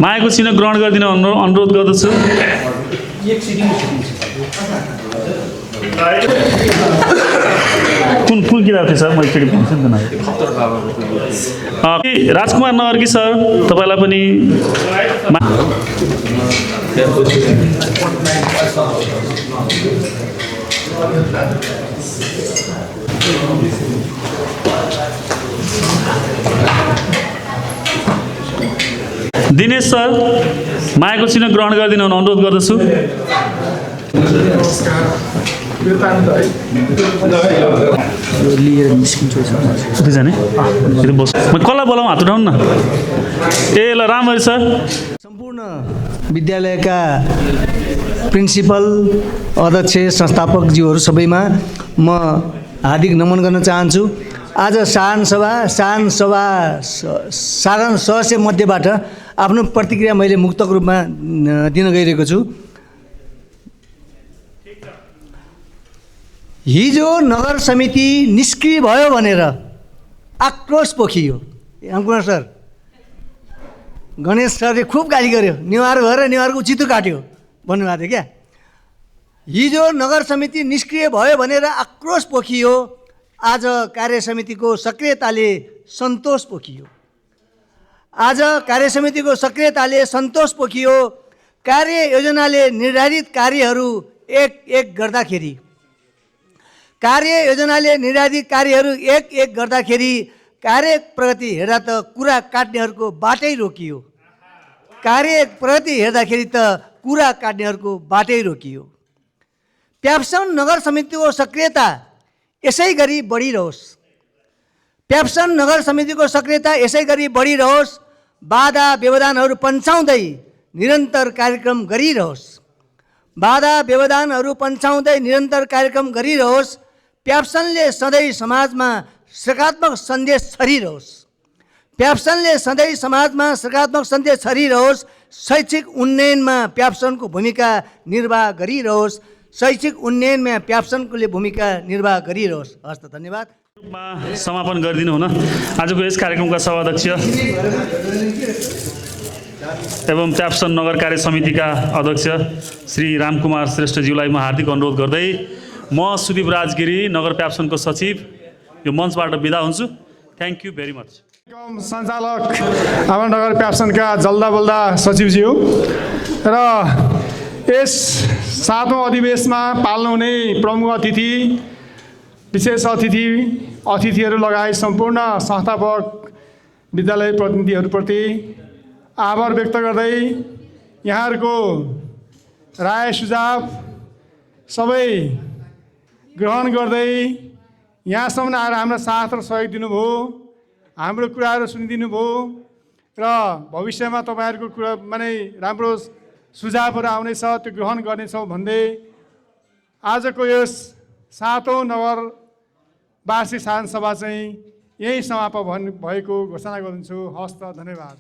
Speaker 1: मायाको चिन्ह ग्रहण गरिदिन अनुरोध गर्दछु। कुन किताब थियो सर? मैले फेरि भन्छु नि त। राजकुमार नगर्की सर, तपाईँलाई पनि दिनेश सर मायाको चिन्ह ग्रहण गरिदिनु अनुरोध गर्दछु। कसलाई बोलाउँ? हात उठाउनु न। ए ल रामहरि सर।
Speaker 12: सम्पूर्ण विद्यालयका प्रिन्सिपल, अध्यक्ष, संस्थापकज्यूहरू सबैमा म हार्दिक नमन गर्न चाहन्छु। आज साधारण सदस्य मध्येबाट आफ्नो प्रतिक्रिया मैले मुक्तक रूपमा दिन गइरहेको छु। हिजो नगर समिति निष्क्रिय भयो भनेर आक्रोश पोखियो। रामकुमार सर, गणेश सरले खुब गाली गर्यो, नेवार भएर नेवारको उचितो काट्यो भन्नुभएको थियो क्या। हिजो नगर समिति निष्क्रिय भयो भनेर आक्रोश पोखियो, आज कार्य समितिको सक्रियताले सन्तोष पोखियो। आज कार्य समितिको सक्रियताले सन्तोष पोखियो। कार्य योजनाले निर्धारित कार्यहरू एक गर्दाखेरि कार्य प्रगति हेर्दा त कुरा काट्नेहरूको बाटै रोकियो। प्याप्सन नगर समितिको सक्रियता यसै गरी बढिरहोस्। बाधा व्यवधानहरू पन्छाउँदै निरन्तर कार्यक्रम गरिरहोस्। प्याप्सनले सधैँ समाजमा सकारात्मक सन्देश छरिरहोस्। प्याप्सनले सधैँ समाजमा सकारात्मक सन्देश छरिरहोस्, शैक्षिक उन्नयनमा प्याप्सनको भूमिका निर्वाह गरिरहोस्, शैक्षिक उन्नयनमा प्याप्सनकोले भूमिका निर्वाह गरिरहोस्। हस् त, धन्यवाद।
Speaker 1: रूपमा समापन गरिदिनु हुन आजको यस कार्यक्रमका सभाध्यक्ष एवं प्याप्सन नगर कार्य समितिका अध्यक्ष श्री रामकुमार श्रेष्ठज्यूलाई म हार्दिक अनुरोध गर्दै म सुदीप राजगिरी नगर प्याप्सनको सचिव यो मञ्चबाट बिदा हुन्छु। Thank you very much.
Speaker 10: सञ्चालक हाम्रो नगर प्याप्सनका जल्दा बल्दा सचिवज्यू र यस 7औं अधिवेशनमा पाल्नुहुने प्रमुख अतिथि, विशेष अतिथिहरू लगायत सम्पूर्ण संस्थापक विद्यालय प्रतिनिधिहरूप्रति आभार व्यक्त गर्दै यहाँहरूको राय सुझाव सबै ग्रहण गर्दै यहाँसम्म आएर हाम्रो साथ र सहयोग दिनुभयो, हाम्रो कुराहरू सुनिदिनु भयो र भविष्यमा तपाईँहरूको कुरा राम्रो सुझावहरू आउनेछ त्यो ग्रहण गर्नेछौँ भन्दै आजको यस 7औं नगर वार्षिक साधारण सभा चाहिँ यही समापन भएको घोषणा गर्दछु। हस्त, धन्यवाद।